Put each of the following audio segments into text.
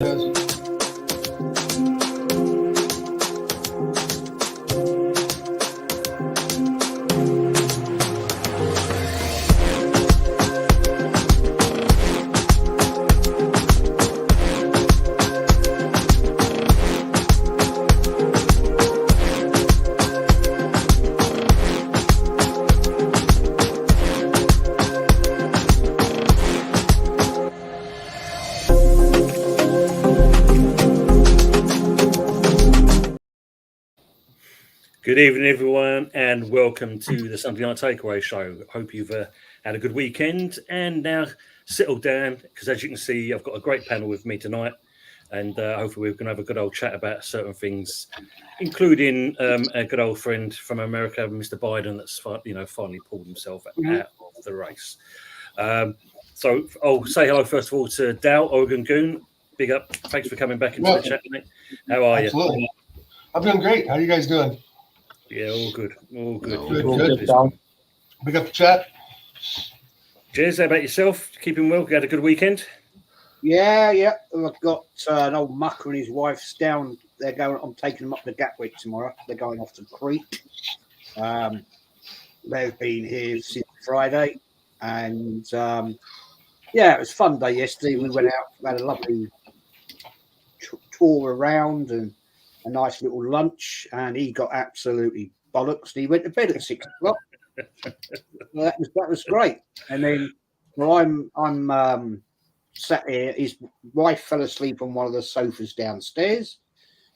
Good evening, everyone, and welcome to the Sunday Night Takeaway Show. Hope you've had a good weekend and now settled down because, as you can see, I've got a great panel with me tonight, and hopefully we're going to have a good old chat about certain things, including a good old friend from America, Mr. Biden, that's finally pulled himself out of the race. So I'll say hello first of all to Dow Oregon Goon. Big up! Thanks for coming back into the chat, mate. How are you? I'm doing great. How are you guys doing? Yeah, all good. Good. Big up the chat. Jez, how about yourself? Keeping well? You had a good weekend? Yeah. I've got an old mucker and his wife's down. They're going. I'm taking them up to Gatwick tomorrow. They're going off to Crete. They've been here since Friday, and it was a fun day yesterday. We went out, had a lovely tour around and a nice little lunch, and he got absolutely bollocks. He went to bed at 6 o'clock. That was great. And then, I'm sat here. His wife fell asleep on one of the sofas downstairs.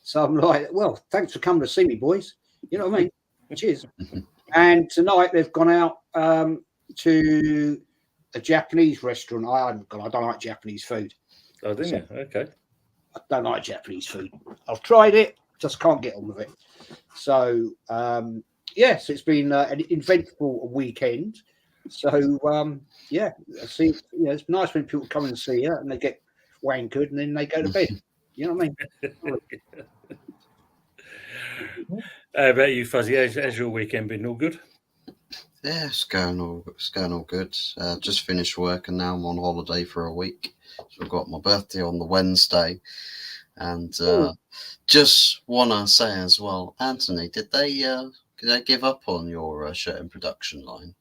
So I'm like, well, thanks for coming to see me, boys. You know what I mean? Cheers. And tonight they've gone out to a Japanese restaurant. I don't like Japanese food. Oh, didn't you? Okay. I don't like Japanese food. I've tried it, just can't get on with it. So, so it's been an eventful weekend. So, I see, it's nice when people come and see you and they get wankered and then they go to bed. You know what I mean? How about you, Fuzzy? How's your weekend been? All good? Yeah, it's going all good. Just finished work and now I'm on holiday for a week. So I've got my birthday on the Wednesday, and just wanna say as well, Anthony, did they give up on your shirt and production line?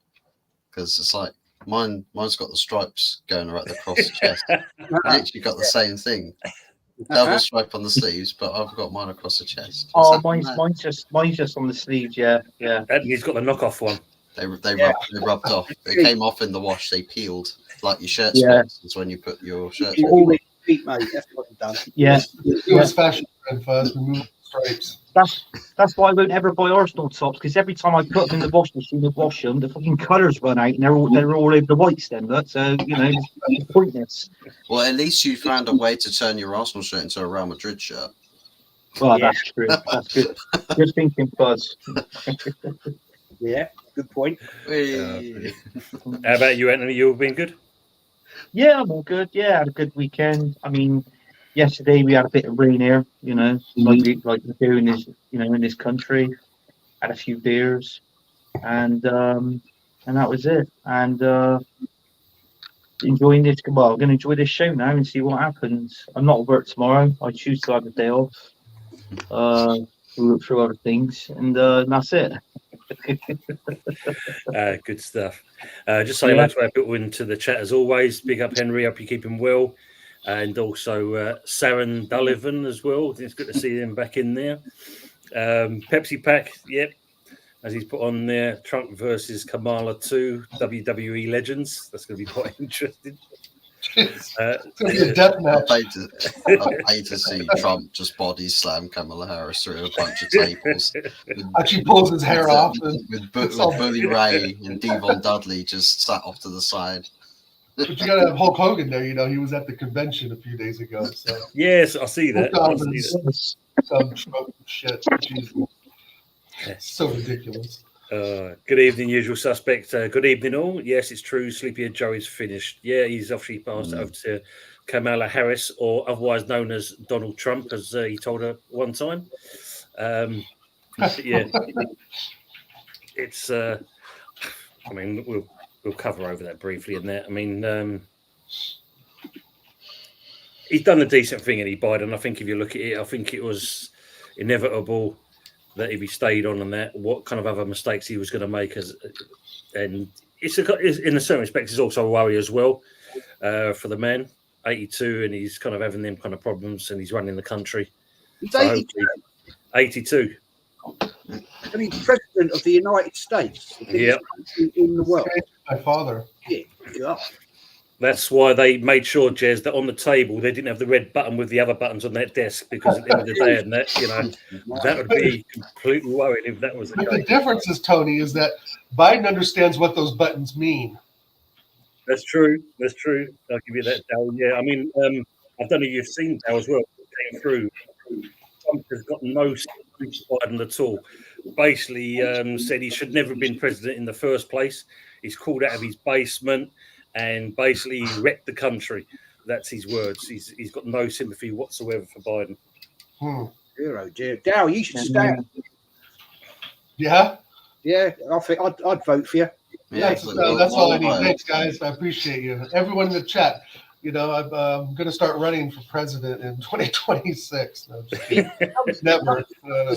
Because it's like mine's got the stripes going right across the chest. I actually got the same thing. Double stripe on the sleeves, but I've got mine across the chest. Mine's just on the sleeves. Yeah. And he's got the knockoff one. They rubbed off. It came off in the wash. They peeled like your shirt spots when you put your shirt. Feet, mate. That's what I've done. Yeah. It was fashion trend first. We moved stripes. That's why I won't ever buy Arsenal tops, because every time I put them in the washing machine to wash them, the fucking colours run out and they're all over the whites. Then look, so it's pointless. Well, at least you found a way to turn your Arsenal shirt into a Real Madrid shirt. Well, that's true. That's good. Good thinking, Buzz. Yeah, good point. How about you, Anthony? You've been good? Yeah, I'm all good. Yeah, I had a good weekend. I mean, yesterday we had a bit of rain here, like we do in this, in this country. Had a few beers, and that was it. And enjoying this. Well, I'm going to enjoy this show now and see what happens. I'm not at work tomorrow. I choose to have a day off. We'll look through other things, and that's it. Good stuff. Just saying hello to our people into the chat as always. Big up Henry, hope you're keeping well, and also Saren Dullivan as well. It's good to see him back in there. Pepsi Pack, yep, as he's put on there. Trump versus Kamala 2 WWE Legends. That's going to be quite interesting. It's going to be a death match. I'd pay to see Trump just body slam Kamala Harris through a bunch of tables. Actually pulls his hair off. With Bully Ray and Devon Dudley just sat off to the side. But you got to have Hulk Hogan there. He was at the convention a few days ago. So. Yes, I see that. Some shit. Jesus. So ridiculous. Good evening, usual suspect. Good evening, all. Yes, it's true. Sleepyhead Joe is finished. Yeah, he's obviously passed it over to Kamala Harris, or otherwise known as Donald Trump, as he told her one time. It's. I mean, we'll cover over that briefly in there. I mean, he's done a decent thing, in Biden. I think if you look at it, I think it was inevitable that if he stayed on and that, what kind of other mistakes he was going to make. And it's in a certain respect, it's also a worry as well for the man, 82, and he's kind of having them kind of problems, and he's running the country. He's So 82. hopefully, 82. And he's president of the United States, the biggest country in the world. My father. Yeah, God. That's why they made sure, Jez, that on the table they didn't have the red button with the other buttons on that desk, because at the end of the day, and that, you know, that would be completely worrying if that was the But case. the difference is, Tony, is that Biden understands what those buttons mean. That's true. That's true. I'll give you that, Dal. Yeah, I mean, I don't know if you've seen Dal as well. It came through. Trump has got no sympathy for Biden at all. Basically, said he should never have been president in the first place. He's called out of his basement and basically wrecked the country. That's his words. He's got no sympathy whatsoever for Biden. Dear, oh dear. Dow, you should stand. Yeah? Yeah, I think I'd vote for you. Yeah, That's all I need. Thanks, guys. I appreciate you. Everyone in the chat. You know, I'm going to start running for president in 2026. No, just kidding. Never. No.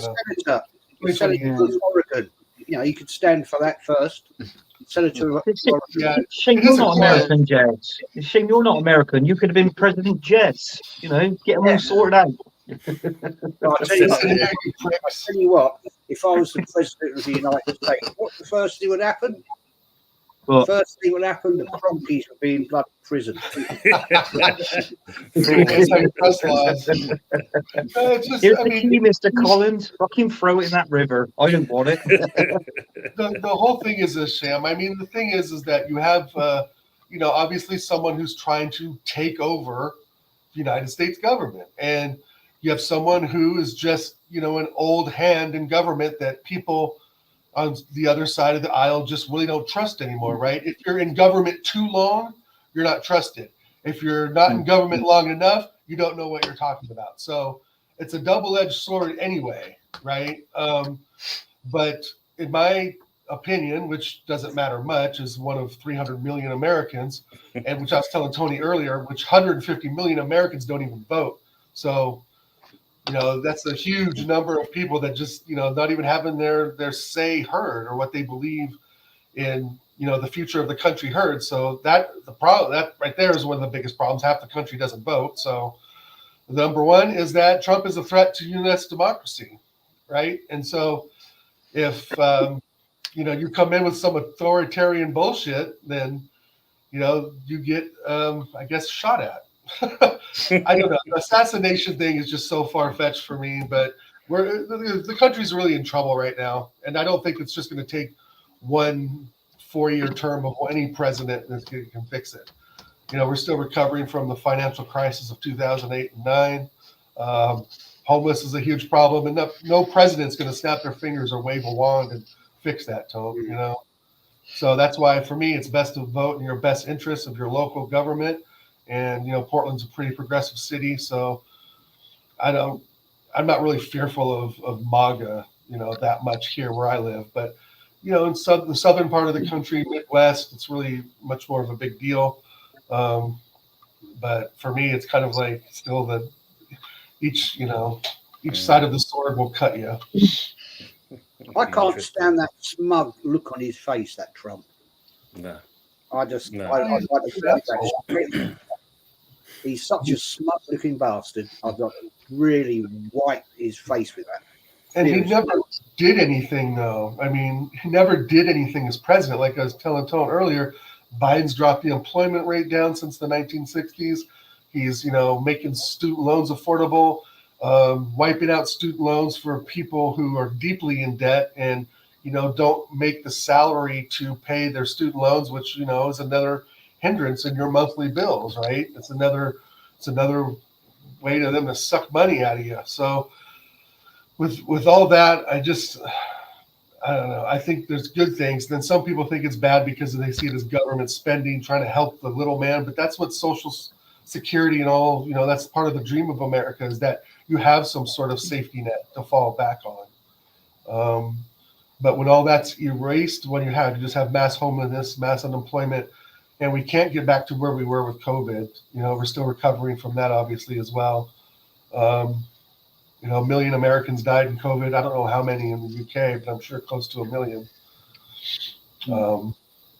Senator of Oregon. You know, you could stand for that first. Senator of Oregon. Yeah. Shame you're not American, Jess. It's a shame you're not American. You could have been President Jess. You know, get them all sorted out. I'll tell you what, if I was the president of the United States, what's the first thing would happen? What? First thing would happen, the Cronkies would be in blood prison. Here's the key, Mr. Collins. Fucking throw it in that river. I don't want it. The whole thing is a sham. I mean, the thing is that you have, you know, obviously someone who's trying to take over the United States government. And you have someone who is just, you know, an old hand in government that people on the other side of the aisle just really don't trust anymore, right? If you're in government too long, you're not trusted. If you're not in government long enough, you don't know what you're talking about. So it's a double-edged sword anyway, right? But in my opinion, which doesn't matter much, is one of 300 million Americans, and which I was telling Tony earlier, which 150 million Americans don't even vote. So, you know, that's a huge number of people that just, you know, not even having their say heard or what they believe in, you know, the future of the country heard. So that right there is one of the biggest problems. Half the country doesn't vote. So the number one is that Trump is a threat to U.S. democracy, right? And so if, you know, you come in with some authoritarian bullshit, then, you know, you get, I guess, shot at. I don't know. The assassination thing is just so far-fetched for me, but the country's really in trouble right now, and I don't think it's just going to take one 4-year term of any president that can fix it. You know, we're still recovering from the financial crisis of 2008 and 9. Homeless is a huge problem, and no president's going to snap their fingers or wave a wand and fix that, Tone. You know, so that's why for me it's best to vote in your best interest of your local government. And, you know, Portland's a pretty progressive city, so I'm not really fearful of MAGA, you know, that much here where I live. But, you know, in the southern part of the country, Midwest, it's really much more of a big deal. But for me, it's kind of like still each side of the sword will cut you. I can't stand that smug look on his face, that Trump. No. He's such a smug-looking bastard. I've got to really wipe his face with that. And he never did anything, though. I mean, he never did anything as president. Like I was telling Tone earlier, Biden's dropped the employment rate down since the 1960s. He's, you know, making student loans affordable, wiping out student loans for people who are deeply in debt and, you know, don't make the salary to pay their student loans, which, you know, is another hindrance in your monthly bills, right? It's another way to them to suck money out of you. So with all that, I don't know. I think there's good things. Then some people think it's bad because they see it as government spending, trying to help the little man. But that's what Social Security and all, you know, that's part of the dream of America, is that you have some sort of safety net to fall back on. But when all that's erased, what you just have mass homelessness, mass unemployment, and we can't get back to where we were with COVID. We're still recovering from that, obviously, as well. 1 million Americans died in COVID. I don't know how many in the UK, but I'm sure close to 1 million.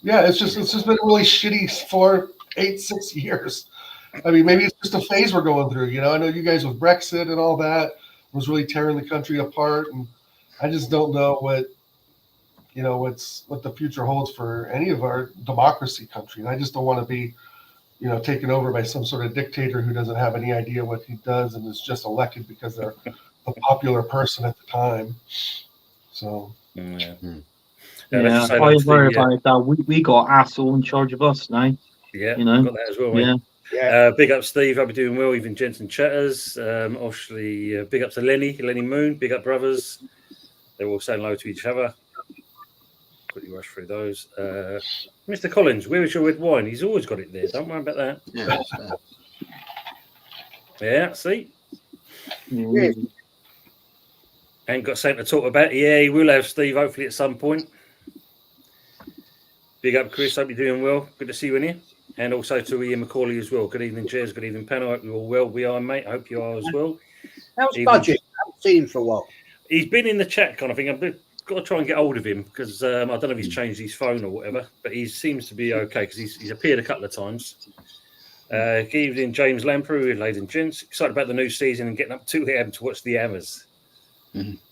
It's just been really shitty for 6 years. I mean, maybe it's just a phase we're going through. I know you guys with Brexit and all that was really tearing the country apart, and I just don't know what the future holds for any of our democracy country. And I just don't want to be, taken over by some sort of dictator who doesn't have any idea what he does and is just elected because they're a popular person at the time. So. Yeah, I worry about that. We got asshole in charge of us now. Yeah, got that as well. Yeah. Big up Steve. I'll be doing well. Even Jensen Chatters. Obviously, big up to Lenny Moon. Big up brothers. They're all saying hello to each other. Quickly rush through those. Mr. Collins, where is your red wine? He's always got it there. Don't worry about that. Yeah, see? Yeah. Ain't got something to talk about. Yeah, he will have, Steve, hopefully at some point. Big up, Chris. Hope you're doing well. Good to see you in here. And also to Ian McCauley as well. Good evening, Jez. Good evening, panel. Hope you're all well. We are, mate. Hope you are as well. How's Budget? I haven't seen him for a while. He's been in the chat kind of thing. I've got to try and get hold of him because I don't know if he's changed his phone or whatever, but he seems to be okay because he's appeared a couple of times. Good evening, James Lamprey, ladies and gents. Excited about the new season and getting up 2 a.m. to watch the Hammers.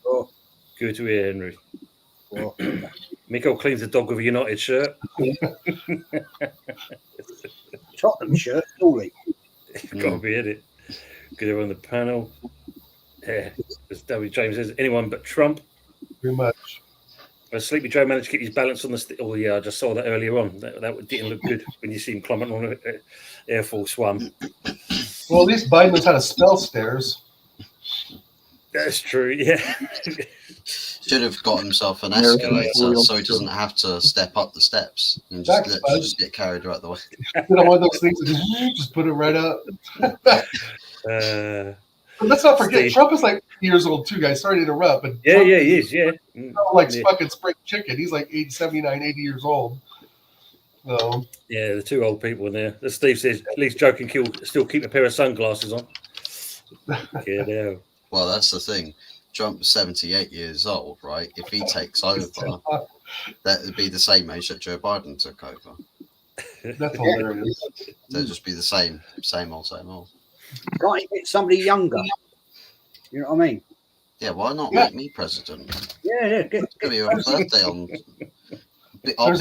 Oh. Good to hear, Henry. Mikko cleans the dog with a United shirt. Tottenham shirt, surely. Got to be in it. Good to on the panel. Yeah, as W. James says, anyone but Trump. Pretty much. Sleepy Joe managed to keep his balance on the. Oh yeah, I just saw that earlier on. That didn't look good when you see him climbing on an Air Force One. Well, at least Biden knows how to spell stairs. That's true. Yeah. Should have got himself an escalator so he doesn't have to step up the steps and just get carried right the way. One of those things that just put it right up. But let's not forget, Trump is like years old too, guys. Sorry to interrupt, but he is. Fucking spring chicken. He's like 79, 80 years old. So yeah, the two old people in there. As Steve says, at least Joe can still keep a pair of sunglasses on. Yeah. Well, that's the thing. Trump's 78 years old, right? If he takes over, that would be the same age that Joe Biden took over. That's hilarious. They'll just be the same old. Can't you get somebody younger? You know what I mean? Yeah, why not make me president? Yeah. It's gonna be your birthday on. I'll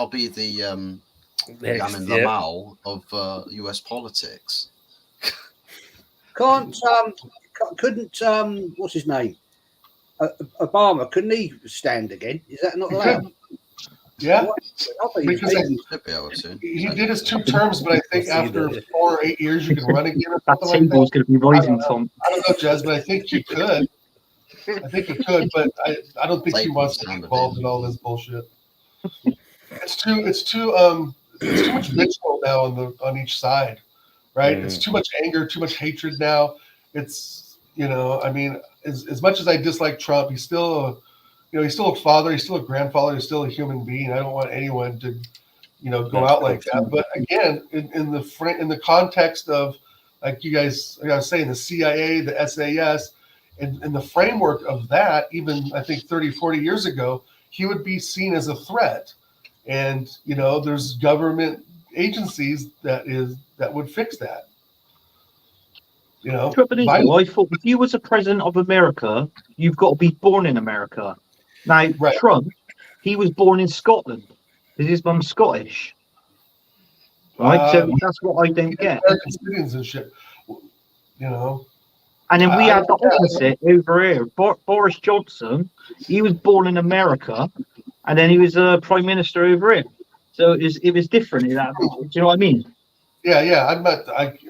be the Yamin Lamal of US politics. Couldn't what's his name? Obama, couldn't he stand again? Is that not allowed? Yeah, because he did his 2 terms, but I think after 4 or 8 years you can run again or that something like that. Symbol's going to be rising from. I don't know, Jazz, but I think he could. But I don't think he wants to be involved in all this bullshit. It's too much vitriol now on each side, right? It's too much anger, too much hatred now. It's I mean, as much as I dislike Trump, he's still he's still a father, he's still a grandfather, he's still a human being. I don't want anyone to go out like that. But again, in the context of, like you guys are saying, the CIA, the SAS, and in the framework of that, even I think 30, 40 years ago, he would be seen as a threat. And there's government agencies that would fix that. I thought if you was a president of America, you've got to be born in America. Now, Trump, he was born in Scotland because his mum's Scottish. Right? So that's what I don't get. American citizens and shit, And then we had the opposite over here. Boris Johnson, he was born in America, and then he was a prime minister over here. So it was different. Do you know what I mean? Yeah.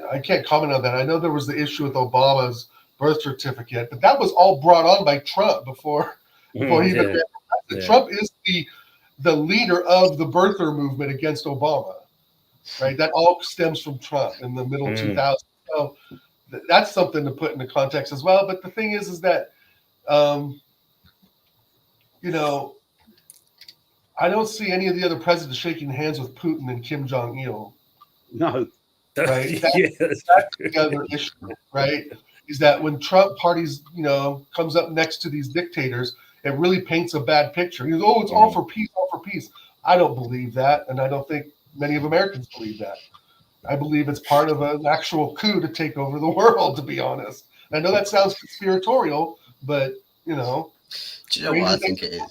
I can't comment on that. I know there was the issue with Obama's birth certificate, but that was all brought on by Trump before he even. Trump is the leader of the birther movement against Obama, right? That all stems from Trump in the middle 2000s. So that's something to put into context as well. But the thing is that I don't see any of the other presidents shaking hands with Putin and Kim Jong Il. No. Right. Yeah, That's the other issue, right? Is that when Trump parties, comes up next to these dictators, it really paints a bad picture. He goes, "Oh, it's all for peace, all for peace." I don't believe that, and I don't think many of Americans believe that. I believe it's part of an actual coup to take over the world. To be honest, I know that sounds conspiratorial, but Do you know crazy what I things- think it is?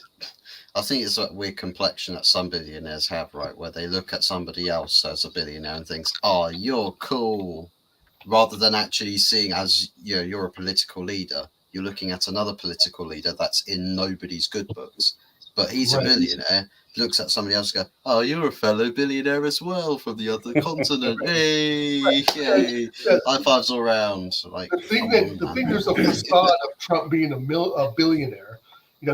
I think it's that weird complexion that some billionaires have, right? Where they look at somebody else as a billionaire and thinks, "Oh, you're cool," rather than actually seeing as you're a political leader. You're looking at another political leader that's in nobody's good books, but he's a Right. billionaire. Looks at somebody else, and go, "Oh, you're a fellow billionaire as well from the other continent. Hey, yay! Yeah. High fives all around!" Like, The thing come on, the man. thing there's a facade of Trump being a billionaire.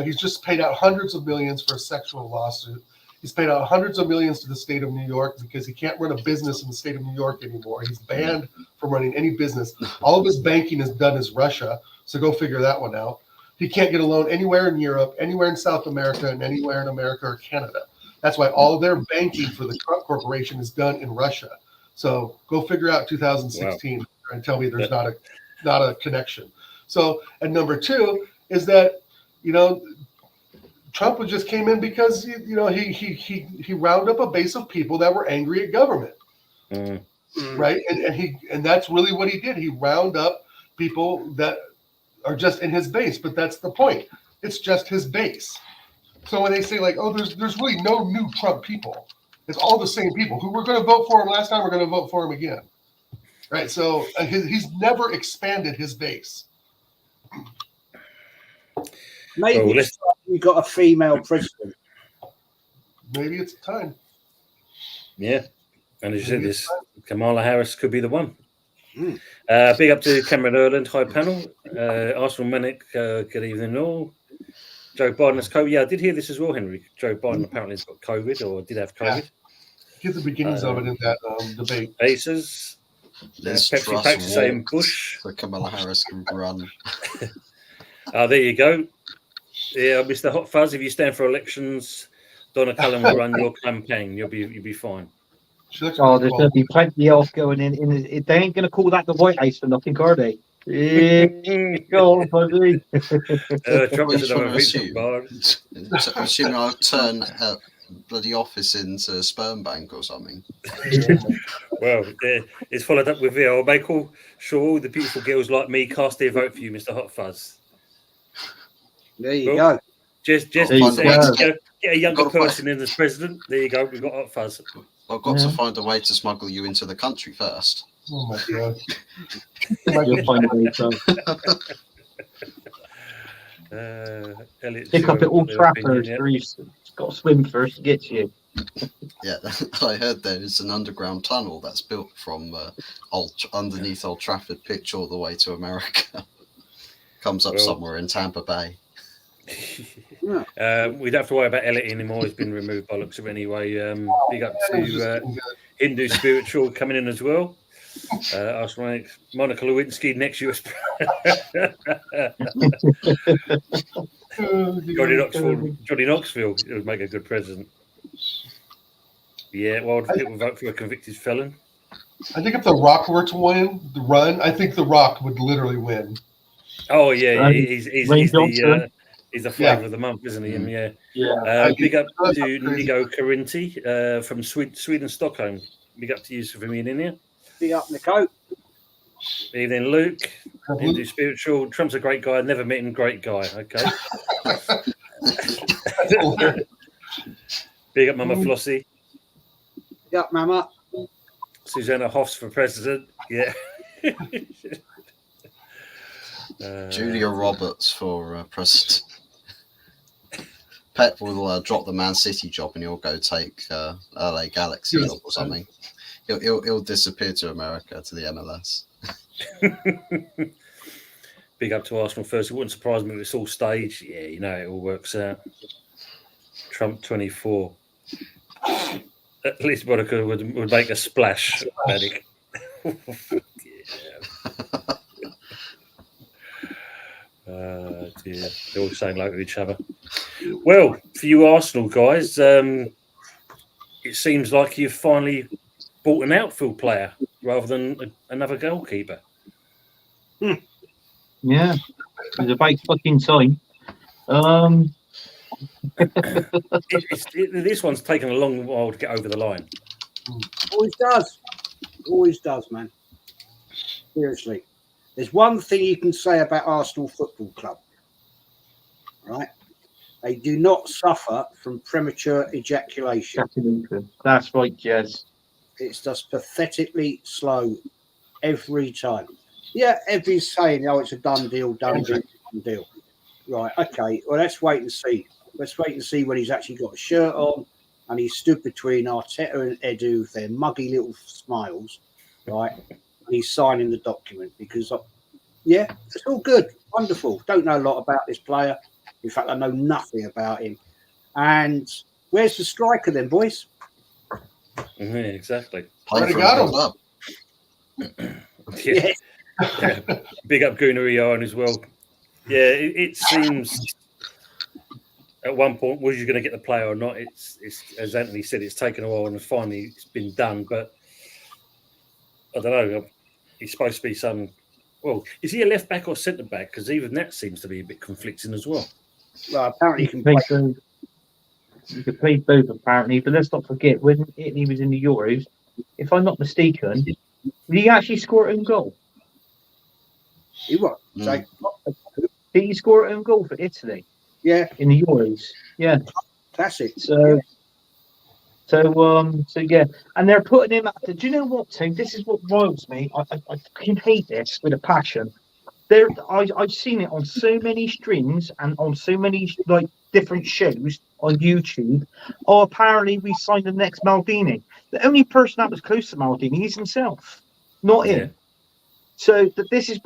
He's just paid out hundreds of millions for a sexual lawsuit. He's paid out hundreds of millions to the state of New York because he can't run a business in the state of New York anymore. He's banned from running any business. All of his banking is done as Russia, so go figure that one out. He can't get a loan anywhere in Europe, anywhere in South America, and anywhere in America or Canada. That's why all of their banking for the Trump Corporation is done in Russia. So go figure out 2016 and tell me there's not a connection. So, and number two is that Trump just came in because he rounded up a base of people that were angry at government, right? And that's really what he did. He round up people that are just in his base, but that's the point. It's just his base. So when they say like, "Oh, there's really no new Trump people," it's all the same people who were going to vote for him last time. We're going to vote for him again, right? So he's never expanded his base. Maybe you got a female president. Maybe it's time. Yeah, and as you said, this Kamala Harris could be the one. Mm. Big up to Cameron Erland, high panel. Arsenal Manic, good evening all. Joe Biden has COVID. Yeah, I did hear this as well, Henry. Joe Biden apparently has got COVID or did have COVID. Get the beginnings of it in that debate. Aces. Liz Pepsi Truss Packs saying walked Bush. so Kamala Harris can run. There you go. Yeah, Mr. Hot Fuzz, if you stand for elections, Donna Cullen will run your campaign. You'll be fine. She looks Oh, pretty there's cool. going to be plenty else going in. They ain't going to call that the White House for nothing, are they? Go on, buddy. Trump What said you I'm trying a to assume? bar. Assuming I'll turn a bloody office into a sperm bank or something. Well, it's followed up with I'll make sure all the beautiful girls like me cast their vote for you, Mr. Hot Fuzz. There you Well, go. Just There you say, go. get a younger Gotta find- person in as president. There you go. We've got Hot Fuzz. I've got Yeah. to find a way to smuggle you into the country first. Oh my god. You'll find a way to Elliot pick up Joe, at all their trappers. opinion, yeah. It's got to swim first to get to you. Yeah, I heard there is an underground tunnel that's built from underneath Old Trafford pitch all the way to America. Comes up Well- somewhere in Tampa Bay. We don't have to worry about Elliot anymore. He's been removed by looks of it anyway. Big up to Hindu Spiritual coming in as well. Monica Lewinsky, next US. Johnny Knoxville would make a good president. Yeah, well, people vote for a convicted felon. I think if The Rock were to run, I think The Rock would literally win. Oh yeah, Right. he's Wayne the Johnson. he's the flavour of the month, isn't he? Mm. Yeah. Big up That's to crazy. Nigo Carinti from Sweden, Stockholm. Big up to you for being in here. Big up, Nico. Evening, Luke. Hindu Spiritual. Trump's a great guy. Never met him. Great guy. Okay. Big up, Mama Flossie. Big up, Mama. Susanna Hoffs for president. Yeah. Julia Roberts for president. Pep will drop the Man City job and he'll go take LA Galaxy Yes. job or something. He'll disappear to America, to the MLS. Big up to Arsenal first. It wouldn't surprise me if it's all staged. Yeah, it all works out. Trump 24. At least Monica would make a splash. Medic. Dear. They're all saying like to each other. Well, for you Arsenal guys, it seems like you've finally bought an outfield player rather than another goalkeeper. Yeah, it's about fucking time. This one's taken a long while to get over the line. Always does, man. Seriously, there's one thing you can say about Arsenal Football Club, right? They do not suffer from premature ejaculation. That's right, Jez. It's just pathetically slow every time. Yeah, everybody's saying, "Oh, it's a done deal, done deal." Right? Okay. Well, let's wait and see. Let's wait and see when he's actually got a shirt on and he's stood between Arteta and Edu with their muggy little smiles, right? And he's signing the document because, yeah, it's all good, wonderful. Don't know a lot about this player. In fact, I know nothing about him. And where's the striker then, boys? Yeah, exactly. Already got Yeah. Yeah. Yeah. Big up Gunnar as well. Yeah, it seems at one point was you going to get the player or not. It's as Anthony said, it's taken a while and finally it's been done. But I don't know. He's supposed to be some. Well, is he a left back or centre back? Because even that seems to be a bit conflicting as well. Well, apparently You can play both. You could play both apparently, but let's not forget when Italy was in the Euros. If I'm not mistaken, did he actually score an own goal? He was. Mm. Did he score an own goal for Italy? Yeah, in the Euros. Yeah. that's it. So yeah, and they're putting him. Do you know what, Tim? This is what riles me. I fucking hate this with a passion. I've seen it on so many streams and on so many like different shows on YouTube. Oh, apparently we signed the next Maldini. The only person that was close to Maldini is himself, not him. Yeah. So this is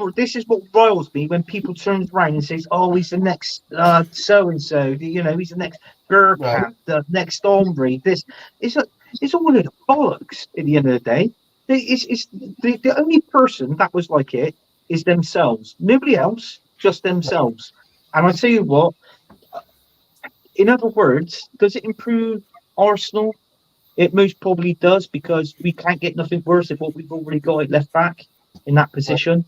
what riles me when people turn around and says, "Oh, he's the next so and so." You know, he's the next Burkamp, Right. the next Omri. This it's all a load of bollocks. At the end of the day, it's the only person that was like it is themselves. Nobody else, just themselves. And I tell you what. In other words, does it improve Arsenal? It most probably does because we can't get nothing worse than what we've already got at left back in that position.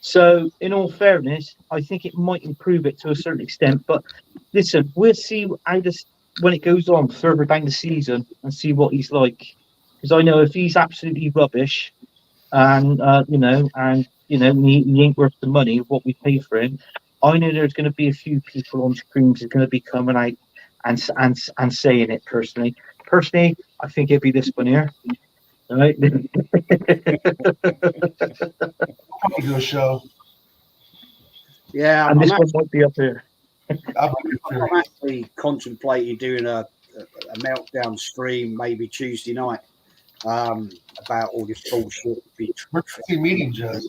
So, in all fairness, I think it might improve it to a certain extent. But listen, we'll see how this when it goes on further down the season and see what he's like. Because I know if he's absolutely rubbish, and he ain't worth the money what we pay for him. I know there's going to be a few people on screens who's going to be coming out and saying it personally. Personally, I think it'd be this one here. All right. Probably do a show. Yeah, And this one might be up here. I'm I'm actually contemplating doing a meltdown stream maybe Tuesday night about all this bullshit. emergency meeting, Joe.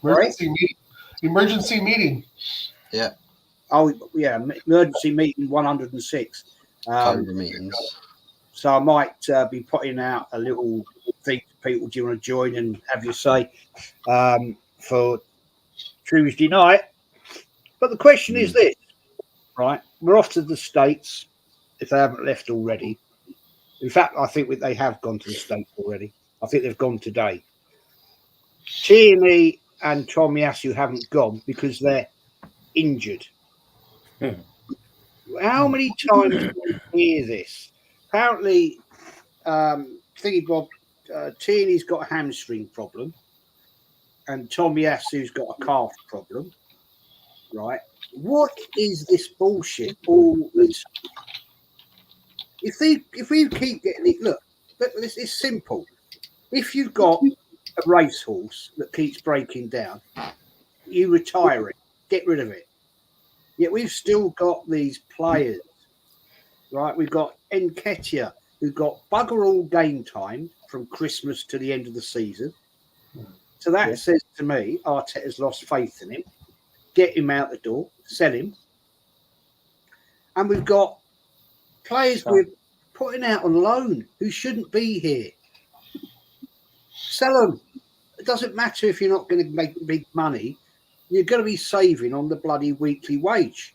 Right? Emergency meeting. Oh yeah, emergency meeting 106. Cobra meetings. So I might be putting out a little thing for people. Do you want to join and have your say for Tuesday night? But the question is this, right? We're off to the States if they haven't left already. In fact, I think they have gone to the States already. I think they've gone today. Tierney and Tomiyasu haven't gone because they're injured. How many times do we hear this? Apparently, Thingy Bob, Tierney's got a hamstring problem and Tomiyasu's got a calf problem. Right? What is this bullshit all the time? If we keep getting it, look, it's simple. If you've got a racehorse that keeps breaking down, you retire it, get rid of it. Yet we've still got these players, right? We've got Nketiah, who've got bugger all game time from Christmas to the end of the season. So that says to me, Arteta's lost faith in him. Get him out the door, sell him. And we've got players we're putting out on loan who shouldn't be here. Sell them. It doesn't matter if you're not going to make big money. You're going to be saving on the bloody weekly wage.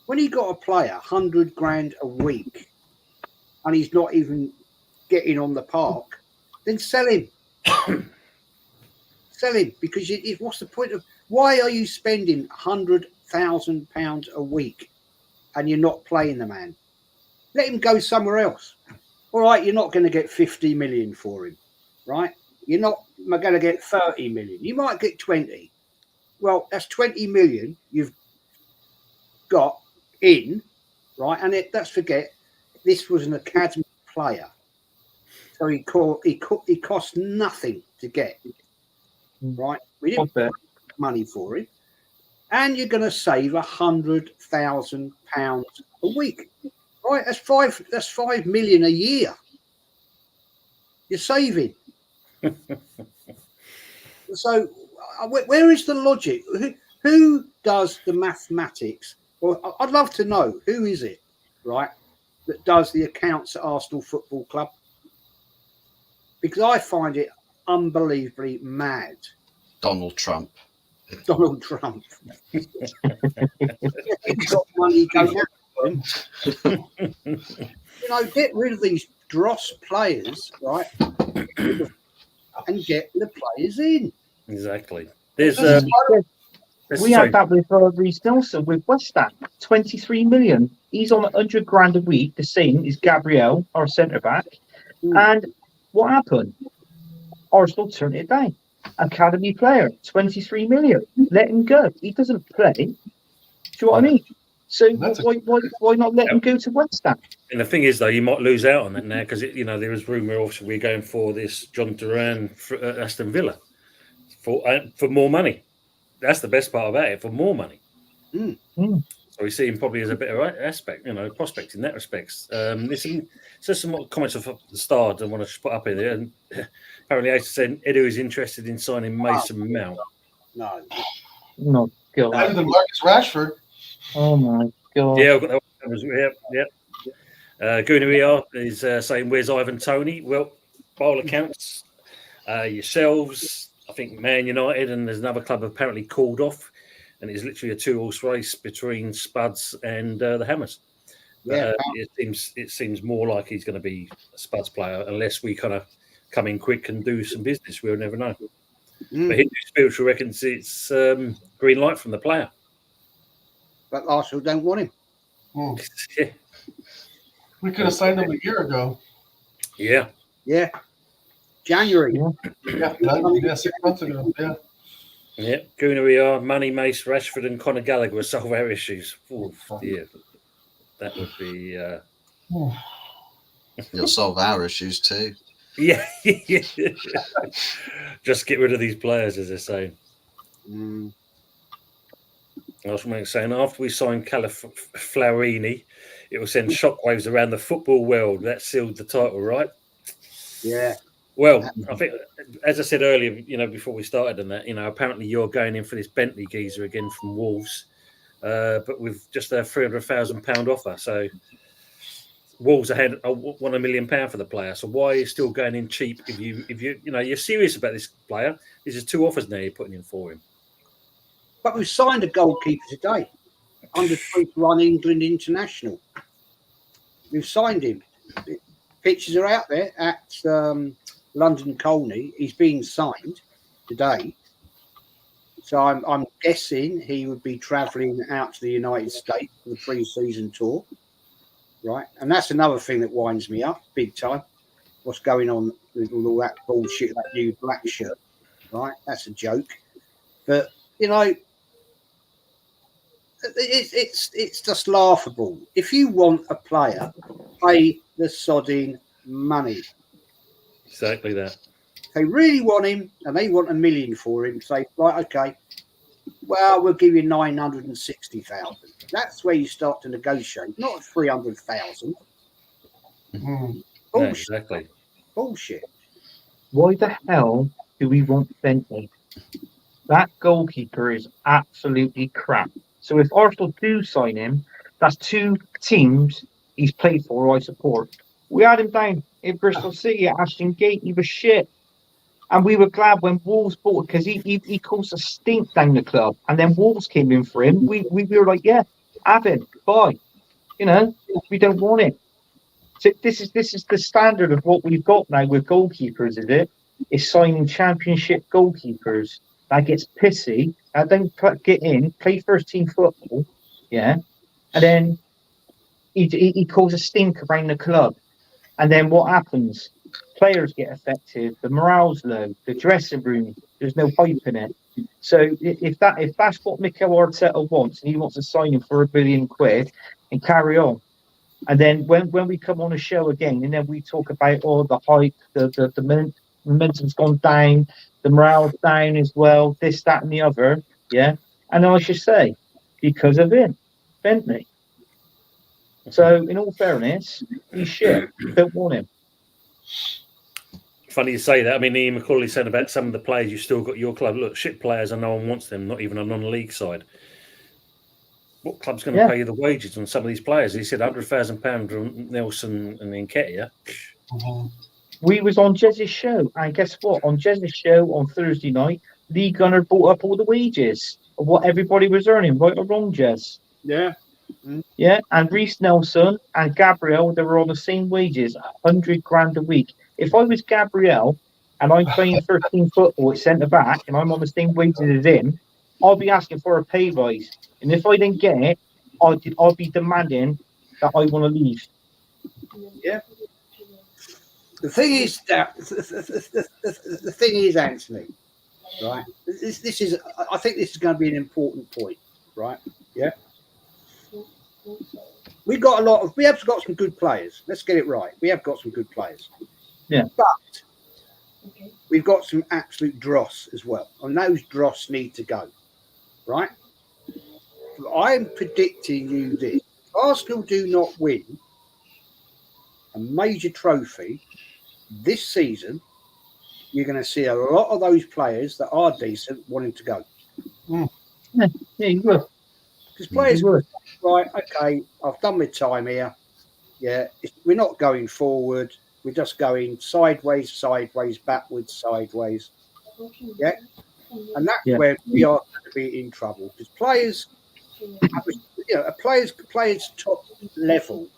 When you got a player 100 grand a week and he's not even getting on the park, then sell him. Sell him, because what's the point of? Why are you spending £100,000 a week and you're not playing the man? Let him go somewhere else. All right, you're not going to get 50 million for him, right? You're not going to get 30 million. You might get 20. Well, that's 20 million you've got in, right? And let's forget, this was an academy player, so he cost nothing to get, right? We didn't pay money for him, and you're going to save £100,000 a week, right? That's 5 million a year. You're saving. So, where is the logic? Who does the mathematics? Well, I'd love to know, who is it, right, that does the accounts at Arsenal Football Club? Because I find it unbelievably mad. Donald Trump. Donald Trump. He's got money going out for him. You know, get rid of these dross players, right, and get the players in. Exactly. There's we had that with Reece Nelson with West Ham, 23 million. He's on 100 grand a week, the same as Gabriel, our centre back. And what happened? Arsenal turned it down. Academy player, 23 million. Let him go. He doesn't play. Do you know what I mean? So why not let him go to West Ham? And the thing is, though, you might lose out on that now because there is rumour. Obviously, we're going for this John Duran for Aston Villa for more money. That's the best part about it, for more money. So we see him probably as a better aspect, prospect in that respect. There's some comments of the start I want to put up in there. And apparently, I said Edu is interested in signing Mason Mount. No, God. Better than Marcus Rashford. Oh my God. Yeah, I've got that. Yeah. Gunnar is saying, "Where's Ivan Toney?" Well, by all accounts, yourselves, I think Man United, and there's another club apparently called off, and it's literally a 2-horse race between Spuds and the Hammers. Yeah, it seems more like he's going to be a Spuds player unless we kind of come in quick and do some business. We'll never know. But Hindu Spiritual reckons it's green light from the player. but Arsenal don't want him. Yeah. We could have signed him a year ago. Yeah. January. Yeah, 6 months ago. Yeah. Yeah. Gunnar, Money, Mace, Rashford, and Conor Gallagher will solve our issues. Oof, dear. That would be. You'll solve our issues too. Yeah. Just get rid of these players, as they're saying. I was saying, after we signed Calaflarini, it will send shockwaves around the football world. That sealed the title, right? Yeah. Well, I think, as I said earlier, before we started on that, apparently you're going in for this Bentley geezer again from Wolves, but with just a £300,000 offer. So Wolves ahead want £1 million for the player. So why are you still going in cheap if you're serious about this player? There's just 2 offers now you're putting in for him. But we've signed a goalkeeper today, under 21 England international. We've signed him. Pictures are out there at London Colney. He's being signed today. So I'm guessing he would be travelling out to the United States for the pre-season tour, right? And that's another thing that winds me up big time. What's going on with all that bullshit, that new black shirt, right? That's a joke. But it's just laughable. If you want a player, pay the sodding money. Exactly that. If they really want him and they want $1 million for him, say, right, okay, well, we'll give you 960,000. That's where you start to negotiate, not 300,000. Yeah, exactly. Bullshit. Why the hell do we want Bentley? That goalkeeper is absolutely crap. So if Arsenal do sign him, that's 2 teams he's played for I support. We had him down in Bristol City at Ashton Gate. He was shit. And we were glad when Wolves bought it because he caused a stink down the club. And then Wolves came in for him. We were like, yeah, Have him. Bye. You know, we don't want it. So this is the standard of what we've got now with goalkeepers, is it? Is signing championship goalkeepers that gets pissy, that don't get in, play first team football, yeah, and then he calls a stink around the club, and then what happens? Players get affected, the morale's low, the dressing room, there's no hype in it. So if that's what Mikel Arteta wants, and he wants to sign him for £1 billion and carry on, and then when we come on a show again, and then we talk about all the hype, the momentum's gone down, the morale's down as well, this, that, and the other, yeah. And I should say, because of him, Bentley. So in all fairness, he's shit. Don't want him. Funny you say that. I mean, Ian McCauley said about some of the players you still got your club. Look, shit players, and no one wants them, not even a non-league side. What club's going to pay you the wages on some of these players? He said £100,000 from Nelson and Nketiah. We was on Jez's show, and guess what? On Jez's show on Thursday night, Lee Gunner brought up all the wages of what everybody was earning, right or wrong, Jez. Yeah. Yeah, and Reece Nelson and Gabriel, they were on the same wages, 100 grand a week. If I was Gabriel and I'm playing 13 football at centre back and I'm on the same wages as him, I'll be asking for a pay rise. And if I didn't get it, I'll be demanding that I want to leave. Yeah. The thing is that the thing is, Anthony, right? This is. I think this is going to be an important point, right? Yeah. We have got some good players. Let's get it right. We have got some good players. Yeah. But we've got some absolute dross as well, and those dross need to go, right? I'm predicting you this: if Arsenal do not win a major trophy this season, you're going to see a lot of those players that are decent wanting to go. Yeah, you will. Because players, right, okay, I've done my time here. Yeah, we're not going forward. We're just going sideways, backwards, sideways. Yeah, and that's where we are going to be in trouble. Because players, a player's top level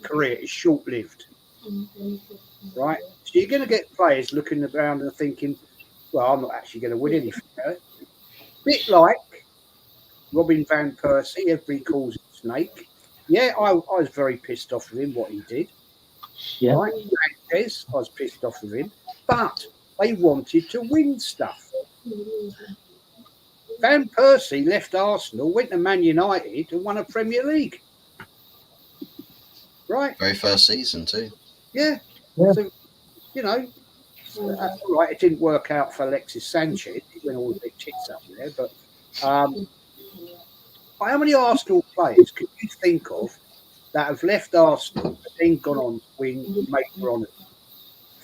career is short-lived. Right, so you're going to get players looking around and thinking, "Well, I'm not actually going to win anything." Bit like Robin van Persie, everybody calls him Snake. Yeah, I was very pissed off with him what he did. Yeah, right? Sanchez, I was pissed off with him, but they wanted to win stuff. Van Persie left Arsenal, went to Man United, and won a Premier League. Right, Very first season too. yeah. So, all right, it didn't work out for Alexis Sanchez. He went all the big chits up there. But how many Arsenal players could you think of that have left Arsenal and then gone on to win major honours?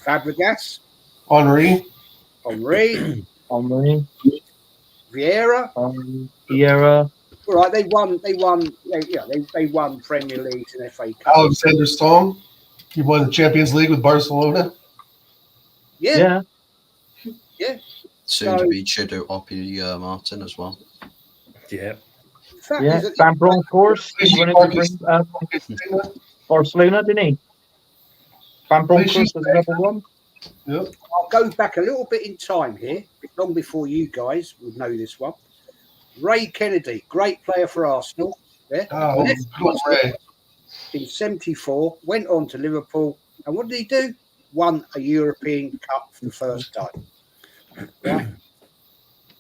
Fabregas, Henry, Vieira. All right, they won Premier Leagues and FA Cup. Alexander Song, he won the Champions League with Barcelona. Yeah. Soon to be Chido Oppie Martin as well. Yeah. Van Bronckhorst. He wanted to bring Barcelona, didn't he? Van Bronckhorst was another one. Yep. I'll go back a little bit in time here, long before you guys would know this one. Ray Kennedy, great player for Arsenal. Yeah. Ray. In 74, went on to Liverpool, and what did he do? Won a European Cup for the first time. Right?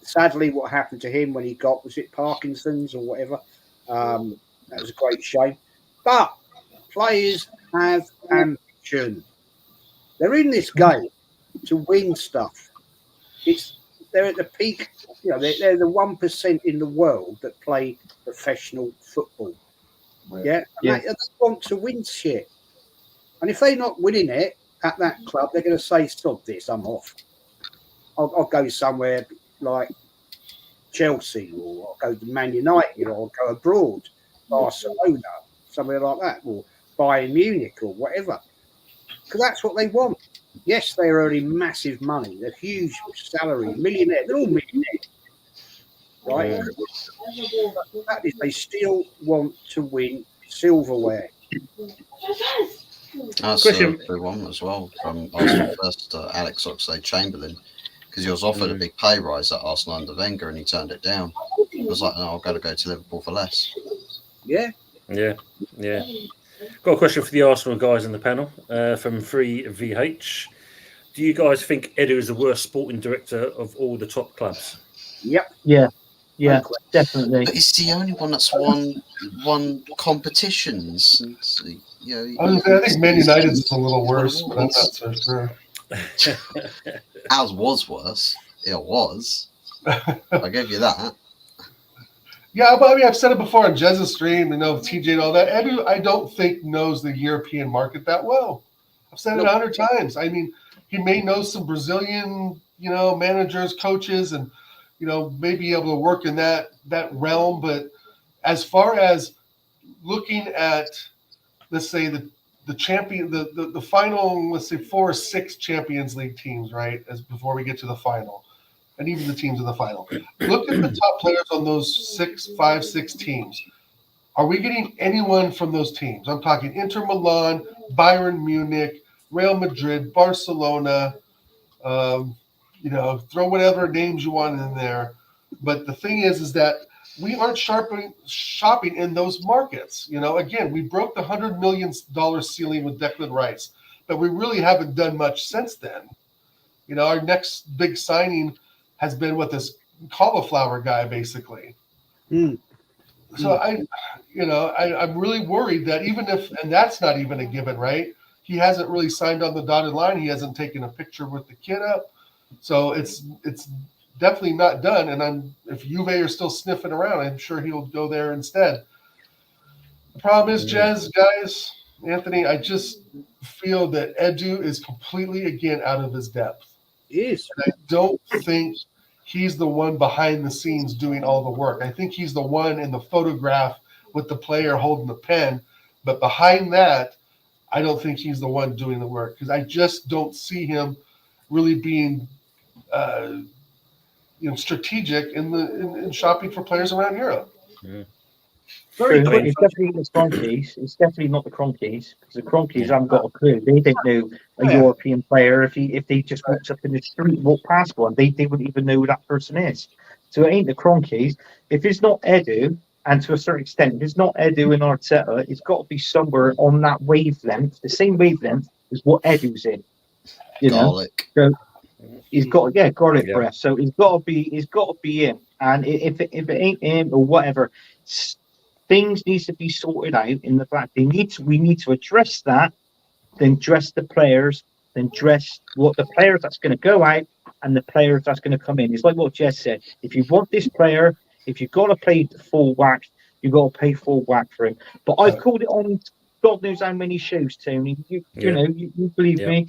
Sadly, what happened to him when he got, was it Parkinson's or whatever? That was a great shame. But players have ambition. They're in this game to win stuff. They're at the peak. They're the 1% in the world that play professional football. Yeah, they want to win shit. And if they're not winning it at that club, they're going to say, "Stop this, I'm off. I'll go somewhere like Chelsea, or I'll go to Man United, or I'll go abroad, Barcelona, somewhere like that, or Bayern Munich, or whatever." Because that's what they want. Yes, they're earning massive money. They're huge salary, millionaire. They're all millionaires, right? The fact is they still want to win silverware. That's Question- a good one as well from Arsenal first, Alex Oxlade-Chamberlain, because he was offered a big pay rise at Arsenal under Wenger and he turned it down. He was like, no, I've got to go to Liverpool for less. Yeah. Yeah. Got a question for the Arsenal guys in the panel from 3VH. Do you guys think Edu is the worst sporting director of all the top clubs? Yep. Yeah, Okay. definitely. But he's the only one that's won competitions. And, you know, I think Man United is a little worse, but I'm not so sure. Ours was worse. It was. I gave you that. Yeah, but I mean, I've said it before on Jez's stream, TJ and all that. Edu, I don't think knows the European market that well. I've said it 100 times. I mean, he may know some Brazilian, managers, coaches, and may be able to work in that realm. But as far as looking at, let's say the champion, the final, let's say 4 or 6 Champions League teams, right? As before we get to the final, and even the teams in the final, look at the top players on those 5, 6 teams. Are we getting anyone from those teams? I'm talking Inter Milan, Bayern Munich, Real Madrid, Barcelona. Throw whatever names you want in there. But the thing is that we aren't shopping in those markets. Again, we broke the $100 million ceiling with Declan Rice, but we really haven't done much since then. Our next big signing has been with this cauliflower guy, basically. So I'm really worried that even if, and that's not even a given, right? He hasn't really signed on the dotted line. He hasn't taken a picture with the kid up. So it's definitely not done. And if Juve are still sniffing around, I'm sure he'll go there instead. The problem is, Jez, guys, Anthony, I just feel that Edu is completely, again, out of his depth. He is. And I don't think he's the one behind the scenes doing all the work. I think he's the one in the photograph with the player holding the pen. But behind that, I don't think he's the one doing the work, because I just don't see him really being strategic in shopping for players around Europe. Yeah. Very quick. It's definitely the Cronkies. It's definitely not the Cronkies, because the Cronkies haven't got a clue. They don't know a European player. If they just walked up in the street, walked past one, they wouldn't even know who that person is. So it ain't the Cronkies. If it's not Edu, and to a certain extent, if it's not Edu and Arteta, it's got to be somewhere on that wavelength, the same wavelength as what Edu's in. Garlic. So he's got garlic breath. So he's got to be in. And if it ain't him or whatever, things needs to be sorted out in the back. We need to address that, then dress the players, then dress what the players that's going to go out and the players that's going to come in. It's like what Jess said. If you want this player, if you've got to pay full whack, you've got to pay full whack for him. But I've called it on God knows how many shows, Tony. You believe me.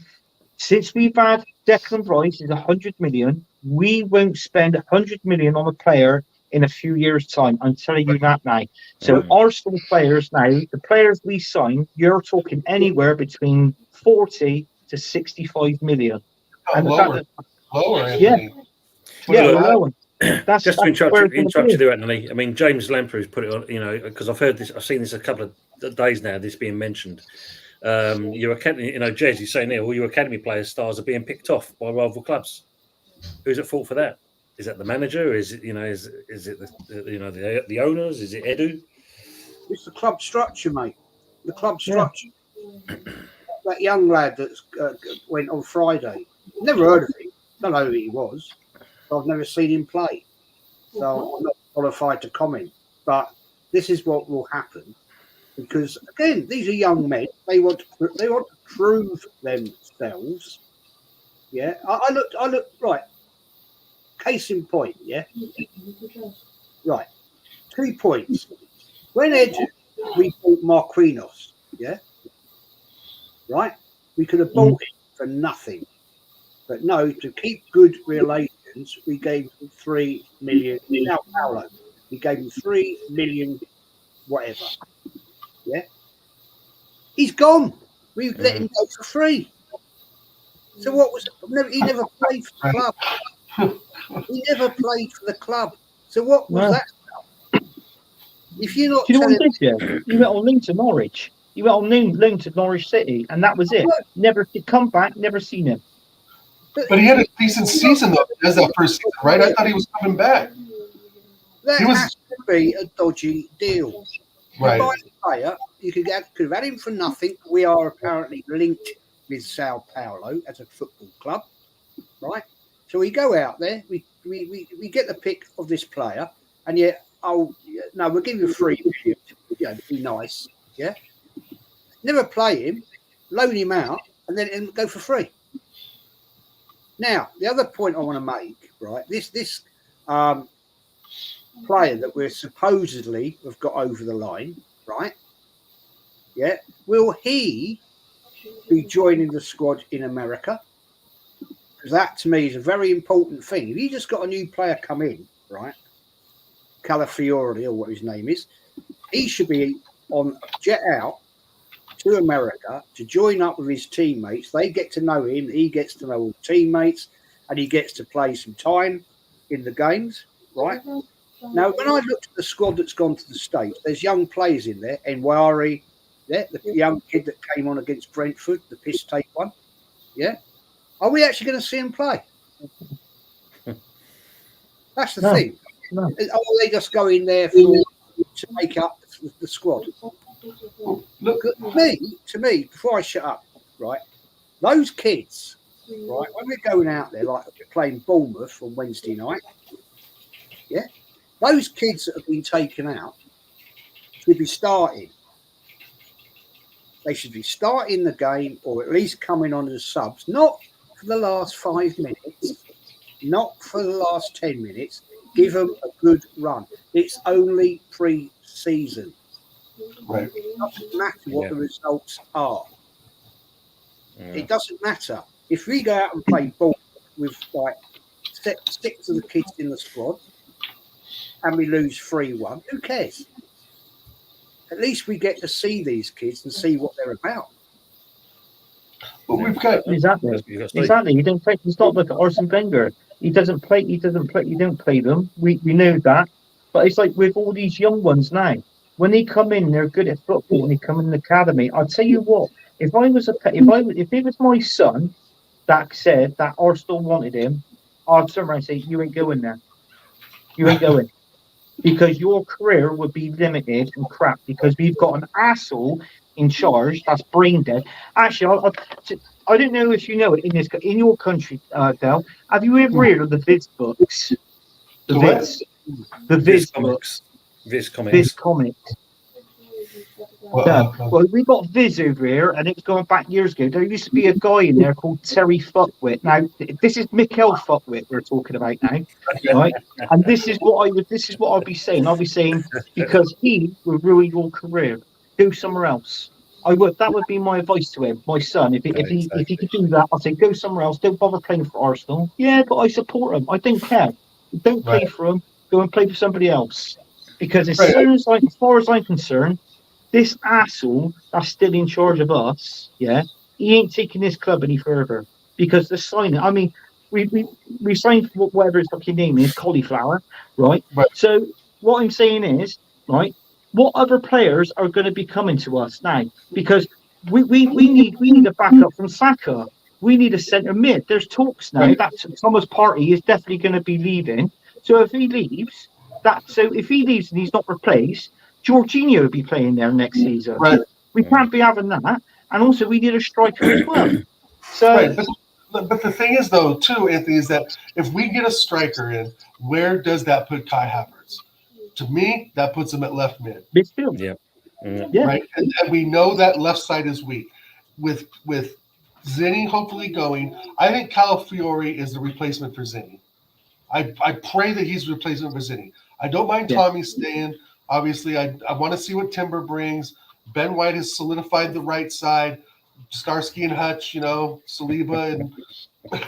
Since we've had Declan Rice is 100 million, we won't spend 100 million on a player in a few years' time. I'm telling you that now. So Arsenal players now, the players we sign, you're talking anywhere between 40 to 65 million. And Lower, Anthony. Lower. Just to interrupt you there, Anthony. I mean, James Lamprey's put it on, because I've heard this, I've seen this a couple of days now, this being mentioned. Your academy, Jez, you're saying there, all your academy players' stars are being picked off by rival clubs. Who's at fault for that? Is that the manager? Is it, is it the owners? Is it Edu? It's the club structure, mate. The club structure. That young lad that went on Friday, never heard of him. Don't know who he was. I've never seen him play, so I'm not qualified to comment. But this is what will happen, because again, these are young men. They want to prove themselves. Yeah, I look right. Case in point. Yeah, right. 2 points. When we bought Marquinhos. Yeah, right. We could have bought him for nothing, but no, to keep good relations. We gave him 3 million. Now, Paolo, we gave him 3 million, whatever. Yeah, he's gone. We let him go for free. So what was? He never played for the club. He never played for the club. So what was that about? If you're not Do you know what telling he did? Yeah, he went on loan to Norwich. He went on loan to Norwich City, and that was it. Never did come back. Never seen him. But he had a decent season though as that first season, right? I thought he was coming back. that He was- has to be a dodgy deal. Right. You buy a player, you could have had him for nothing. We are apparently linked with Sao Paulo as a football club, right? So we go out there, we get the pick of this player, and yet, oh no, we'll give you a free million, be nice, yeah. Never play him, loan him out, and then go for free. Now, the other point I want to make, right? This player that we're supposedly have got over the line, right? Yeah. Will he be joining the squad in America? Because that to me is a very important thing. If you just got a new player come in, right? Calafiori or what his name is, he should be on jet out to America to join up with his teammates. They get to know him, he gets to know all the teammates, and he gets to play some time in the games, right? Now, when I looked at the squad that's gone to the States, there's young players in there. Enwari, yeah, the young kid that came on against Brentford, the piss take one. Yeah. Are we actually going to see him play? That's the No. thing. No. Are they just going there to make up the squad? Look, To me, before I shut up, right, those kids, right, when we're going out there, like playing Bournemouth on Wednesday night, yeah, those kids that have been taken out should be starting. They should be starting the game or at least coming on as subs, not for the last 5 minutes, not for the last 10 minutes. Give them a good run. It's only pre-season. right. It doesn't matter what the results are. Yeah. It doesn't matter. If we go out and play ball with like 6 of the kids in the squad and we lose 3-1, who cares? At least we get to see these kids and see what they're about. But we've got Exactly. You got to Exactly. You don't play. It's not like Arsene Wenger. He doesn't play. He doesn't play. You don't play them. We know that. But it's like with all these young ones now. When they come in, they're good at football, and they come in the academy. I'll tell you what. If it was my son that said that Arsenal wanted him, I'd turn around and say, "You ain't going there. You ain't going." Because your career would be limited and crap because we've got an asshole in charge that's brain dead. Actually, I don't know if you know it in your country, Del. Have you ever heard of the Viz books? The The what? Viz, the Viz Viz comics. books, Viz comics. Viz comics. No. Well, we got Viz over here, and it's going back years ago. There used to be a guy in there called Terry Fuckwit. Now, this is Mikhail Fuckwit we're talking about now, right? And this is what I'd be saying. I'll be saying because he would ruin your career. Go somewhere else. I would. That would be my advice to him, my son. If he could do that, I'd say go somewhere else. Don't bother playing for Arsenal. Yeah, but I support him. I don't care. Don't play for him. Go and play for somebody else. Because as far as I'm concerned, this asshole that's still in charge of us, yeah, he ain't taking this club any further because the signing. I mean, we signed whatever his fucking name is, cauliflower, right? Right. So what I'm saying is, right, what other players are going to be coming to us now? Because we need a backup from Saka. We need a centre mid. There's talks now that Thomas Partey is definitely going to be leaving. So if he leaves, if he leaves and he's not replaced, Jorginho will be playing there next season. Right. We can't be having that. And also, we need a striker as well. So, Right. But the thing is, though, too, Anthony, is that if we get a striker in, where does that put Kai Havertz? To me, that puts him at left mid. midfield. Yeah. Yeah. Right. And we know that left side is weak. With Zinni hopefully going, I think Calafiori is the replacement for Zinni. I pray that he's the replacement for Zinni. I don't mind Tommy staying. Obviously, I want to see what Timber brings. Ben White has solidified the right side. Starsky and Hutch, Saliba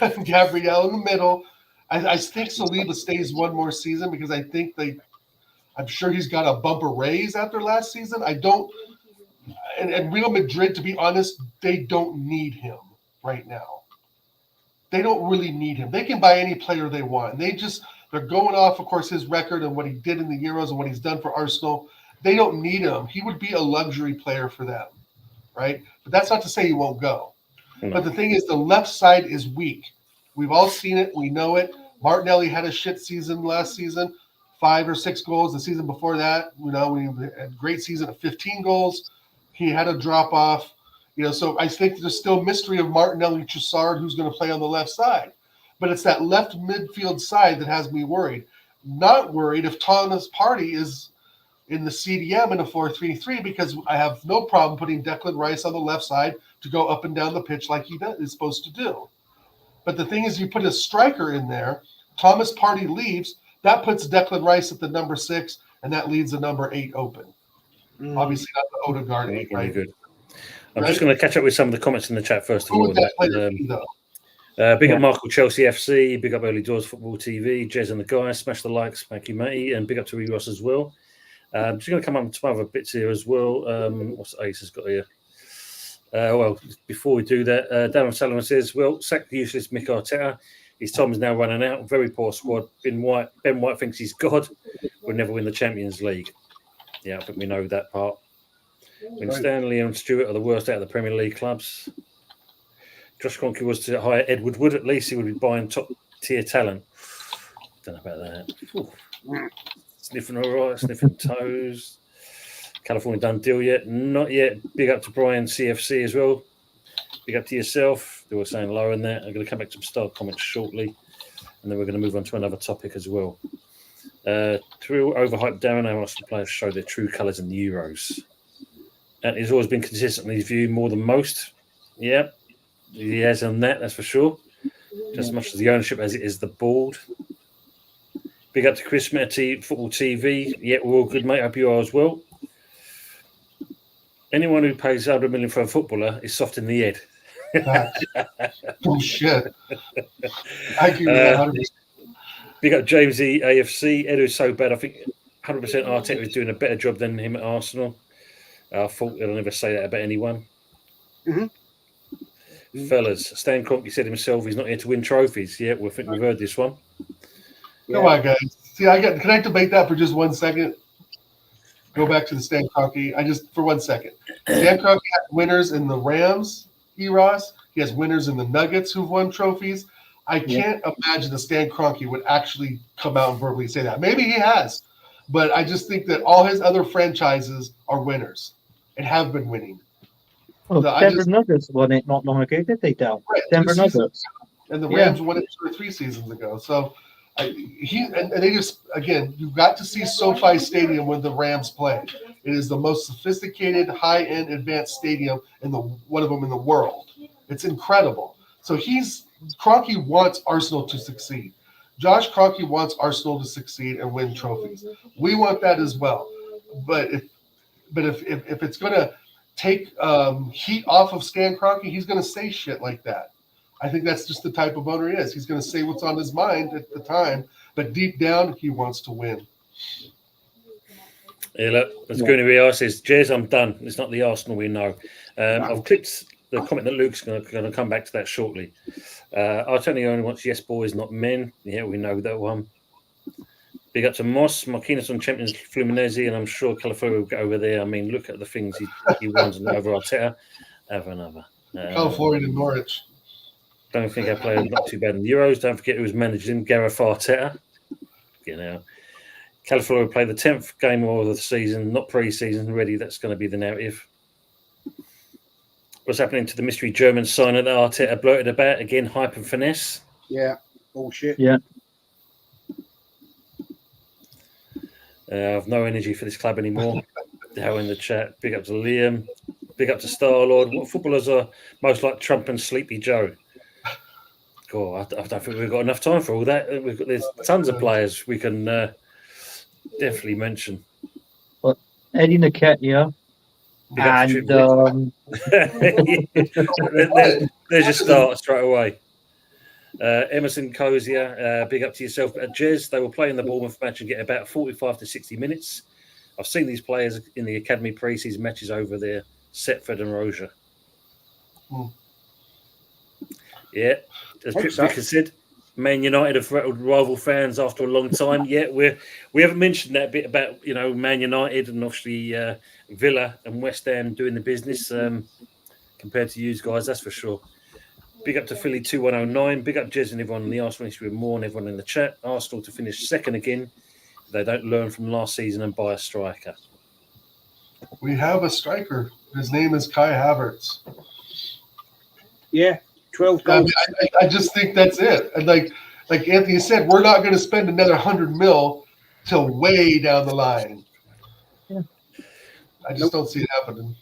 and Gabrielle in the middle. I think Saliba stays one more season because I think I'm sure he's got a bumper raise after last season. I don't, and Real Madrid, to be honest, they don't need him right now. They don't really need him. They can buy any player they want. They're going off, of course, his record and what he did in the Euros and what he's done for Arsenal. they don't need him. He would be a luxury player for them, right? But that's not to say he won't go. No. But the thing is, the left side is weak. We've all seen it. We know it. Martinelli had a shit season last season, 5 or 6 goals. The season before that, we had a great season of 15 goals. He had a drop off. So I think there's still mystery of Martinelli, Trossard, who's going to play on the left side. But it's that left midfield side that has me worried. Not worried if Thomas Partey is in the CDM in a 4-3-3, because I have no problem putting Declan Rice on the left side to go up and down the pitch like he is supposed to do. But the thing is, you put a striker in there, Thomas Partey leaves, that puts Declan Rice at the number 6, and that leaves the number 8 open. Obviously not the Odegaard 8, right? Good. I'm just going to catch up with some of the comments in the chat first of Who all. would that player be, though? Big up Michael, Chelsea FC. Big up Early Doors Football TV. Jez and the guys. Smash the likes. Thank you, matey. And big up to Ross as well. Just going to come up with some other bits here as well. What's Ace has got here? Well, before we do that, Darren Sullivan says, well, sack the useless Mick Arteta. His time is now running out. Very poor squad. Ben White thinks he's God. We'll never win the Champions League. Yeah, I think we know that part. When Stanley and Stewart are the worst out of the Premier League clubs. Josh Kroenke was to hire Ed Woodward. At least he would be buying top-tier talent. Don't know about that. Ooh. Sniffing all right, sniffing toes. California done deal yet? Not yet. Big up to Brian CFC as well. Big up to yourself. They were saying lower than that. I'm going to come back to some star comments shortly. And then we're going to move on to another topic as well. Through overhyped Darren, our Arsenal players show their true colours in the Euros. And he's always been consistently viewed more than most. Yeah, he has on that, that's for sure. Just as much as the ownership as it is the board. Big up to Chris Metty, Football TV. Yeah, we're all good, mate. Hope you are as well. Anyone who pays 100 million for a footballer is soft in the head. Oh, shit. I agree with that 100%. Big up James E. AFC. Edu's so bad. I think 100% Arteta is doing a better job than him at Arsenal. I thought I'll never say that about anyone. Fellas, Stan Kroenke said himself he's not here to win trophies. Yeah, I think we've heard this one. Come on, guys. See, can I debate that for just 1 second? Go back to the Stan Kroenke. For 1 second. Stan Kroenke has winners in the Rams, Ross. He has winners in the Nuggets who've won trophies. I can't imagine that Stan Kroenke would actually come out and verbally say that. Maybe he has, but I just think that all his other franchises are winners and have been winning. Well, Denver Nuggets won it not long ago, did they, Dal? Right, Denver Nuggets. And the Rams won it 2 or 3 seasons ago. So they just, again, you've got to see SoFi Stadium when the Rams play. It is the most sophisticated, high-end, advanced stadium one of them in the world. It's incredible. So Kroenke wants Arsenal to succeed. Josh Kroenke wants Arsenal to succeed and win trophies. We want that as well. But if it's going to take heat off of Stan Kroenke, he's going to say shit like that. I think that's just the type of owner he is. He's going to say what's on his mind at the time, but deep down, he wants to win. Yeah, look, as Goonie says, Jez, I'm done. It's not the Arsenal we know. I've clipped the comment that Luke's going to come back to that shortly. Arteta only wants yes boys, not men. Yeah, we know that one. Big up to Moss, Marquinhos on Champions Fluminense, and I'm sure Calafrio will get over there. I mean, look at the things he wants over Arteta. Have another. Calafrio to Norwich. Don't think I played not too bad in the Euros. Don't forget who was managing Gareth Arteta. Calafrio played the 10th game of the season, not pre-season ready. That's going to be the narrative. What's happening to the mystery German signer that Arteta blurted about? Again, hype and finesse. Yeah, bullshit. Yeah. I've no energy for this club anymore. Down in the chat. Big up to Liam. Big up to Star-Lord. What footballers are most like Trump and Sleepy Joe? God, I don't think we've got enough time for all that. There's tons of players we can definitely mention. But Eddie Nketiah. And there's your start straight away. Emerson Cozier, big up to yourself. Jez, they will play in the Bournemouth match and get about 45 to 60 minutes. I've seen these players in the academy pre-season matches over there, Setford and Roja. Yeah, as Vicker said, Man United have rattled rival fans after a long time. Yeah, we haven't mentioned that bit about Man United and obviously Villa and West Ham doing the business compared to you guys. That's for sure. Big up to Philly 2109. Big up Jez and everyone in the Arsenal history with more and everyone in the chat. Arsenal to finish second again. They don't learn from last season and buy a striker. We have a striker. His name is Kai Havertz. Yeah, 12 I, goals. I just think that's it. And like Anthony said, we're not going to spend another 100 mil till way down the line. Yeah. I just don't see it happening.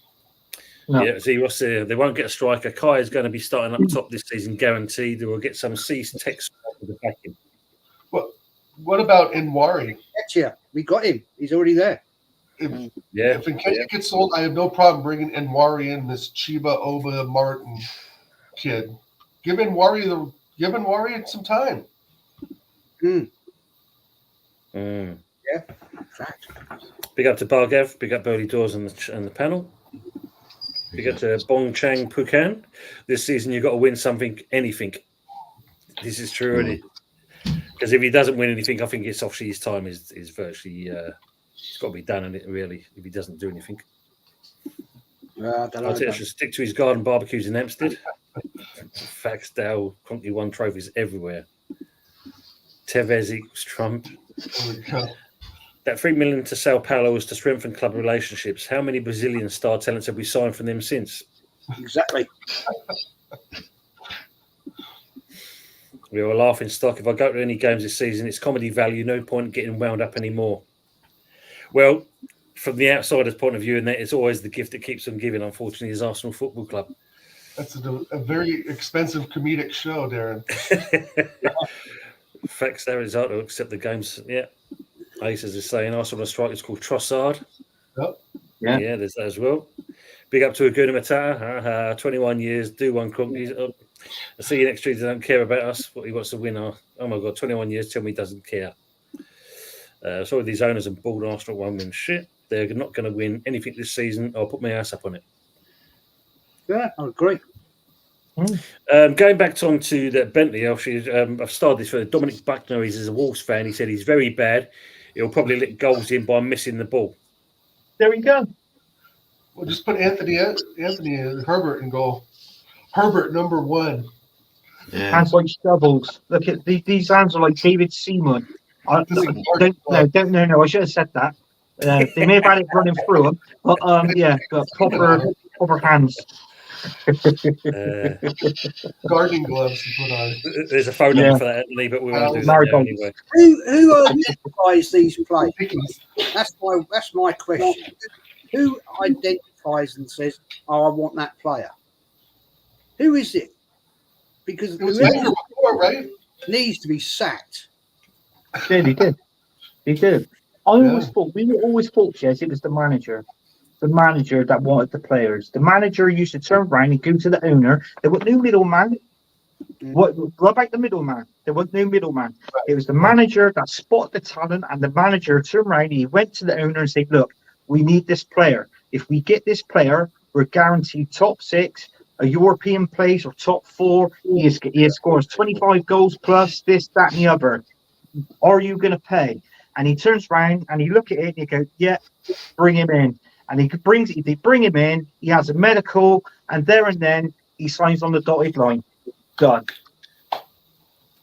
No. Yeah, see, Ross, they won't get a striker. Kai is going to be starting up top this season, guaranteed. They will get some cease text with the backing. What about Nwari? Yeah, we got him. He's already there. If Nketiah gets sold, I have no problem bringing Nwari in, this Chiba Oba Martin kid. Give Nwari some time. Yeah. Big up to Bargav. Big up Burley Doors and the panel. Big up to Bong Chang Pukan. This season you've got to win something, anything. This is true, because if he doesn't win anything, I think it's obviously his time is virtually it's got to be done in it really. If he doesn't do anything, I don't know. I think I should stick to his garden barbecues in Hampstead. Faxdale, Conky won trophies everywhere. Tevez equals Trump. That 3 million to Sao Paulo was to strengthen club relationships. How many Brazilian star talents have we signed from them since? Exactly. We were a laughing stock. If I go to any games this season, it's comedy value. No point getting wound up anymore. Well, from the outsider's point of view, and that it's always the gift that keeps on giving, unfortunately, is Arsenal Football Club. That's a very expensive comedic show, Darren. Facts there is hard to accept the games. Yeah. Aces is saying Arsenal striker is called Trossard. Yep. Yeah, there's that as well. Big up to Aguna Matata. 21 years, do one crunk. I'll see you next Tuesday. Don't care about us. What he wants to win. Oh my God, 21 years. Tell me he doesn't care. Sorry, these owners and bald Arsenal won't win shit. They're not going to win anything this season. I'll put my ass up on it. Yeah, I agree. Going back on to the Bentley, actually, I've started this for Dominic Buckner. He's a Wolves fan. He said he's very bad. He'll probably let goals in by missing the ball. There we go. Well, just put Anthony and Herbert in goal. Herbert, number 1. Yeah. Hands like shovels. Look at these hands are like David Seaman. No, I should have said that. They may have had it running through them, but got proper hands. Gardening gloves to put on. There's a phone number for that, Anthony, but we won't do that now anyway. Who identifies these players? That's my question. Who identifies and says, "Oh, I want that player"? Who is it? Because It was Wenger before, right? needs to be sacked. Yeah, he did. We always thought, Jez, it was the manager. The manager that wanted the players. The manager used to turn around and go to the owner. There was no middleman. What about the middleman? There was no middleman. It was the manager that spotted the talent, and the manager turned around and he went to the owner and said, "Look, we need this player. If we get this player, we're guaranteed top 6, a European place, or top 4. He scores 25 goals plus this, that, and the other. Are you going to pay?" And he turns around and he look at it and he goes, "Yeah, bring him in." And they bring him in. He has a medical, and there and then he signs on the dotted line. Done.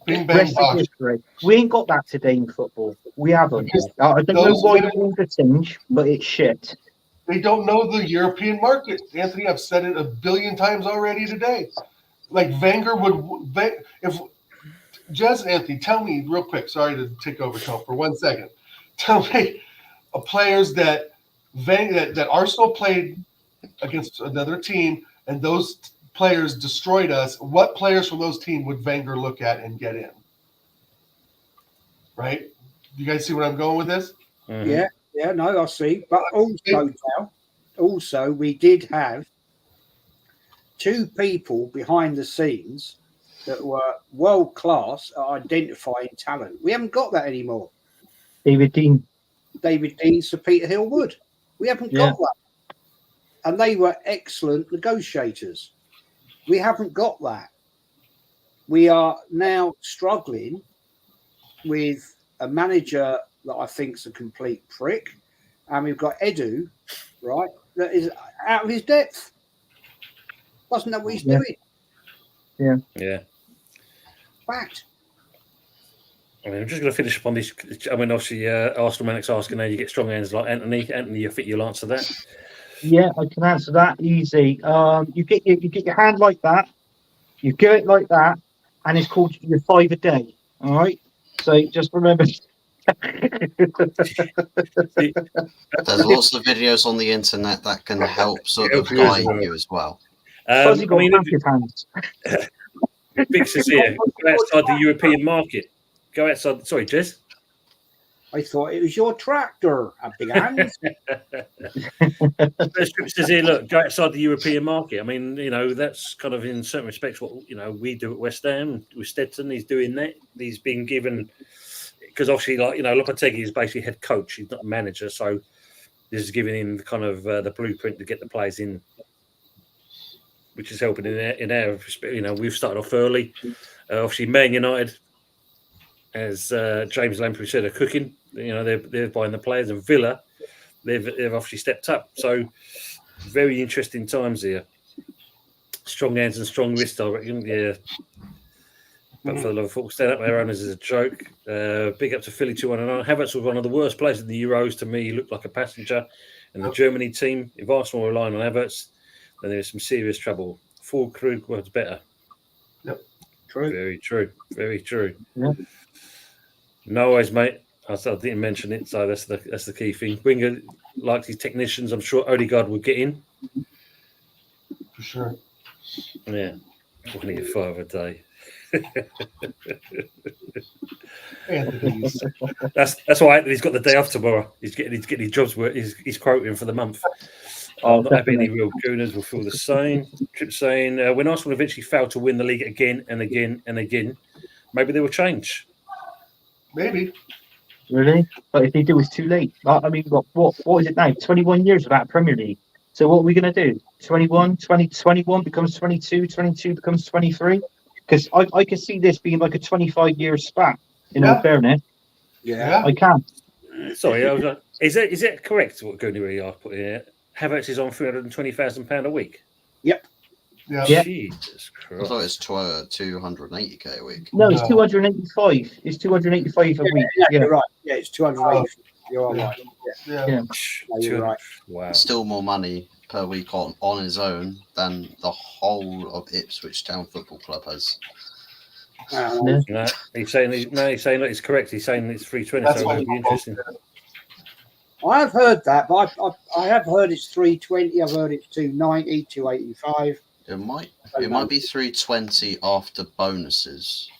Bing, bang, Rest of history. We ain't got that today in football. We haven't. I don't know why you want to change, but it's shit. They don't know the European market. Anthony, I've said it a billion times already today. Like Wenger if Jez and Anthony, tell me real quick. Sorry to take over, Tom, for 1 second. Tell me players that Arsenal played against another team, and those players destroyed us. What players from those teams would Wenger look at and get in? Right? You guys see where I'm going with this? Mm-hmm. Yeah, no, I see. But also, we did have 2 people behind the scenes that were world class at identifying talent. We haven't got that anymore. David Dean, Sir Peter Hill-Wood. We haven't got that. And they were excellent negotiators. We haven't got that. we are now struggling with a manager that I think's a complete prick, and we've got Edu, right, that is out of his depth. Doesn't know what he's doing. Yeah. Fact. I mean, I'm just going to finish up on this. I mean, obviously, Arsenal Manic's asking how you get strong hands like Anthony. Anthony, I think you'll answer that. Yeah, I can answer that easy. You get your hand like that, you go it like that, and it's called your 5 a day. All right. So just remember. There's lots of videos on the internet that can help sort of guide you as well. Fuzzy got I mean, massive hands. Big says here, go outside the European market. Go outside. Sorry, Jez. I thought it was your tractor, a big hand. Script says here, look, go outside the European market. I mean, you know, that's kind of in certain respects what, you know, we do at West Ham with Stetson. He's doing that. He's been given, because obviously, like, you know, Lopetegui is basically head coach. He's not a manager. So this is giving him the kind of the blueprint to get the players in, which is helping in our respect. You know, we've started off early. Obviously, Man United, as James Lamprey said, are cooking. You know, they're buying the players, and Villa, they've obviously stepped up. So very interesting times here. Strong hands and strong wrists, I reckon. Yeah. But for the love of football, stand up their owners is a joke. Big up to Philly 2-1. Havertz was one of the worst players in the Euros. To me, he looked like a passenger. And the Germany team, if Arsenal were relying on Havertz, then there's some serious trouble. Full Krug was better. Yep. True. Very true. Very true. Yeah. No worries, mate. I didn't mention it, so that's the key thing. Winger likes his technicians. I'm sure Odegaard will get in. For sure. Yeah. 25 a day. Anthony's. That's why Anthony's got the day off tomorrow. He's getting his jobs work. He's quoting for the month. Not having any real gooners will feel the same. Trip saying when Arsenal eventually fail to win the league again and again and again, maybe they will change. Maybe. Really? But if they do, it's too late. I mean, what is it now? 21 years without Premier League. So what are we going to do? 21 becomes 22, 22 becomes 23? Because I can see this being like a 25-year spat, in all fairness. Yeah. I can. Sorry, is it correct what Gooney are putting here? Havertz is on £320,000 a week? Yep. Yeah. Jesus I Christ. thought it's 280k a week. No, it's 285. It's 285 a week. Yeah, Yeah. you're right. Yeah, it's 280. You're all right. Yeah. Yeah. No, you're right. Wow. Still more money per week on his own than the whole of Ipswich Town Football Club has. Yeah. No, he's saying that it's correct. He's saying it's 320, That's so why it'll be interesting. I have heard that, but I have heard it's 320. I've heard it's 290, 285. It might be 320 after bonuses.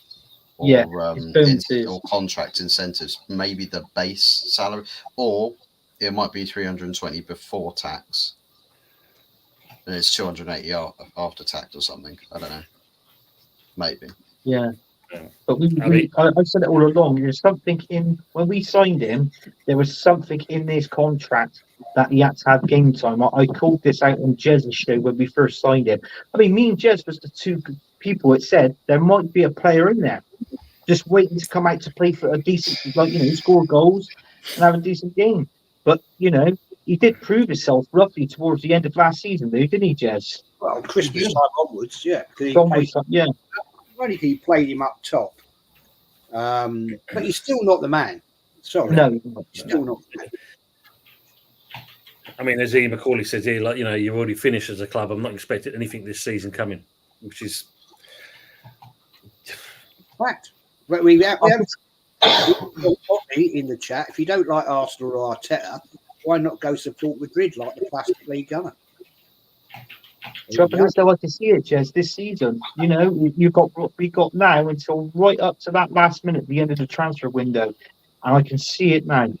Or, Yeah, it's bonuses. or contract incentives, maybe the base salary, or it might be 320 before tax. And it's 280 after tax or something. I don't know. Maybe. Yeah. But I said it all along. There's something in when we signed him. There was something in this contract that he had to have game time. I called this out on Jez's show when we first signed him. I mean, me and Jez was the two people that said there might be a player in there just waiting to come out to play for a decent, score goals and have a decent game. But he did prove himself roughly towards the end of last season, though, didn't he, Jez? Well, Christmas time onwards, yeah. Yeah. Only he played him up top. But he's still not the man. Sorry. No, He's still not the man. I mean, as Ian McCauley says here, you've already finished as a club. I'm not expecting anything this season coming, which is fact. But we have in the chat. If you don't like Arsenal or Arteta, why not go support Madrid like the Plastic League gunner? Trouble is, though, I can see it, Jez, this season. We got now until right up to that last minute, the end of the transfer window, and I can see it now.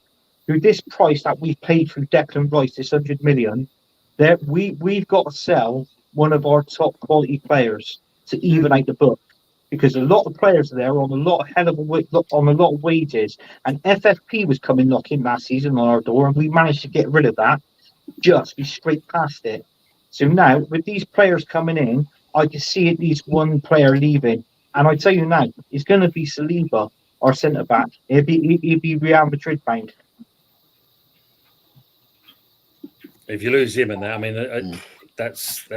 Through this price that we've paid for Declan Rice, this 100 million, that we've got to sell one of our top quality players to even out the book, because a lot of players there are on a lot of wages, and FFP was coming knocking last season on our door, and we managed to get rid of that. Just be straight past it. So now, with these players coming in, I can see at least one player leaving. And I tell you now, it's going to be Saliba, our centre back. He'll be Real Madrid bound. If you lose him and that, I mean, that's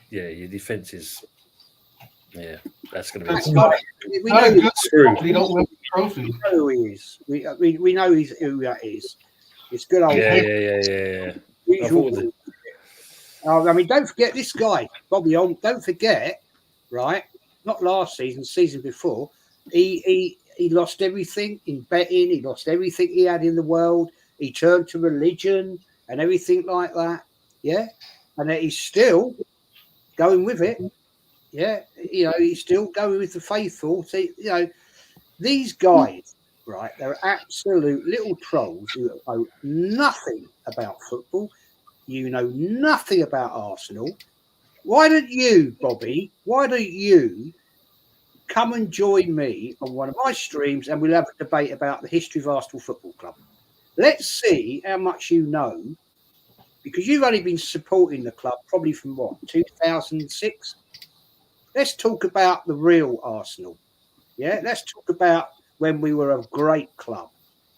your defence is that's going to be That's We not, not a know good screwed. if you don't win the trophy. who he is. We know who that is. It's good old Yeah. I usual. thought I mean, don't forget this guy, Bobby Olm. Don't forget, right? Not last season, season before. He lost everything in betting. He lost everything he had in the world. He turned to religion and everything like that. Yeah, and then he's still going with it. Yeah, he's still going with the faithful. See, these guys, right? They're absolute little trolls who know nothing about football. You know nothing about Arsenal. Why don't you, Bobby? Why don't you come and join me on one of my streams and we'll have a debate about the history of Arsenal Football Club? Let's see how much you know, because you've only been supporting the club probably from 2006? Let's talk about the real Arsenal. Yeah, let's talk about when we were a great club,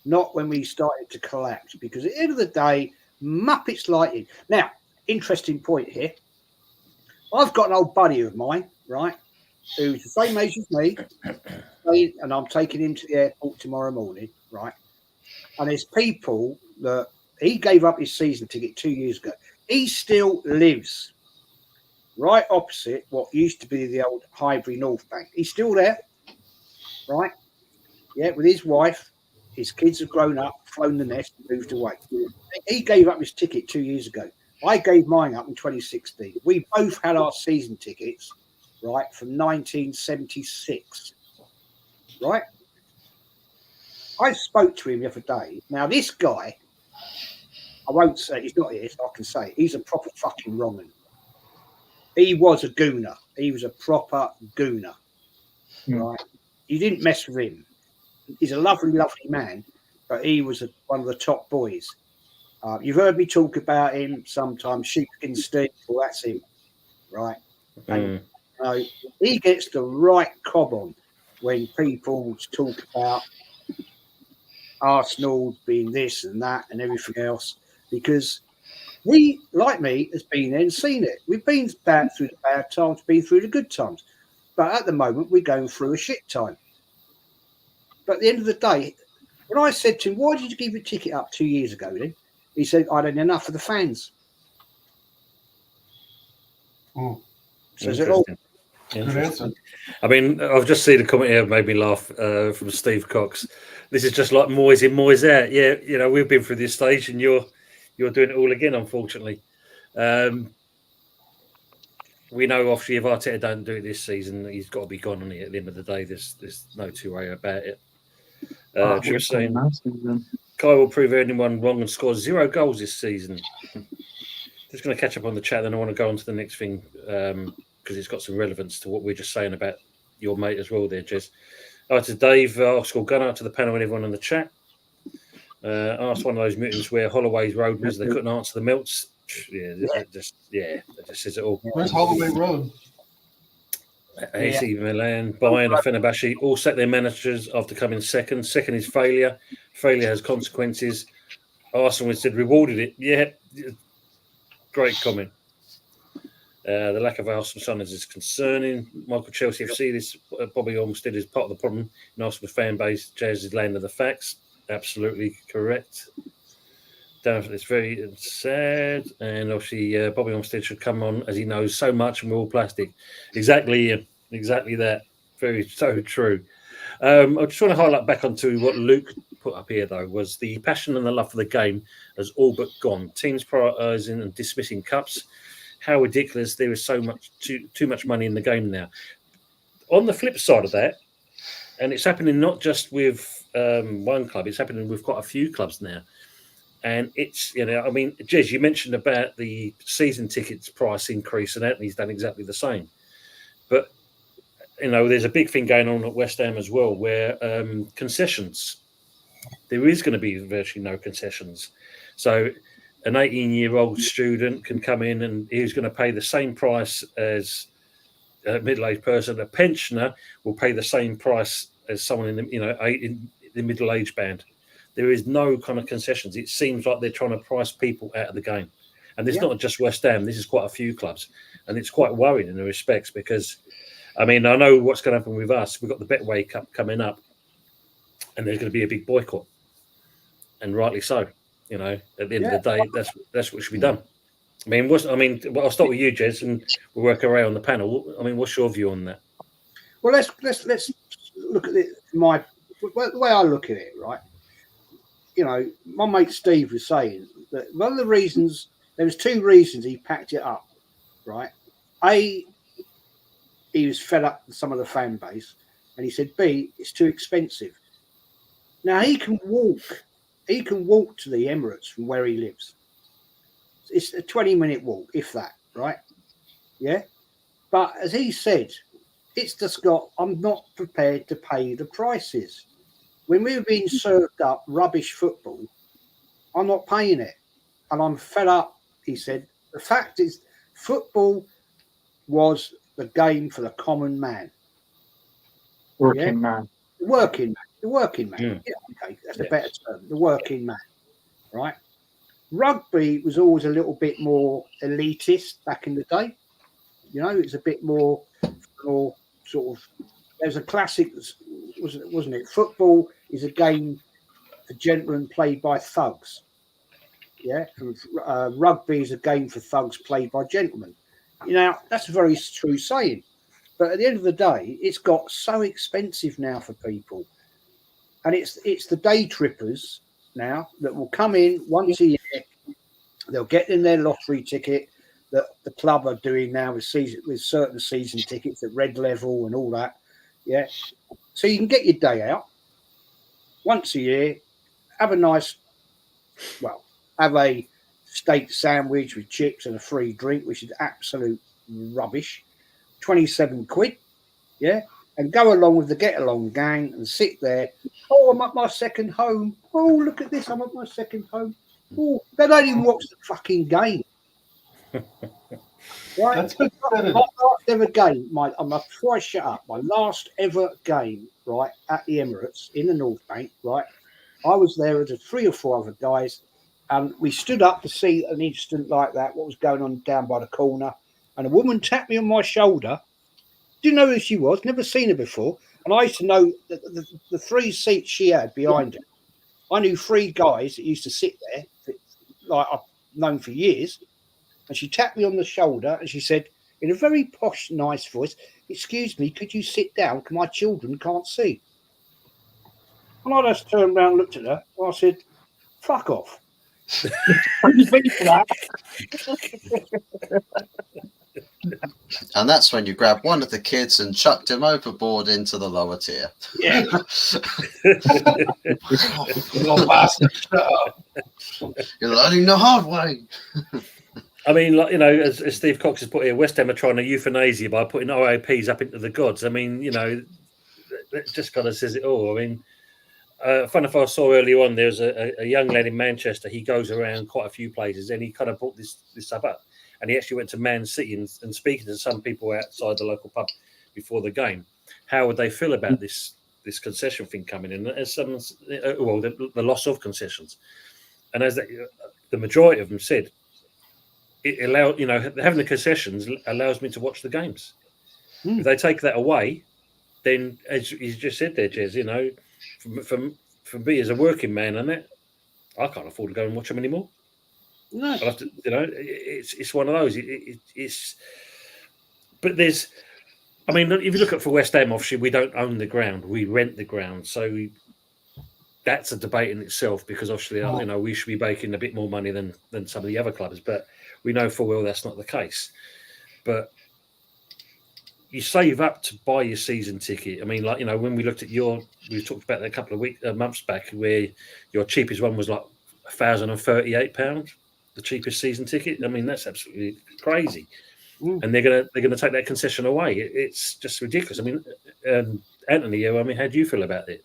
not when we started to collapse. Because at the end of the day, Muppets like you. Now, interesting point here. I've got an old buddy of mine, right, who's the same age as me, and I'm taking him to the airport tomorrow morning, right? And there's people that he gave up his season ticket 2 years ago. He still lives right opposite what used to be the old Highbury North Bank. He's still there, right? Yeah, with his wife. His kids have grown up, flown the nest, and moved away. He gave up his ticket 2 years ago. I gave mine up in 2016. We both had our season tickets, right, from 1976, right? I spoke to him the other day. Now, this guy, I won't say he's not here, so I can say he's a proper fucking wrong'un. He was a gooner. He was a proper gooner, right? You didn't mess with him. He's a lovely, lovely man, but he was one of the top boys. You've heard me talk about him sometimes, Sheepskin Steve, well, that's him, right? And he gets the right cob on when people talk about Arsenal being this and that and everything else, because he, like me, has been there and seen it. We've been through the bad times, been through the good times, but at the moment we're going through a shit time. But at the end of the day, when I said to him, why did you give your ticket up 2 years ago then? He said, I had enough of the fans. Says it all. Good answer. I mean, I've just seen a comment here made me laugh from Steve Cox. This is just like Moyes in, Moyes out. Yeah, we've been through this stage and you're doing it all again, unfortunately. We know, obviously, if Arteta don't do it this season, he's got to be gone on it at the end of the day. There's no two way about it. Just saying, Kai will prove anyone wrong and score 0 goals this season. Just going to catch up on the chat, then I want to go on to the next thing because it's got some relevance to what we're just saying about your mate as well there, Jez. To Dave, Arsenal Gunner, to the panel and everyone in the chat. Asked one of those mutants where Holloway's Road was, they couldn't answer the melts. That just says it all. Where's Holloway Road? AC Milan, Bayern, and Fenerbahce all sacked their managers after coming second. Second is failure. Failure has consequences. Arsenal instead rewarded it. Yeah, great comment. The lack of Arsenal signings is concerning. Michael Chelsea FC, this Bobby Olmsted is part of the problem in Arsenal fan base. Jazz is land of the facts. Absolutely correct. It's very sad, and obviously Bobby Olmsted should come on as he knows so much, and we're all plastic. Exactly that. Very so true. I just want to highlight back onto what Luke put up here, though, was the passion and the love for the game has all but gone. Teams prioritising and dismissing cups. How ridiculous! There is so much too much money in the game now. On the flip side of that, and it's happening not just with one club; it's happening with quite a few clubs now. And it's, I mean, Jez, you mentioned about the season tickets price increase, and Anthony's done exactly the same. But, there's a big thing going on at West Ham as well, where concessions, there is going to be virtually no concessions. So an 18-year-old student can come in and he's going to pay the same price as a middle-aged person, a pensioner will pay the same price as someone in the middle-aged band. There is no kind of concessions. It seems like they're trying to price people out of the game, and it's not just West Ham. This is quite a few clubs, and it's quite worrying in the respects because, I mean, I know what's going to happen with us. We've got the Betway Cup coming up, and there's going to be a big boycott, and rightly so. You know, at the end of the day, that's what should be done. I mean, I'll start with you, Jez, and we'll work our way on the panel. I mean, what's your view on that? Well, let's look at it. The way I look at it, right? You know, my mate Steve was saying that one of the reasons, there was 2 reasons he packed it up, right? A, he was fed up with some of the fan base, and he said, B, it's too expensive. Now he can walk to the Emirates from where he lives. It's a 20-minute walk, if that, right? Yeah. But as he said, it's just got, I'm not prepared to pay the prices. When we were being served up rubbish football, I'm not paying it. And I'm fed up, he said. The fact is, football was the game for the common man. Working man. The working man. Yeah. Yeah, okay, that's a better term. The working man, right? Rugby was always a little bit more elitist back in the day. You know, it's a bit more sort of. There's a classic, wasn't it? Football is a game for gentlemen played by thugs. Yeah, rugby is a game for thugs played by gentlemen. You know, that's a very true saying. But at the end of the day, it's got so expensive now for people, and it's the day trippers now that will come in once a year. They'll get in their lottery ticket that the club are doing now with certain season tickets at Red Level and all that. Yeah, so you can get your day out once a year, have a steak sandwich with chips and a free drink, which is absolute rubbish. 27 quid, yeah, and go along with the get along gang and sit there. Oh, I'm at my second home. Oh, look at this, I'm at my second home. Oh, they don't even watch the fucking game. Right? That's good. My last ever game, before I shut up, my last ever game, right, at the Emirates in the North Bank, right, I was there with 3 or 4 other guys, and we stood up to see an incident like that, what was going on down by the corner, and a woman tapped me on my shoulder. Didn't know who she was, never seen her before, and I used to know the 3 seats she had behind her. I knew 3 guys that used to sit there, like I've known for years. And she tapped me on the shoulder and she said, in a very posh, nice voice, "Excuse me, could you sit down? Because my children can't see." And I just turned around and looked at her and I said, "Fuck off." And that's when you grab one of the kids and chucked him overboard into the lower tier. Yeah. Little bastard, shut up. You're learning the hard way. I mean, like, you know, as Steve Cox has put here, West Ham are trying to euthanasia by putting OAPs up into the gods. I mean, you know, that just kind of says it all. I mean, fun if I saw earlier on, there's a young lad in Manchester. He goes around quite a few places, and he kind of brought this stuff up. And he actually went to Man City and speaking to some people outside the local pub before the game. How would they feel about this concession thing coming in? As some, well, the loss of concessions, and as the majority of them said, it allowed, you know, having the concessions allows me to watch the games. If they take that away, then as you just said there, Jez, you know, for me as a working man on it, I can't afford to go and watch them anymore. No, I'll have to, you know, it's one of those. It's, but there's, I mean, if you look at for West Ham, obviously we don't own the ground, we rent the ground, so that's a debate in itself because obviously, you know, we should be making a bit more money than some of the other clubs, but we know full well that's not the case. But you save up to buy your season ticket. I mean, like, you know, when we looked at we talked about that a couple of months back, where your cheapest one was like £1,038, the cheapest season ticket. I mean, that's absolutely crazy. And they're gonna take that concession away. It's just ridiculous. I mean, Anthony, I mean, how do you feel about it?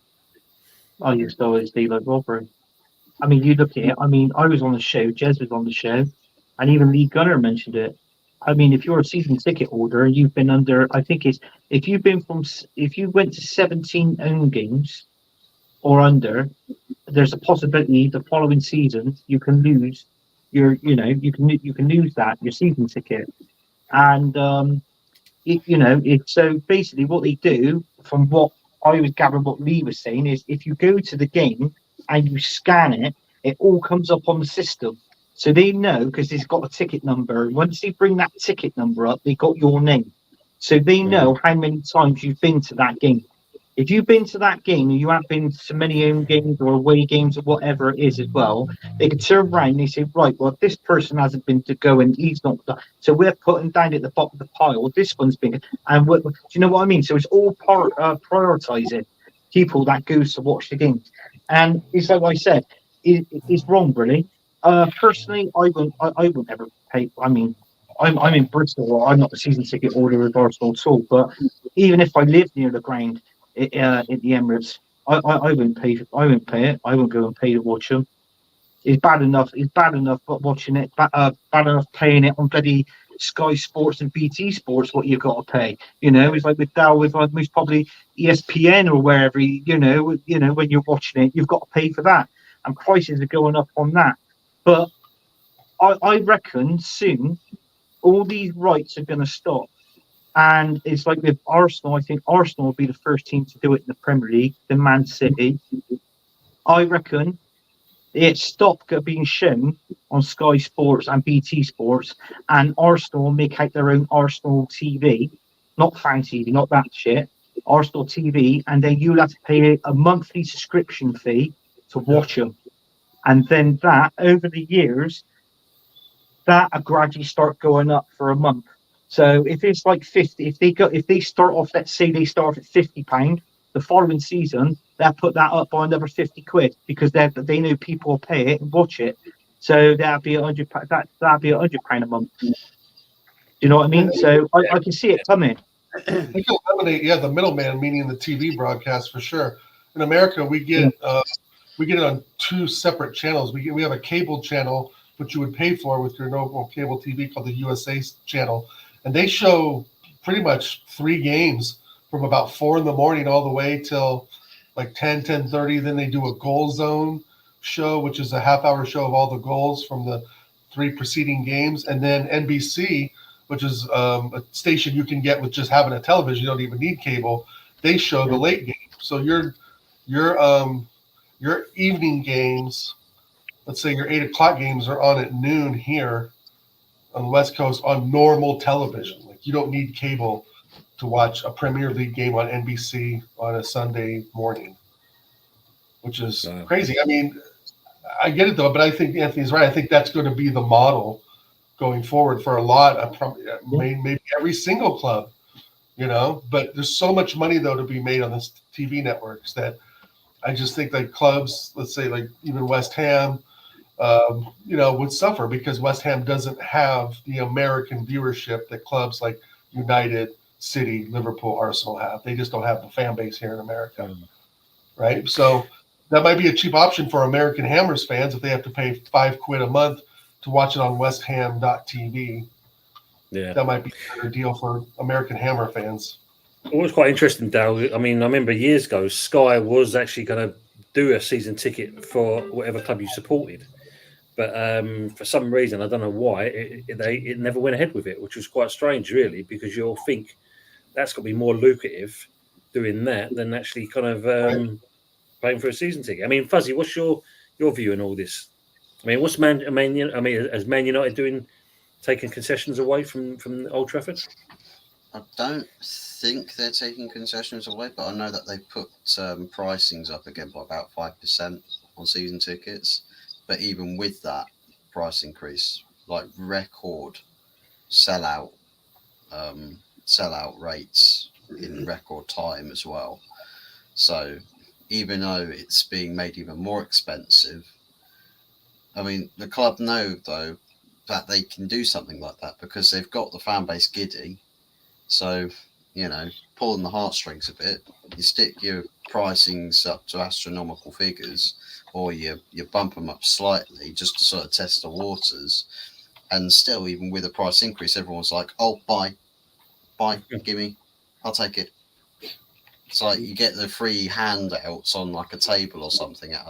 I used to always be like robbery. I mean, you look at it. I mean, I was on the show, Jez was on the show, and even Lee Gunner mentioned it. I mean, if you're a season ticket holder and you've been under, I think it's if you went to 17 home games or under, there's a possibility the following season you can lose you can lose that your season ticket. And it's so basically what they do, from what I was gathering, what Lee was saying is if you go to the game and you scan it, it all comes up on the system. So they know because it's got a ticket number. Once they bring that ticket number up, they got your name. So they know how many times you've been to that game. If you've been to that game and you have been to many home games or away games or whatever it is as well, they can turn around and they say, right, well, this person hasn't been to go and he's not done. So we're putting down at the bottom of the pile. This one's been, and do you know what I mean? So it's all prioritizing people that goes to watch the games. And it's like I said, it's wrong, really. Personally, I wouldn't ever pay. I mean, I'm in Bristol. I'm not a season ticket holder with Arsenal at all. But even if I lived near the ground, at the Emirates. I wouldn't pay. I wouldn't pay it. I wouldn't go and pay to watch them. It's bad enough. It's bad enough. But watching it, bad enough paying it on bloody Sky Sports and BT Sports. What you've got to pay. It's like with Dal, with most probably ESPN or wherever. When you're watching it, you've got to pay for that, and prices are going up on that. But I reckon soon all these rights are going to stop. And it's like with Arsenal, I think Arsenal will be the first team to do it in the Premier League, then Man City. I reckon it stopped being shown on Sky Sports and BT Sports, and Arsenal will make out their own Arsenal TV, not Fan TV, not that shit, Arsenal TV, and then you'll have to pay a monthly subscription fee to watch them. And then that, over the years, that will gradually start going up for a month. So if it's like 50, if they start off, let's say they start off at £50, the following season they'll put that up by another £50 because they know people will pay it and watch it. So that'll be £100. That'll be £100 a month. Do you know what I mean? So I can see it coming. We can eliminate, the middleman, meaning the TV broadcast for sure. In America, we get it on two separate channels. We have a cable channel, which you would pay for with your normal cable TV, called the USA channel. And they show pretty much 3 games from about 4 a.m. all the way till like 10:30. Then they do a goal zone show, which is a half-hour show of all the goals from the 3 preceding games. And then NBC, which is a station you can get with just having a television. You don't even need cable. They show the late game. So your evening games, let's say your 8 o'clock games, are on at noon here on the West Coast on normal television. Like, you don't need cable to watch a Premier League game on NBC on a Sunday morning, which is crazy. I mean, I get it though, but I think Anthony's right. I think that's going to be the model going forward for a lot of maybe every single club, but there's so much money though to be made on this TV networks that I just think like clubs, let's say like even West Ham, would suffer because West Ham doesn't have the American viewership that clubs like United, City, Liverpool, Arsenal have. They just don't have the fan base here in America, right? So that might be a cheap option for American Hammers fans if they have to pay £5 a month to watch it on WestHam.tv. Yeah, that might be a better deal for American Hammer fans. Well, it was quite interesting, Dale. I mean, I remember years ago, Sky was actually going to do a season ticket for whatever club you supported. But for some reason, I don't know why, it never went ahead with it, which was quite strange, really, because you'll think that's got to be more lucrative doing that than actually kind of paying for a season ticket. I mean, Fuzzy, what's your view on all this? I mean, has Man United taking concessions away from Old Trafford? I don't think they're taking concessions away, but I know that they put pricings up again by about 5% on season tickets. But even with that price increase, like record sellout rates in record time as well. So even though it's being made even more expensive, I mean, the club know though that they can do something like that because they've got the fan base giddy. So, pulling the heartstrings a bit, you stick your pricings up to astronomical figures, or you bump them up slightly just to sort of test the waters, And still, even with a price increase, everyone's like, "Oh, buy, gimme, I'll take it." It's like you get the free handouts on like a table or something at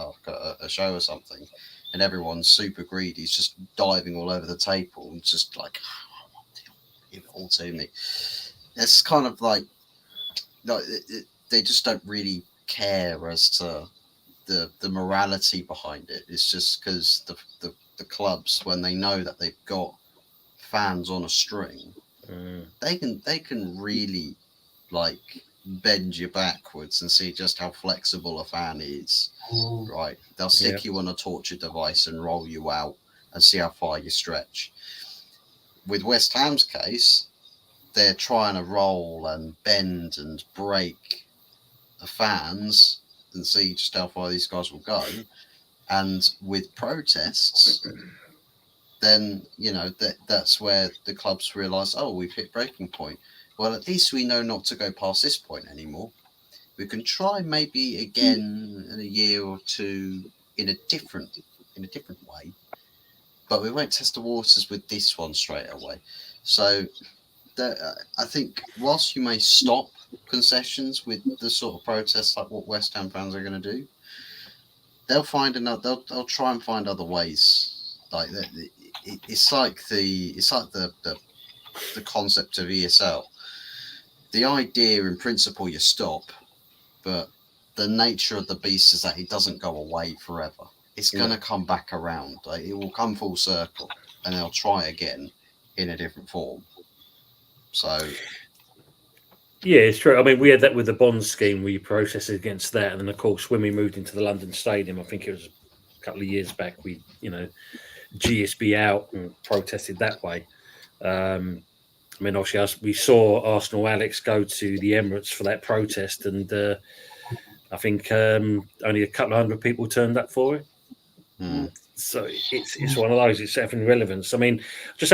a show or something, and everyone's super greedy. It's just diving all over the table and just like, give it all to me. It's kind of like they just don't really care as to the morality behind it. It's just because the clubs, when they know that they've got fans on a string, they can really like bend you backwards and see just how flexible a fan is. Right, they'll stick you on a torture device and roll you out and see how far you stretch. With West Ham's case, they're trying to roll and bend and break the fans and see just how far these guys will go. And with protests, then that's where the clubs realise, oh, we've hit breaking point. Well, at least we know not to go past this point anymore. We can try maybe again in a year or two in a different way, but we won't test the waters with this one straight away. So I think whilst you may stop concessions with the sort of protests like what West Ham fans are going to do, they'll try and find other ways. Like it's like the concept of ESL. The idea in principle you stop, but the nature of the beast is that it doesn't go away forever. It's going to come back around. Like, it will come full circle, and they'll try again in a different form. So, yeah, it's true. I mean, we had that with the bond scheme. We protested against that, and then of course, when we moved into the London Stadium, I think it was a couple of years back, we GSB out and protested that way. I mean, obviously, we saw Arsenal Alex go to the Emirates for that protest, and I think only a couple of hundred people turned up for it. So it's one of those. It's having relevance. I mean, just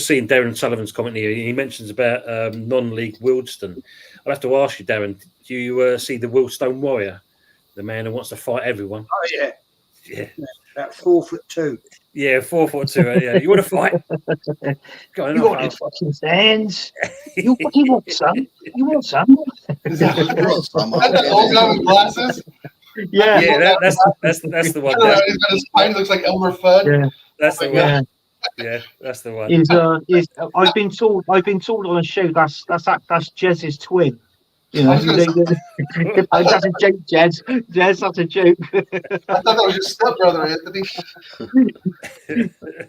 seeing Darren Sullivan's comment here. He mentions about non-league Wildston. I'll have to ask you, Darren. Do you see the Wilstone Warrior, the man who wants to fight everyone? Oh yeah, yeah. About 4'2". Yeah, 4'2". Yeah, you want to fight? Go on, you got your fucking stands. You want some? You want some? Is that the old guy with glasses? Yeah, that's the one. He's got his spine looks like Elmer Fudd. Yeah, that's the one. Yeah, that's the one. I've been told on a show that's Jez's twin. You know, that's a joke, Jez. Jez, that's a joke. I thought that was your stepbrother, Anthony.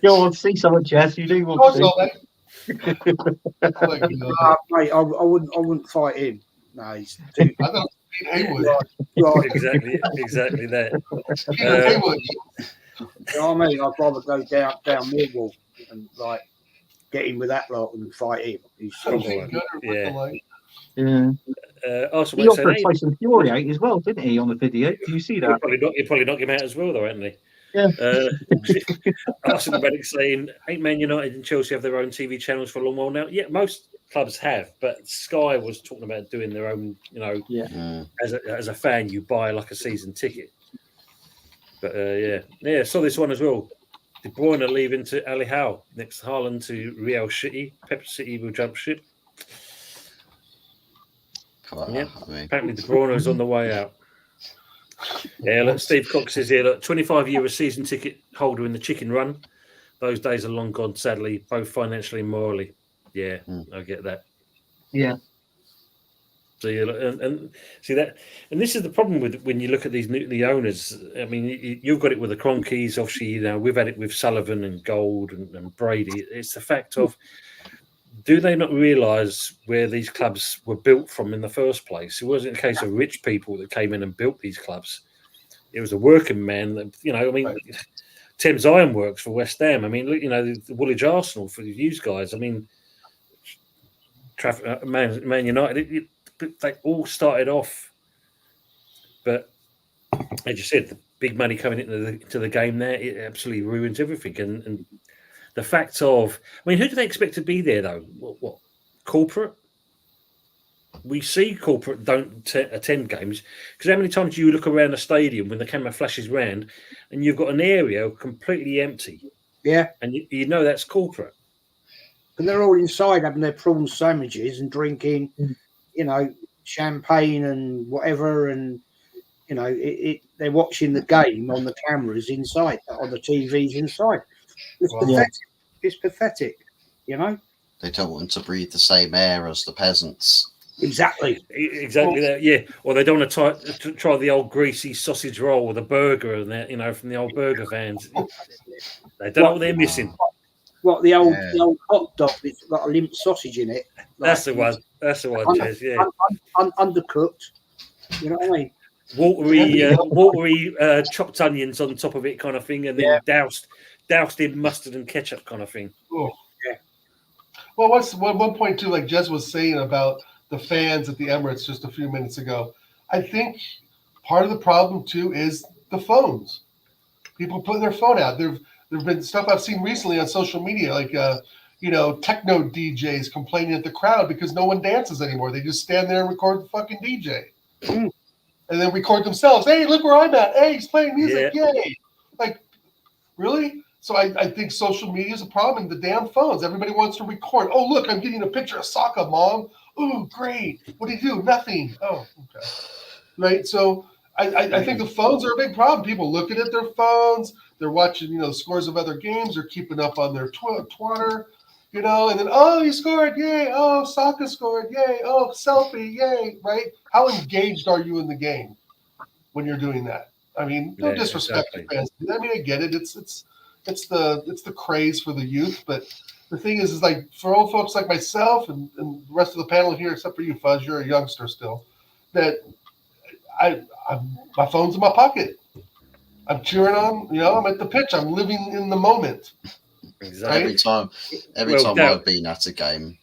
Go on, see someone, Jez. You do want to. Mate, I wouldn't fight him. No, he's too. I thought Pete Haywood. Exactly that. Peter Haywood. You know what I mean? I'd rather go down Millwall and like get in with that lot and fight him. He's Yeah. Also, he offered Tyson Fury out as well, didn't he, on the video? Do you see that? He'll probably knock him out as well, though, hasn't he? Yeah. Arsenal Medic saying, ain't Man United and Chelsea have their own TV channels for a long while now? Yeah, most clubs have, but Sky was talking about doing their own, as a fan, you buy like a season ticket. But I saw this one as well. De Bruyne leaving to Ali Howe, next Haaland to Real City. Pep City will jump ship. Yeah, apparently De Bruyne is on the way out. Yeah, look, Steve Cox says here, look, 25-year season ticket holder in the chicken run. Those days are long gone, sadly, both financially and morally. Yeah, I get that. Yeah. So and see that, and this is the problem with when you look at these the owners. I mean, you've got it with the Cronkies. Obviously, we've had it with Sullivan and Gold and Brady. It's the fact of, do they not realise where these clubs were built from in the first place? It wasn't a case of rich people that came in and built these clubs. It was a working man that, right. Thames Ironworks for West Ham. I mean, look, the Woolwich Arsenal for these guys. I mean, Man United, they all started off. But as you said, the big money coming into the game there, it absolutely ruins everything. And the fact of, who do they expect to be there, though? What corporate? We see corporate don't attend games, because how many times do you look around a stadium when the camera flashes round and you've got an area completely empty? Yeah, and you know that's corporate. and they're all inside having their prawn sandwiches and drinking, you know, champagne and whatever, and you know, they're watching the game on the cameras inside, on the TVs inside. It's Wow. pathetic. It's pathetic, you know. They don't want to breathe the same air as the peasants. Exactly. Exactly that, yeah. Or they don't want to try the old greasy sausage roll or the burger, and that, you know, from the old burger vans. They don't know what they're missing. What the old Yeah. the old hot dog that's got a limp sausage in it. That's the one. That's the one, Jez. Yeah. Undercooked. You know what I mean? Watery chopped onions on top of it, kind of thing, and then doused in mustard and ketchup, kind of thing. Oh. Yeah. Well, one point too, like Jez was saying about the fans at the Emirates just a few minutes ago. I think part of the problem too is the phones. People putting their phone out. There've been stuff I've seen recently on social media, like techno DJs complaining at the crowd because no one dances anymore. They just stand there and record the fucking DJ. Mm. And then record themselves. Hey, look where I'm at. Hey, he's playing music. Yeah. Yay. Like, really? So I think social media is a problem. The damn phones. Everybody wants to record. Oh, look, I'm getting a picture of Sokka, Mom. Ooh, great. What do you do? Nothing. Oh, okay. Right? So I think the phones are a big problem. People looking at their phones. They're watching, the scores of other games. They're keeping up on their Twitter, and then, oh, he scored. Yay. Oh, Sokka scored. Yay. Oh, selfie. Yay. Right? How engaged are you in the game when you're doing that? I mean, no disrespect to fans. I mean, I get it. It's the craze for the youth, but the thing is like for old folks like myself and the rest of the panel here, except for you, Fuzz, you're a youngster still, that my phone's in my pocket. I'm cheering on, I'm at the pitch. I'm living in the moment. Exactly. Every time I've been at a game,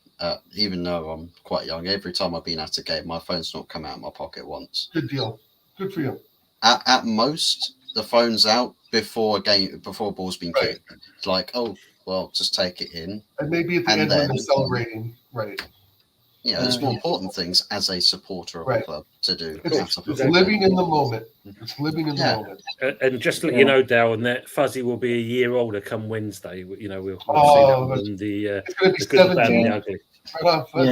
even though I'm quite young, every time I've been at a game, my phone's not come out of my pocket once. Good deal. Good for you. At most, the phone's out before a ball's been kicked. It's like, oh, well, just take it in. And maybe at the end when they're celebrating, right? Yeah, there's more important things as a supporter of a club to do. It's living in the moment. It's living in the moment. And just to let you know, Dale, and that Fuzzy will be a year older come Wednesday. We'll see that on the it's going to be 17. Ugly. Right on, Fuzzy.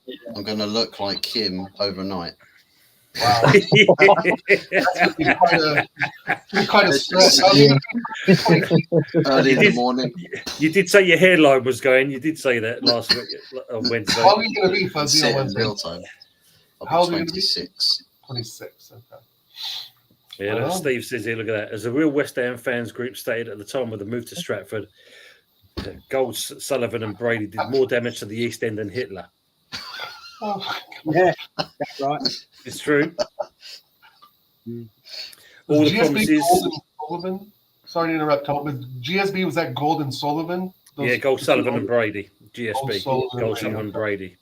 Yeah. I'm going to look like him overnight. Wow. That's going to be quite a stress. Early in the morning. You did say your hairline was going. You did say that last week on Wednesday. How are you going to be, Fuzzy, on Wednesday? Real time. How old are you 26. 26, okay. Yeah, look, Steve says here, look at that. As a real West Ham fans group stated at the time of the move to Stratford, Gold, Sullivan and Brady did more damage to the East End than Hitler. Oh, yeah, that's right. It's true. All the promises. Sullivan? Sorry to interrupt, Tom, but GSB, was that Gold and Sullivan? Gold, Sullivan and Brady. GSB. Gold, Sullivan and Brady.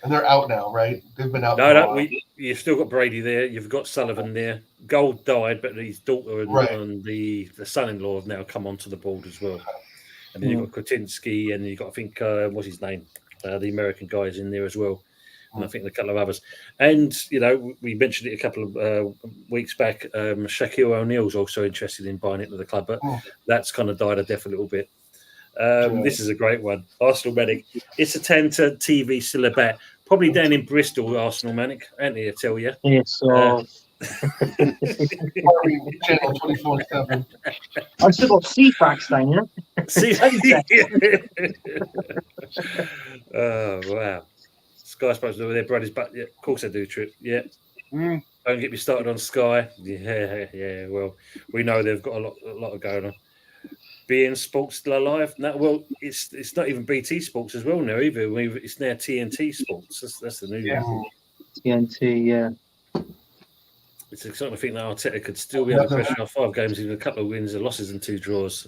And they're out now, right? They've been out. No, you've still got Brady there. You've got Sullivan there. Gold died, but his daughter and the son-in-law have now come onto the board as well. And then you've got Kotinski, and you've got, I think, what's his name? The American guy is in there as well. And I think a couple of others. And, we mentioned it a couple of weeks back. Shaquille O'Neal's also interested in buying into the club, but that's kind of died a death a little bit. This is a great one. Arsenal Manic. It's a 10 to TV still a bet. Probably down in Bristol, Arsenal Manic. Anthony, I tell you. Yes. Channel 24/7. I've still got CFAX down here. Oh, wow. Sky Sports over their brothers, but yeah, of course they do, Trip. Yeah. Don't get me started on Sky. Yeah. Well, we know they've got a lot going on. beIN Sports still alive? No, well, it's not even BT Sports as well now either. It's now TNT Sports. That's the new one. TNT, yeah. It's exciting to think that Arteta could still be under pressure of 5 games, even a couple of wins, and losses, and 2 draws.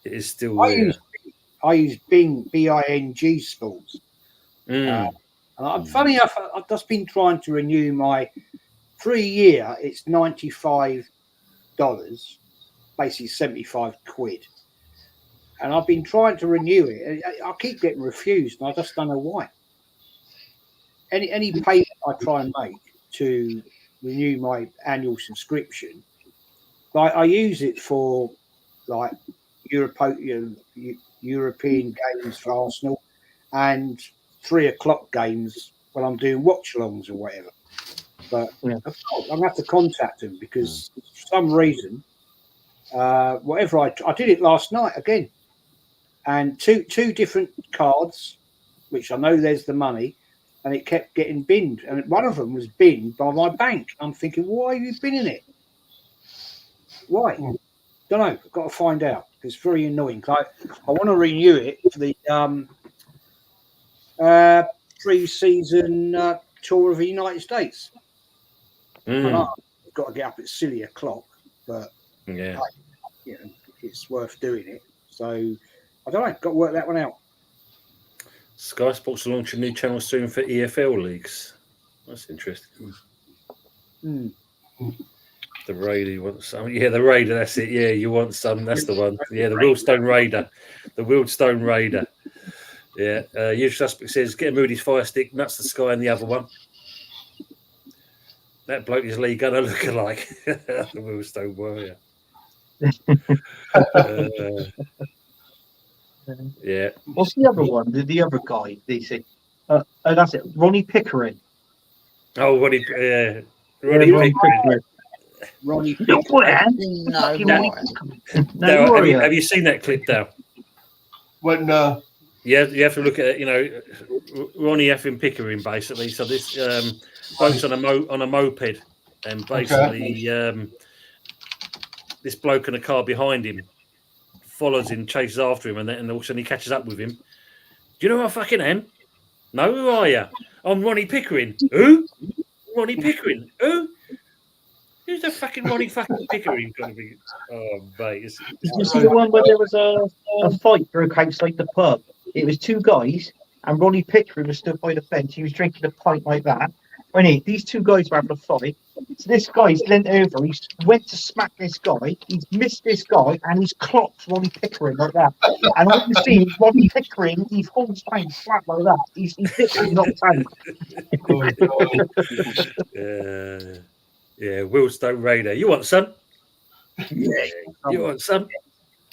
It is still. I use Bing BING Sports. And funny enough, I've just been trying to renew my 3-year. It's $95, basically 75 quid. And I've been trying to renew it. I keep getting refused, and I just don't know why. Any payment I try and make to renew my annual subscription, I use it for European games for Arsenal and 3 o'clock games when I'm doing watch-alongs or whatever. But Yeah. I'm gonna have to contact them because for some reason, whatever I did it last night again, and two different cards, which I know there's the money, and it kept getting binned, and one of them was binned by my bank. I'm thinking, why are you binning it? Why? Don't know. I've got to find out. It's very annoying. I want to renew it for the pre-season tour of the United States. And I've got to get up at silly o'clock, but Yeah. It's worth doing it. So I don't know. Got to work that one out. Sky Sports will launch a new channel soon for EFL leagues. That's interesting. The Raider, you want some? Yeah, the Raider, that's it. Yeah, you want some? That's the one. Yeah, the Wheelstone Raider. The Wheelstone Raider. Yeah. Usual Suspect says, get a Moody's Fire Stick, Nuts the Sky, and the other one. That bloke is Lee Gunner look-alike. The Wheelstone Warrior. Yeah. What's the other one? The other guy, they say. That's it. Ronnie Pickering. Oh, Ronnie Pickering. Ronnie No, Pickering. Dale, have you seen that clip, Dale? What? No. Yeah, you have to look at it. You know, Ronnie effing Pickering, basically. So this bloke's on a moped, and basically this bloke in a car behind him follows him, chases after him, and all of a sudden he catches up with him. Do you know who I fucking am? No, who are you? I'm Ronnie Pickering. Who? Ronnie Pickering. Who? Who's the fucking Ronnie fucking Pickering? Oh, mate. Did you see the one where there was a fight broke outside the pub? It was 2 guys, and Ronnie Pickering was stood by the fence. He was drinking a pint like that. These 2 guys were having a fight. So this guy's leant over. He went to smack this guy. He's missed this guy, and he's clocked Ronnie Pickering like that. And all you see is Ronnie Pickering. He falls down flat like that. He's literally knocked out. Yeah, Wheelstone Raider. You want some? Yeah. You want some?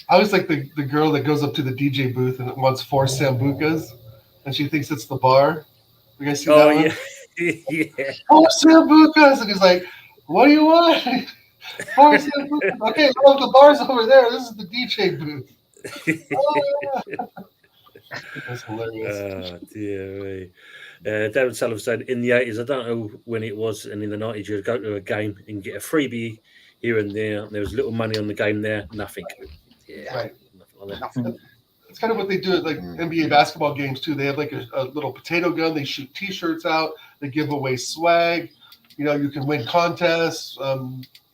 I was like the girl that goes up to the DJ booth and wants 4 sambucas, and she thinks it's the bar. You guys see that one? Yeah. 4 sambucas, and he's like, "What do you want?" 4 sambucas. Okay, well, the bar's over there. This is the DJ booth. Oh, yeah. That's hilarious. Oh, dear me. Darren Sullivan said, in the 80s, I don't know when it was, and in the 90s, you'd go to a game and get a freebie here and there. There was little money on the game there, nothing. Yeah, Right. Nothing like that. It's kind of what they do at like NBA basketball games too. They have like a little potato gun. They shoot T-shirts out. They give away swag. You know, you can win contests.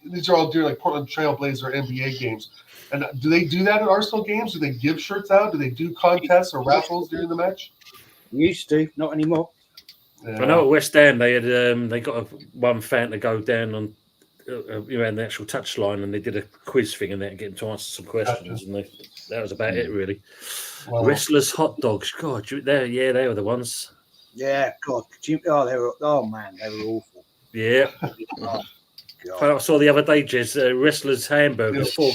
These are all during like Portland Trailblazer NBA games. And do they do that at Arsenal games? Do they give shirts out? Do they do contests or raffles during the match? Used to, not anymore. I know at West Ham they had they got one fan to go down on around the actual touchline, and they did a quiz thing and they get them to answer some questions, and that was about it really. Wow. Wrestlers hot dogs, God, they were the ones. Yeah, God, they were. Man, they were awful. Yeah. I saw the other day, Jez, wrestlers hamburgers, 4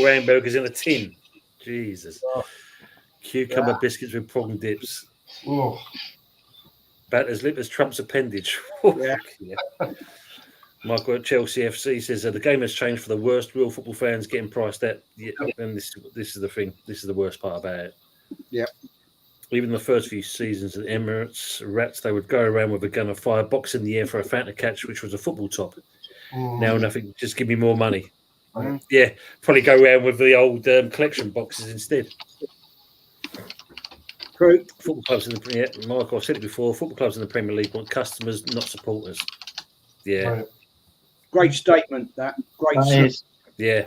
hamburgers in a tin. Jesus. Cucumber biscuits with prawn dips. Oh. About as limp as Trump's appendage. Yeah. Michael at Chelsea FC says the game has changed for the worst. Real football fans getting priced out. Yeah, and this is the thing. This is the worst part about it. Yeah. Even the first few seasons at Emirates, Rats, they would go around with a gun of fire, box in the air for a fountain catch, which was a football top. Now nothing. Just give me more money. Yeah, probably go around with the old collection boxes instead. True. Football clubs in the Michael, I've said it before. Football clubs in the Premier League want customers, not supporters. Yeah. Right. Great statement. That great. Yeah,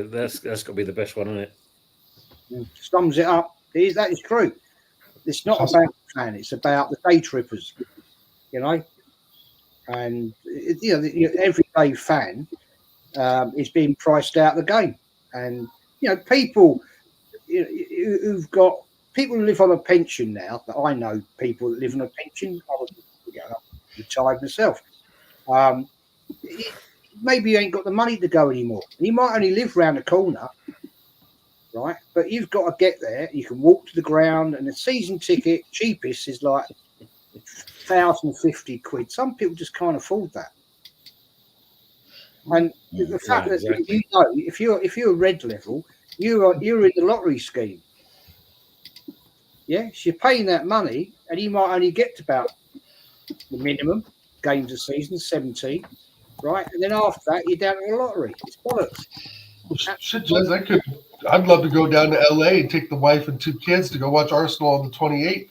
that's got to be the best one, isn't it? Sums it up. That is true. It's not about the fan. It's about the day trippers. You know, and the everyday fan is being priced out of the game, and people who've got people who live on a pension now. That I know people that live on a pension. I was retired myself. Maybe he ain't got the money to go anymore. He might only live round the corner, right? But you've got to get there. You can walk to the ground, and the season ticket cheapest is like 1,050 quid. Some people just can't afford that. And the fact that exactly. if you're red level, you're in the lottery scheme. Yes, you're paying that money, and you might only get to about the minimum games a season, 17, right? And then after that, you're down to the lottery. It's bollocks. Shit, Jez, I'd love to go down to LA and take the wife and 2 kids to go watch Arsenal on the 28th.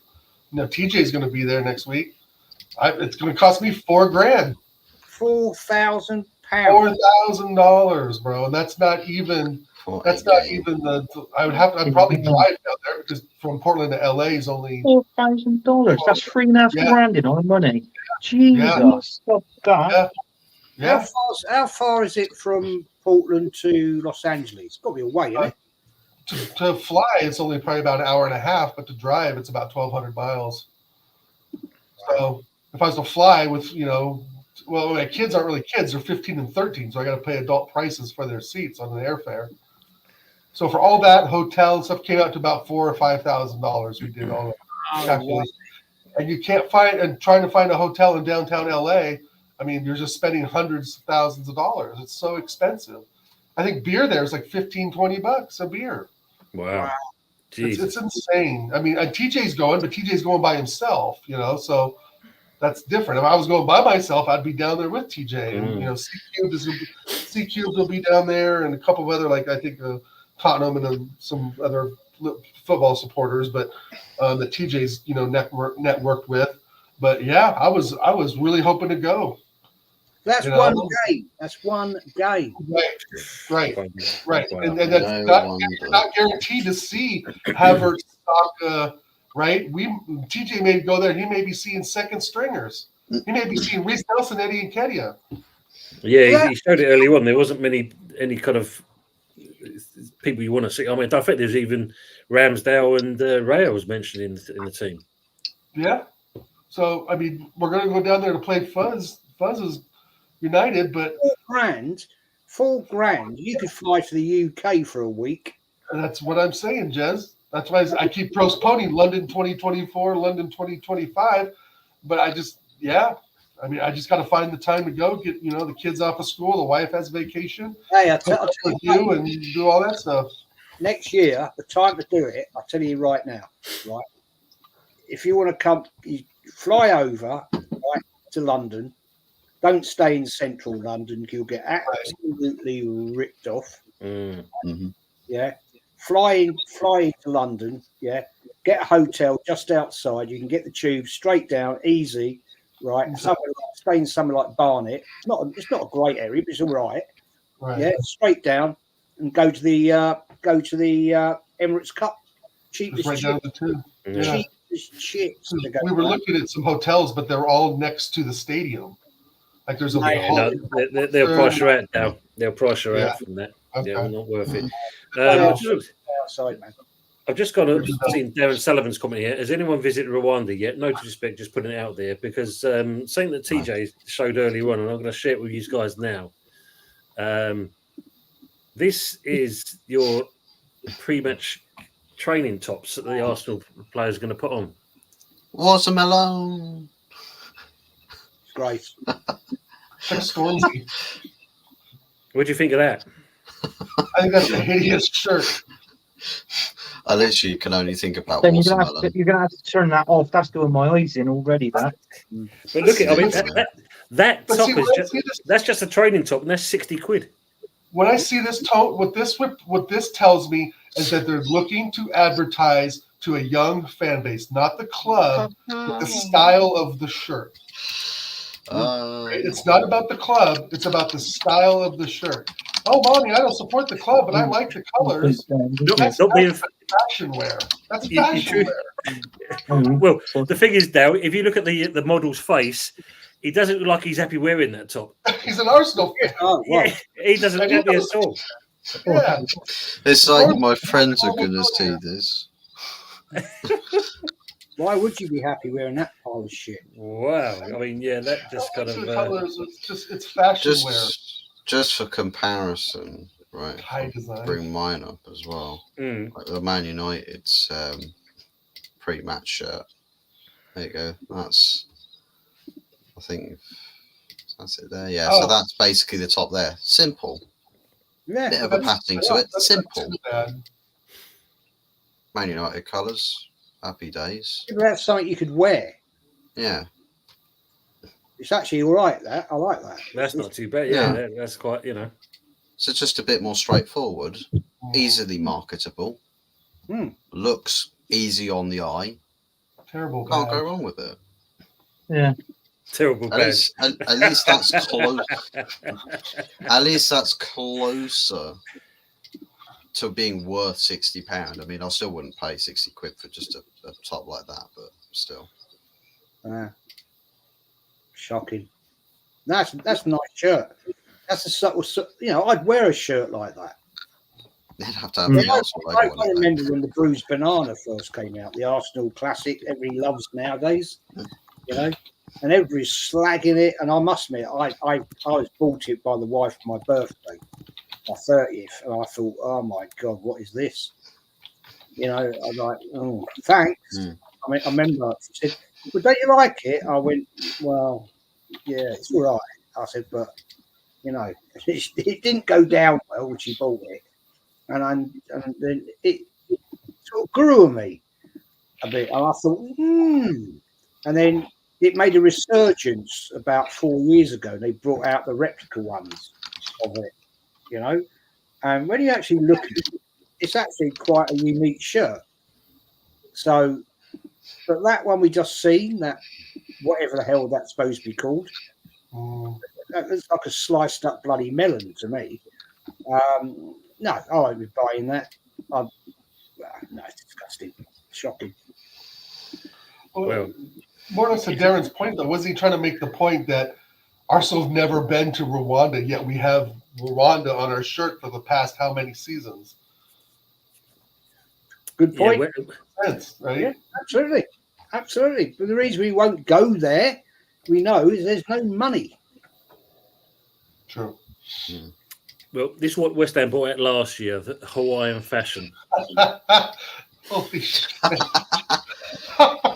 TJ's going to be there next week. It's going to cost me $4,000. £4,000. $4,000, bro, and that's not even. That's not even the. I'd probably drive down there because from Portland to LA is only $4,000. That's $3.5 grand in our money. Yeah. Jesus, stop that. Yeah. How far is it from Portland to Los Angeles? It's got to be away, isn't it? To fly, it's only probably about an hour and a half, but to drive, it's about 1,200 miles. So if I was to fly with, well, my kids aren't really kids; they're 15 and 13, so I got to pay adult prices for their seats on the airfare. So for all that, hotel and stuff came out to about $4,000 or $5,000. We did all the calculations, and you can't trying to find a hotel in downtown LA. I mean, you're just spending hundreds of thousands of dollars. It's so expensive. I think beer there is like $15-$20 a beer. Wow. It's insane. I mean, TJ's going, but TJ's going by himself, so that's different. If I was going by myself, I'd be down there with TJ. And, C Cubes will be down there, and a couple of other, I think Tottenham and then some other football supporters, but that TJ's, networked with. But yeah, I was really hoping to go. That's one game. That's one game. Right. Wow. And that's not guaranteed to see Havertz, Saka, right? TJ may go there. He may be seeing second stringers. He may be seeing Reece Nelson, Eddie Nketiah. Yeah, he showed it early on. There wasn't any kind of people you want to see. I mean, I think there's even Ramsdale and Rayo was mentioned in the team. Yeah. So, I mean, we're going to go down there to play Fuzz. Fuzz is United, but $4,000. You could fly to the UK for a week. And that's what I'm saying, Jez. That's why I keep postponing London 2024, London 2025. But I just got to find the time to go get, the kids off of school. The wife has vacation. Hey, I'll tell you, and do all that stuff. Next year, the time to do it, I'll tell you right now, right? If you want to come, you fly over right to London. Don't stay in central London. You'll get absolutely ripped off. Mm-hmm. Yeah. Fly to London. Yeah. Get a hotel just outside. You can get the tube straight down, easy. Right. Stay in somewhere like Barnet. It's not a great area, but it's all right. Right. Yeah. Straight down and go to the Emirates Cup. Cheapest. Right down the tube. Yeah. Cheapest. We were looking at some hotels, but they're all next to the stadium. Like there's a they'll price you out now. They'll price you out from that. Okay. Yeah, not worth it. Outside, man. I've just got to see Darren Sullivan's comment here. Has anyone visited Rwanda yet? No disrespect, just putting it out there because something that TJ showed earlier on, and I'm going to share it with you guys now. This is your pre-match training tops that the Arsenal players are going to put on. Watermelon. Great. Stormzy. What do you think of that? I think that's a hideous shirt. I literally can only think about Then watermelon. you're gonna have to turn that off. That's doing my eyes in already. That. But look at, I mean, that top is that's just a training top, and that's 60 quid. When I see this what this tells me is that they're looking to advertise to a young fan base, not the club, but the style of the shirt. It's not about the club; it's about the style of the shirt. Oh, mommy, I don't support the club, but I like the colors. That's fashion wear. That's fashion wear. Well, the thing is, Dale, if you look at the model's face, he doesn't look like he's happy wearing that top. He's an Arsenal fan. Oh, wow. Yeah, he doesn't look happy at all. Yeah. It's like my friends are going to see this. Why would you be happy wearing that pile of shit? Wow. I mean, yeah, that just kind of... it's fashion wear. Just for comparison, Right. High design. Bring mine up as well. Like the Man United's pre-match shirt. There you go. That's, I think that's it there. Yeah. So that's basically the top there. Simple. Yeah. Bit of a padding to it. That's Simple. not too bad. Man United colours. Happy days. That's something you could wear. Yeah. It's actually all right. That I like that. That's not too bad. Yeah, that's quite, you know. So just a bit more straightforward, easily marketable, looks easy on the eye. Terrible. Can't bad. go wrong with it. Yeah. Terrible bad. At least that's close. At least that's closer to being worth £60. I mean, I still wouldn't pay 60 quid for just a top like that, but still. Shocking. That's a nice shirt. That's a subtle, I'd wear a shirt like that. They'd have to have the Arsenal I logo on it. remember when the bruised banana first came out, the Arsenal classic, everybody loves nowadays, and everybody's slagging it. And I must admit, I was bought it by the wife for my birthday, my 30th, and I thought, oh my God, what is this? I'm like, oh, thanks. I mean, I remember she said, well, don't you like it? I went, well, yeah, it's all right. I said, but it didn't go down well when she bought it, and then it sort of grew on me a bit, and I thought, and then it made a resurgence about 4 years ago. They brought out the replica ones of it, and when you actually look at it, it's actually quite a unique shirt. So, but that one we just seen, that whatever the hell that's supposed to be called. That looks like a sliced up bloody melon to me. No, I won't be buying that. No, it's disgusting. Shocking. Well, more or less to Darren's point, though, wasn't he trying to make the point that Arsenal's never been to Rwanda, yet we have Rwanda on our shirt for the past how many seasons? Good point. Sense, right? Yeah, absolutely. Absolutely. But the reason we won't go there, we know, is there's no money. True. Well, this is what West Ham brought out last year, the Hawaiian fashion. Holy shit.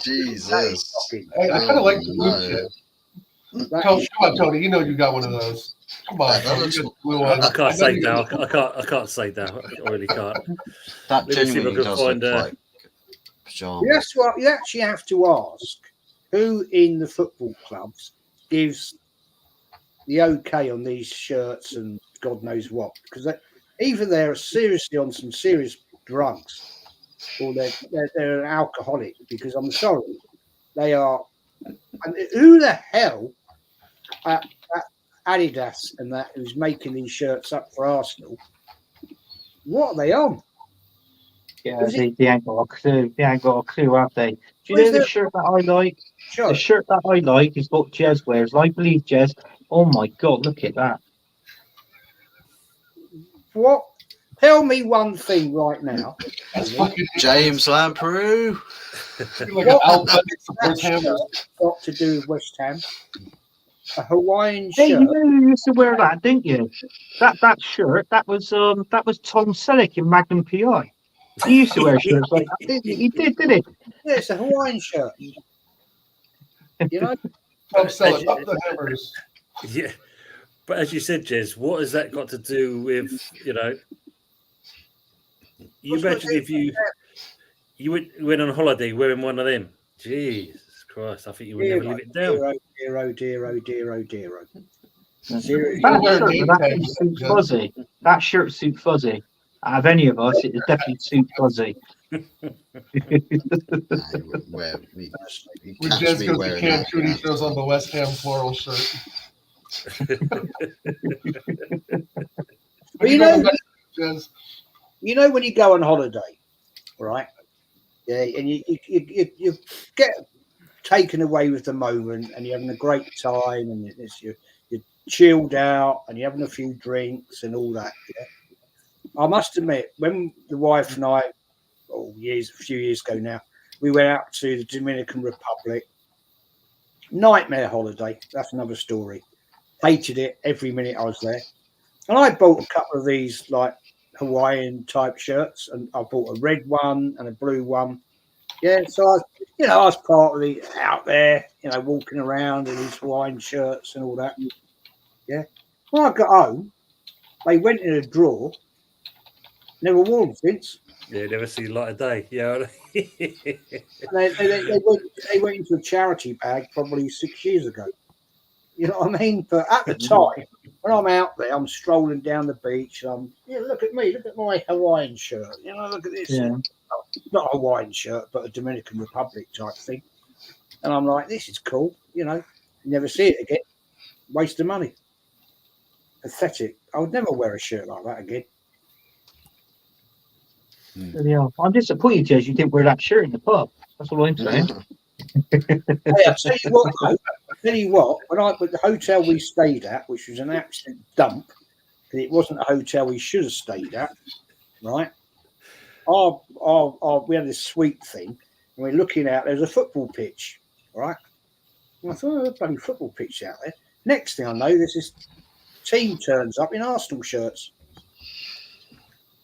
Jesus. I kind of like the blue shit. Come on, Tony. You know you got one of those. Come on. I can't say that. I can't say that. I really can't. That Let me see if I genuinely can does find look like pajamas. That's what you actually have to ask who in the football clubs gives the okay on these shirts and God knows what, because either they're seriously on some serious drugs or they're an alcoholic, because I'm sorry, they are. And who the hell Adidas and that who's making these shirts up for Arsenal, what are they on? Yeah, they ain't got a clue. They ain't got a clue, have they? Do you know the shirt that I like? Sure. The shirt that I like is what Jez wears. I believe Jez. Oh my God, look at that. What? Tell me one thing right now. James Lamprey. What got to do with West Ham? A Hawaiian shirt. Hey, you know you used to wear that, didn't you? That shirt, that was Tom Selleck in Magnum PI. He used to wear shirts like that, didn't he? He did, didn't he? Yeah, it's a Hawaiian shirt. Tom Selleck, up the hammers. Yeah, but as you said, Jez, what has that got to do with You imagine if you went on holiday wearing one of them. Jesus Christ, I think you would never live it down. Dear. That shirt suit Fuzzy. Out of any of us, it would definitely suit Fuzzy. When Jez goes to Cancun, he throws on the West Ham floral shirt. But when you go on holiday, right? Yeah, and you get taken away with the moment, and you're having a great time, and you're chilled out, and you're having a few drinks and all that. Yeah? I must admit, when the wife and I, a few years ago now, we went out to the Dominican Republic. Nightmare holiday. That's another story. Hated it every minute I was there. And I bought a couple of these like Hawaiian type shirts, and I bought a red one and a blue one. Yeah, so I was partly out there, walking around in these Hawaiian shirts and all that. Yeah. When I got home, they went in a drawer. Never worn them since. Yeah, never see light of day. Yeah. And they went into a charity bag probably 6 years ago. You know what I mean? But at the time, when I'm out there, I'm strolling down the beach. Look at me, look at my Hawaiian shirt. Look at this. Yeah. Not a Hawaiian shirt, but a Dominican Republic type thing. And I'm like, this is cool. Never see it again. Waste of money. Pathetic. I would never wear a shirt like that again. Yeah. I'm disappointed, Jez, you didn't wear that shirt in the pub. That's all I'm saying. Hey, I'll tell you what, when the hotel we stayed at, which was an absolute dump, because it wasn't a hotel we should have stayed at, right? We had this suite thing, and we're looking out. There's a football pitch, right? And I thought, there's a bloody football pitch out there. Next thing I know, there's this team turns up in Arsenal shirts.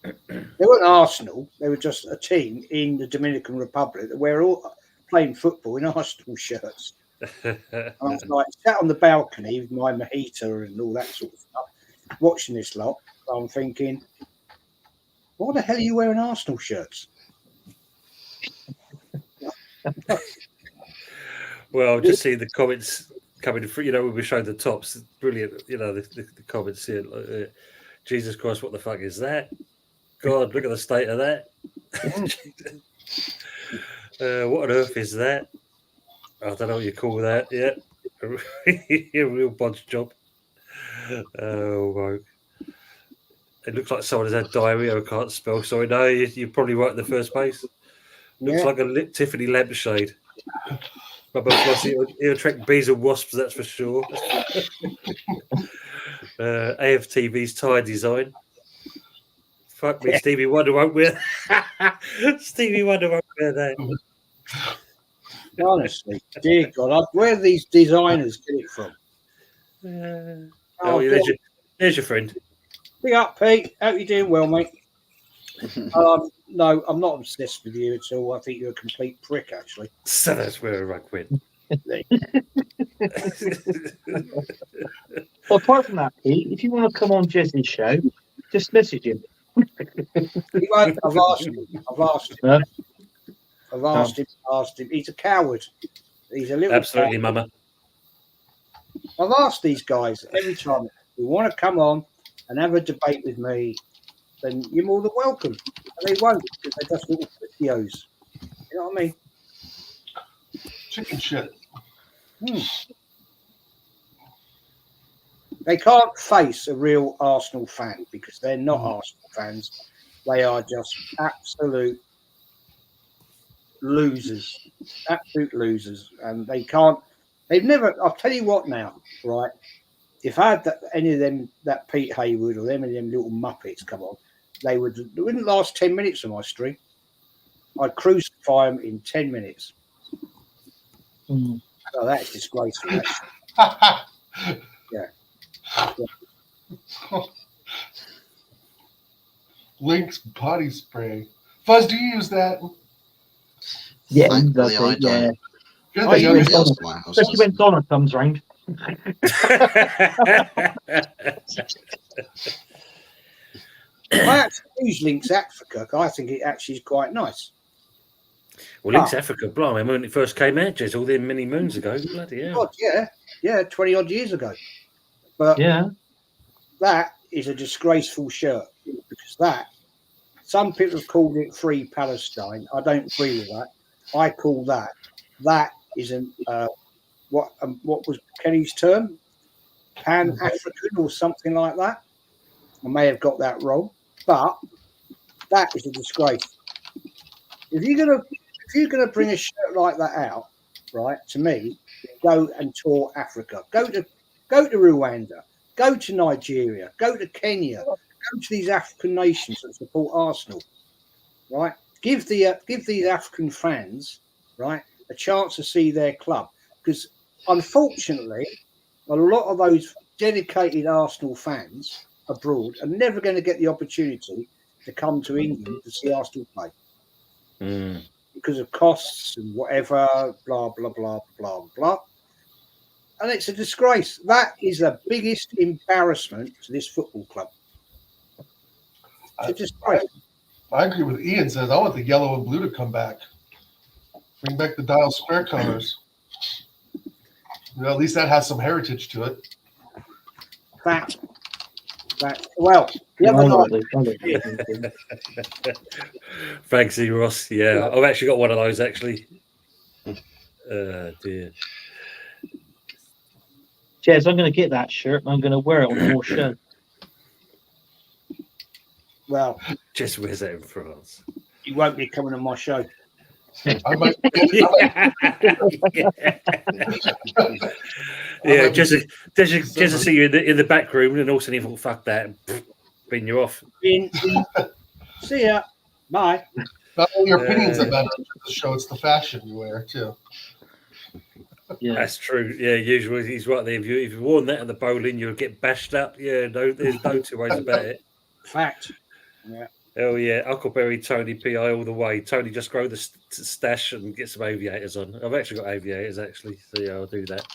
They weren't Arsenal; they were just a team in the Dominican Republic that were all playing football in Arsenal shirts. And I was like, sat on the balcony with my mojito and all that sort of stuff, watching this lot. I'm thinking, why the hell are you wearing Arsenal shirts? Well, just see the comments coming through. When we showed the tops, it's brilliant. The comments here. Jesus Christ, what the fuck is that? God, look at the state of that. What on earth is that? I don't know what you call that. Yeah, a real bodge job. Oh, wow. It looks like someone has had diarrhea or can't spell. Sorry, no, you're probably right in the first place. Looks like a Tiffany lampshade. It'll attract bees and wasps, that's for sure. AFTV's tie design. Fuck me, Stevie Wonder won't wear. Stevie Wonder won't wear that. Honestly, dear God, where do these designers get it from? There's your friend. Big up, Pete. Hope you're doing well, mate. No, I'm not obsessed with you at all. I think you're a complete prick, actually. So that's where a rug went. Well, apart from that, Pete, if you want to come on Jez's show, just message him. He won't. I've asked him. No? I've asked him. He's a coward. He's a little Absolutely, coward. Mama. I've asked these guys every time, you want to come on and have a debate with me, then you're more than welcome. And they won't, because they're just little videos. You know what I mean? Chicken shit. They can't face a real Arsenal fan because they're not Arsenal fans. They are just absolute losers. Absolute losers. And they've never, I'll tell you what now, right? If I had any of them, that Pete Haywood or them little Muppets come on, they wouldn't last 10 minutes on my stream. I'd crucify them in 10 minutes. Oh, that's disgraceful. Yeah. Lynx body spray. Fuzz, do you use that? Yeah, Thankfully, I don't. Good Oh, that you you use use Especially when Donna comes round. I actually use Lynx Africa. I think it actually is quite nice. Well, Lynx Africa, blimey, when it first came out, just all them many moons ago. Bloody hell. God, yeah, 20 odd years ago. But that is a disgraceful shirt because some people have called it Free Palestine. I don't agree with that. I call that is what was Kenny's term? Pan-African or something like that. I may have got that wrong, but that is a disgrace. If you're gonna bring a shirt like that out, right? To me, go and tour Africa. Go to Rwanda. Go to Nigeria. Go to Kenya. Go to these African nations that support Arsenal. Right? Give these African fans, right, a chance to see their club. Because unfortunately, a lot of those dedicated Arsenal fans abroad are never going to get the opportunity to come to England to see Arsenal play because of costs and whatever, blah, blah, blah, blah, blah. And it's a disgrace. That is the biggest embarrassment to this football club. It's a disgrace. I agree with Ian. Says I want the yellow and blue to come back. Bring back the Dial Square colors. At least that has some heritage to it. That. Well, the other night, Thanks, Ross. Yeah, I've actually got one of those actually. Dear. Jez, I'm going to get that shirt and I'm going to wear it on your show. Well, Just wears that in France. you won't be coming on my show. I might, Yeah, just to see you in the back room, and all of a sudden you thought, "Fuck that," bin you off. See ya. Bye. not only your opinions that matter to the show, it's the fashion you wear too. Yeah, That's true. Yeah, usually he's right there. If you worn that at the bowling, you'll get bashed up. Yeah, no, there's no two ways about it. Fact. Yeah. Oh yeah, Huckleberry, Tony, PI all the way. Tony, just grow the stash and get some aviators on. I've actually got aviators actually, so yeah, I'll do that.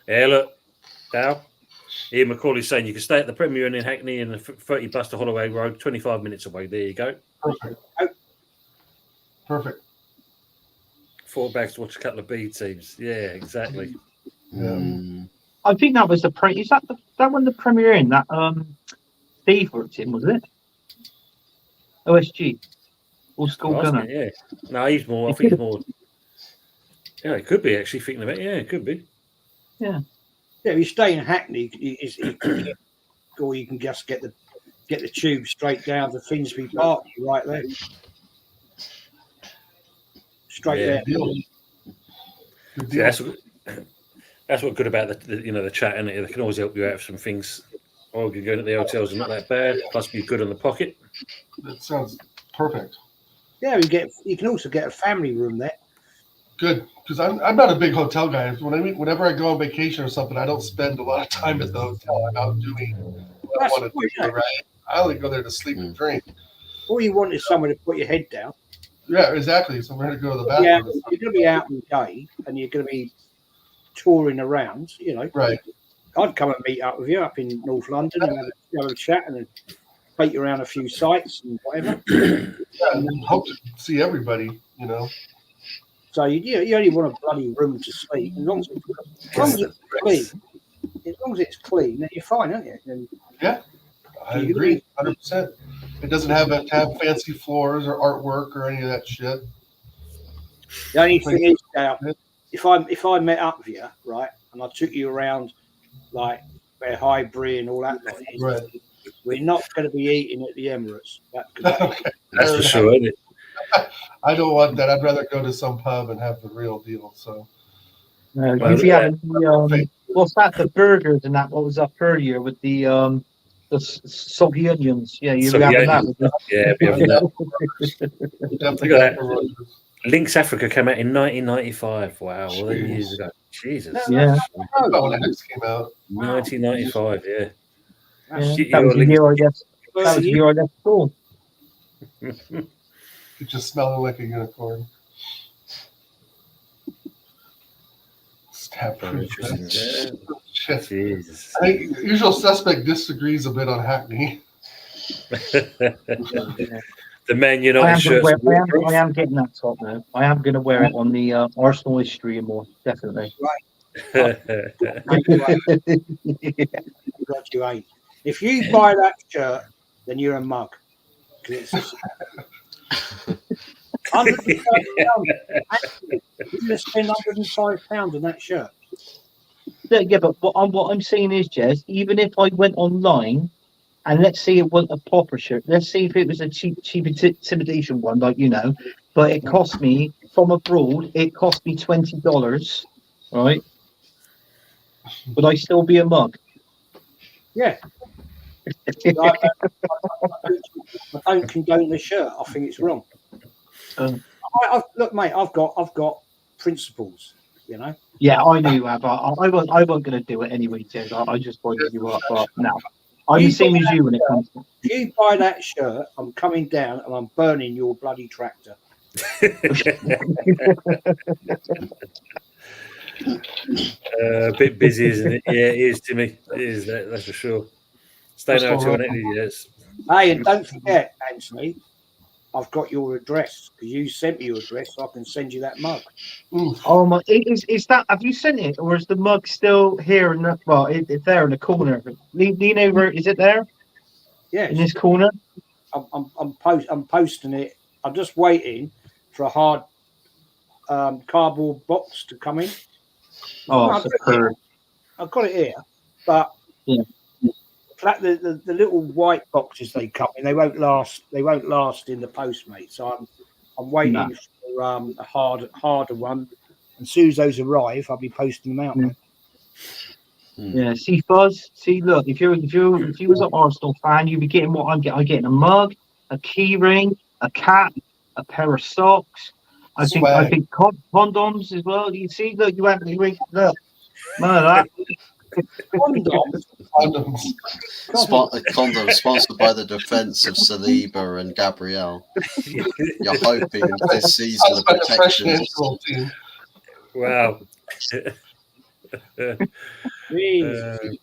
Yeah, look, Dal. Ian McCauley's saying you can stay at the Premier Inn in Hackney and 30 bus to Holloway Road, 25 minutes away. There you go. Perfect. 4 bags to watch a couple of B teams. Yeah, exactly. Yeah. I think that was the is that that one the Premier Inn that Steve worked in, was it? OSG or School Gunner? Yeah. No, he's more. I think he's more. Yeah, it could be actually thinking about it. Yeah, it could be. Yeah. Yeah, if you stay in Hackney, or you can just get the tube straight down to Finsbury Park, right there. Straight there. Deal. Good deal. Yeah, that's what's good about the chat, and they can always help you out with some things. Or you're going to the hotels are not that bad. Plus, be good on the pocket. That sounds perfect. Yeah, you can also get a family room there. Good, because I'm not a big hotel guy. Whenever I go on vacation or something, I don't spend a lot of time at the hotel. I'm out doing what I want to do. Right? I only go there to sleep and drink. All you want is somewhere to put your head down. Yeah, exactly. Somewhere to go to the bathroom. Yeah, you're going to be out in the day, and you're going to be touring around. Right. I'd come and meet up with you up in North London and have a chat and then take you around a few sites and whatever. Yeah, and hope to see everybody. So you only want a bloody room to sleep. As long as it's clean, then you're fine, aren't you? And I agree, 100%. It doesn't have to have fancy floors or artwork or any of that shit. The only thing is, if I met up with you, right, and I took you around like where Highbury and all that lot is, Right. we're not going to be eating at the Emirates. Okay. That's for sure, isn't it? I don't want that. I'd rather go to some pub and have the real deal. So You'd be having what's that? The burgers and that. What was up earlier with the soggy onions? Yeah, you'd be having that. Yeah, be having that. definitely Look at got the Lynx Africa came out in 1995. Wow, all those years ago. Jesus. Yeah. Oh, when X came out. 1995. Yeah. That was the year I left school. It just smelling like a unicorn. Stab proof. Shit. Jesus. I think Usual Suspect disagrees a bit on Hackney. The Man United shirts. I am getting that top now. I am going to wear it on the Arsenal history and more, definitely. You ain't. If you buy that shirt, then you're a mug. It's £105. You're going to spend £105 on that shirt. Yeah, but what I'm saying is, Jez, even if I went online and let's say it wasn't a proper shirt, let's say if it was a cheap intimidation one, but it cost me from abroad, it cost me $20, right? Would I still be a mug? Yeah. I don't condone the shirt. I think it's wrong. Look, mate, I've got principles. You know. Yeah, I knew you have. I wasn't going to do it anyway, Jez. I just winded you up, but no. I'm the same as you when it comes to. If you buy that shirt, I'm coming down and I'm burning your bloody tractor. A bit busy, isn't it? Yeah, it is, Timmy. It is, that's for sure. Staying out Bristol on it, yes. Hey, and don't forget, Anthony, I've got your address because you sent me your address, so I can send you that mug. Oof. Oh my! Is that? Have you sent it, or is the mug still here? In the, well, it's there in the corner. Lean over. Is it there Yes, in this corner? I'm posting it. I'm just waiting for a hard cardboard box to come in. Oh, superb. I've got it here, but Yeah. the little white boxes they come in, they won't last. They won't last in the post, mate. So I'm waiting for a harder one. And as soon as those arrive, I'll be posting them out, mate. Yeah, see, Fuzz. See, look. If you was an Arsenal fan, you'd be getting what I'm getting. I'm getting a mug, a key ring, a cap, a pair of socks. I think condoms as well. You see, look, you haven't look. None of that. Condoms. Condom sponsored by the defence of Saliba and Gabrielle. You're hoping this season of protection. Wow.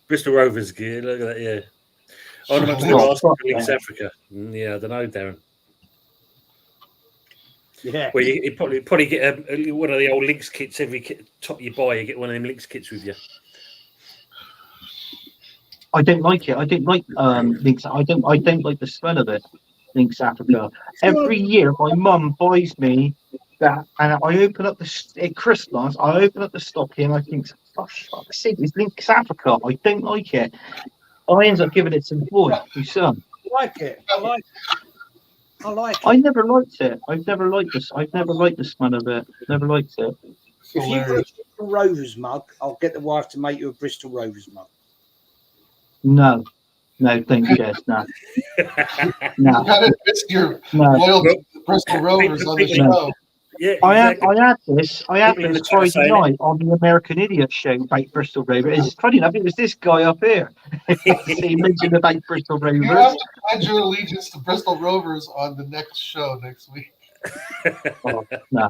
Bristol Rovers gear. Look at that. Yeah. On the Links Africa. Yeah, I don't know, Darren. Yeah. Well, you probably get one of the old Links kits every top you buy. You get one of them Links kits with you. I don't like it. I don't like Links. I don't like the smell of it. Links Africa. Every year, my mum buys me that, and I open up at Christmas. I open up the stocking, and I think, for fuck's sake, it's Links Africa. I don't like it. I end up giving it to the boy, my son. I like it. I like it. I never liked it. I've never liked this. I've never liked the smell of it. Never liked it. If you got a Bristol Rovers mug, I'll get the wife to make you a Bristol Rovers mug. No, don't Jess. No. You gotta miss your loyal to the Bristol Rovers on the show. Yeah, exactly. I had this Friday night on the American Idiot show about Bristol Rovers. It's funny enough, it was this guy up here. He mentioned about Bristol Rovers. You have to pledge your allegiance to Bristol Rovers on the next show next week. Oh, no.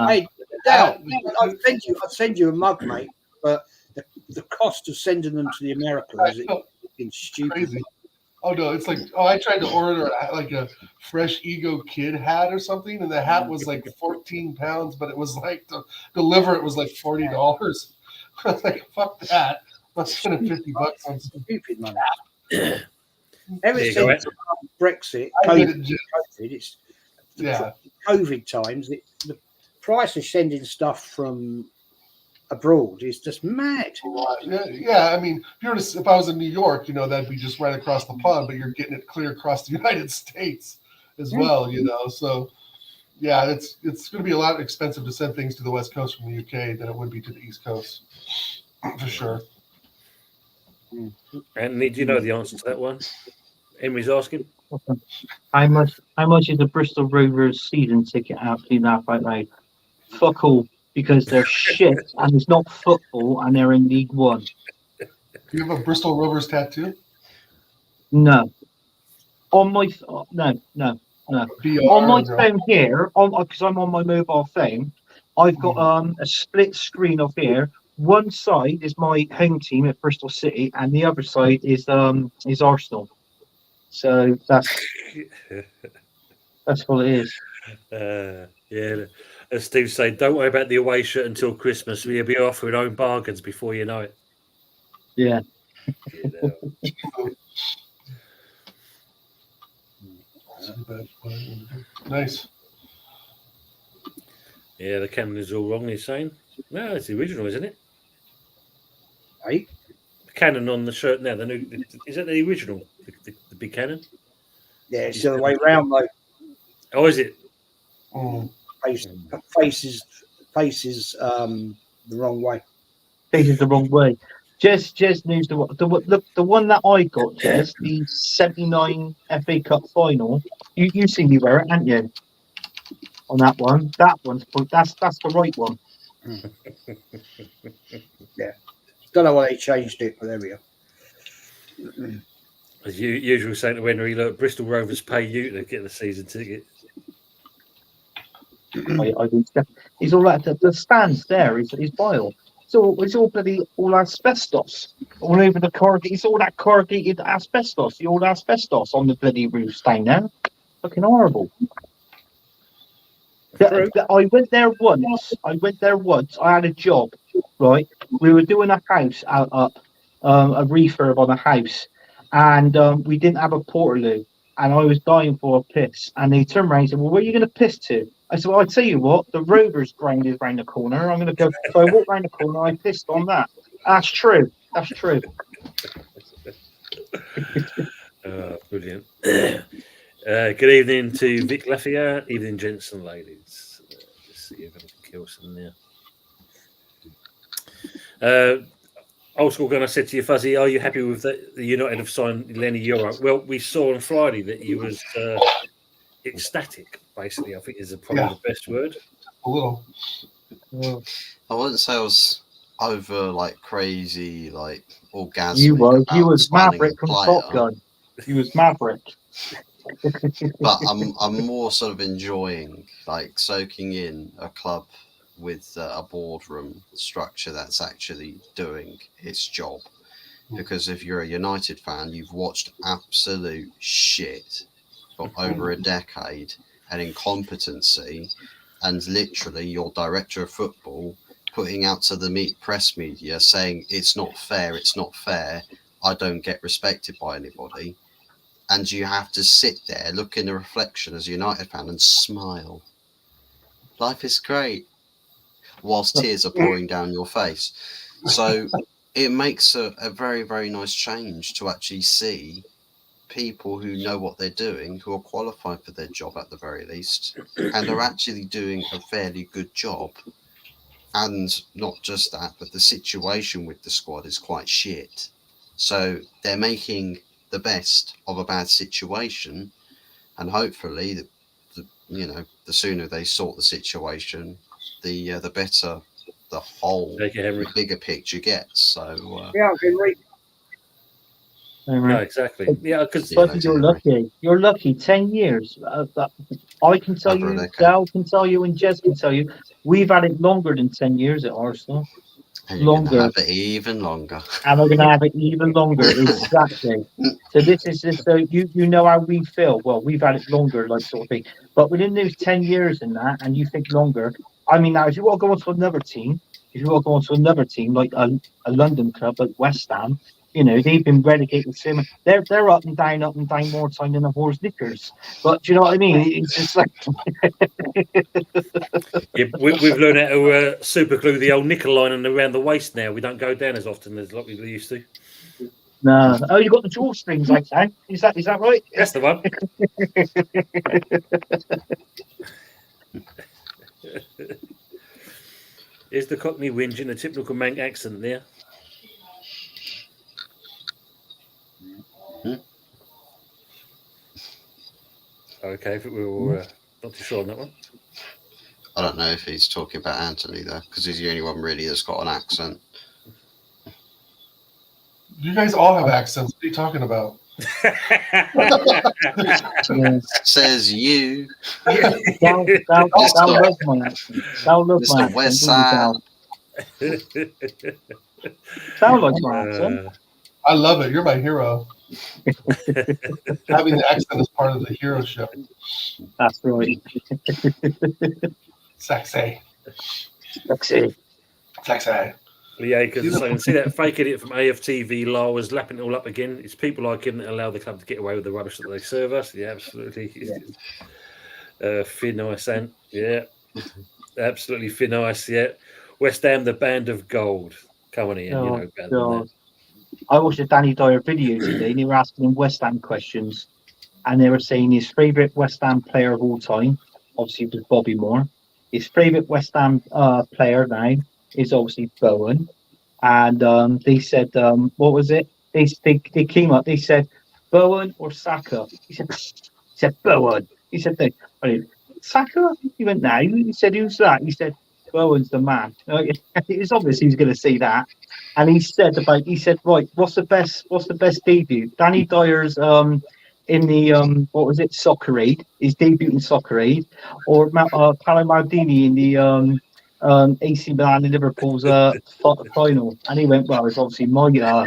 Hey, Dal, I'll send you a mug, mate. But the cost of sending them to the Americans is stupid. Crazy. Oh no, it's like I tried to order like a fresh Ego Kid hat or something, and the hat was like 14 pounds, but it was like to deliver it was like $40. I was like, fuck that. I'm spending $50 on stupid money. Ever since Brexit, COVID, it's COVID times. The price of sending stuff from abroad is just mad. Yeah. I mean, if I was in New York, that'd be just right across the pond, but you're getting it clear across the United States as well, So, yeah, it's going to be a lot expensive to send things to the West Coast from the UK than it would be to the East Coast, for sure. And do you know the answer to that one? Emery's asking. How much is a Bristol Rovers season ticket out to that outright? Fuck all. Because they're shit and it's not football and they're in League One. Do you have a Bristol Rovers tattoo? No. On my no. On my phone here, because I'm on my mobile phone, I've got a split screen of here. One side is my home team at Bristol City, and the other side is Arsenal. So that's what it is. Yeah. As Steve said, don't worry about the away shirt until Christmas. We'll be offering own bargains before you know it. Yeah. Nice. Yeah, the canon is all wrong, he's saying. No, it's the original, isn't it? Hey? The canon on the shirt now, is that the original? The big canon? Yeah, it's the other way around, though. Oh, is it? Faces the wrong way. Faces the wrong way. Jez knows the one that I got, Jez, the 79 FA Cup final. You seen me wear it, haven't you? On that one, that's the right one. Yeah. Don't know why they changed it, but there we are. As usual, saying to Henry, look, Bristol Rovers pay you to get the season ticket. I do. He's all like the stands there. He's vile. It's all bloody all asbestos all over the corrugate. It's all that corrugated asbestos. The old asbestos on the bloody roofs down there. Fucking horrible. I went there once. I had a job, right? We were doing a house out up, a refurb on a house, and we didn't have a portaloo, and I was dying for a piss. And they turned around and said, "Well, where are you going to piss to?" I said, "Well, I tell you what, the Rovers ground is round the corner. I'm going to go." So I walked round the corner. I pissed on that. That's true. That's true. Brilliant. Good evening to Vic Lafayette. Evening, gents and ladies. Let's see if anything else in there. Old school gun, I said to you, Fuzzy, are you happy with the United have signed Lenny Euro? Well, we saw on Friday that he was ecstatic, basically, I think is probably the best word. A little. I wouldn't say I was over like crazy, like orgasmic. You was signing Maverick a from player, Top Gun. You was Maverick. but I'm more sort of enjoying like soaking in a club with a boardroom structure that's actually doing its job. Because if you're a United fan, you've watched absolute shit for over a decade and incompetency, and literally your director of football putting out to the press media saying it's not fair, I don't get respected by anybody. And you have to sit there, look in the reflection as a United fan and smile. Life is great. Whilst tears are pouring down your face. So it makes a very, very nice change to actually see people who know what they're doing, who are qualified for their job at the very least, and are actually doing a fairly good job. And not just that, but the situation with the squad is quite shit. So they're making the best of a bad situation, and hopefully, the sooner they sort the situation, the better the whole bigger picture gets. So Yeah, Henry. No, exactly. Yeah, because you're lucky. You're lucky. 10 years. I can tell you, Dal can tell you, and Jez can tell you. We've had it longer than 10 years at Arsenal. And you're going to have it even longer. And we're going to have it even longer. Exactly. So this is just so you know how we feel. Well, we've had it longer, like sort of thing. But within those 10 years and that, and you think longer. I mean, now if you want to go on to another team, like a London club like West Ham, they've been relegated. They're up and down more time than a horse knickers. But do you know what I mean? It's just like we've learned how to super glue the old nickel line around the waist now. We don't go down as often as like we used to. No. Oh, you got the drawstrings like that. Is that right? That's the one. Is the Cockney whinge in a typical Manc accent there? Okay, if we were not too sure on that one. I don't know if he's talking about Anthony though, because he's the only one really that's got an accent. You guys all have accents. What are you talking about? Says you. Thou love my accent. Thou love my accent. West Side. Thou loves my accent. I love it. You're my hero. Having the accent is part of the hero show. That's right. Sexy. Yeah, because I can see that fake idiot from AFTV law was lapping it all up again. It's people like him that allow the club to get away with the rubbish that they serve us. Yeah, absolutely. Yeah. Finnice, yeah. Absolutely Finnice, yeah. West Ham, the band of gold. Come on in, better than that. I watched a Danny Dyer video today, and they were asking him West Ham questions, and they were saying his favourite West Ham player of all time, obviously, was Bobby Moore. His favourite West Ham player now is obviously Bowen, and they said, what was it? They came up. They said Bowen or Saka. He said Bowen. He said Saka. He went no. He said who's that? He said Bowen's the man. It's obvious he's going to see that. And he said, right, what's the best debut? Danny Dyer's in the what was it, Soccer Aid, his debut in Soccer Aid, or Paolo Maldini in the AC Milan and Liverpool's final. And he went, well, it's obviously my Gotcha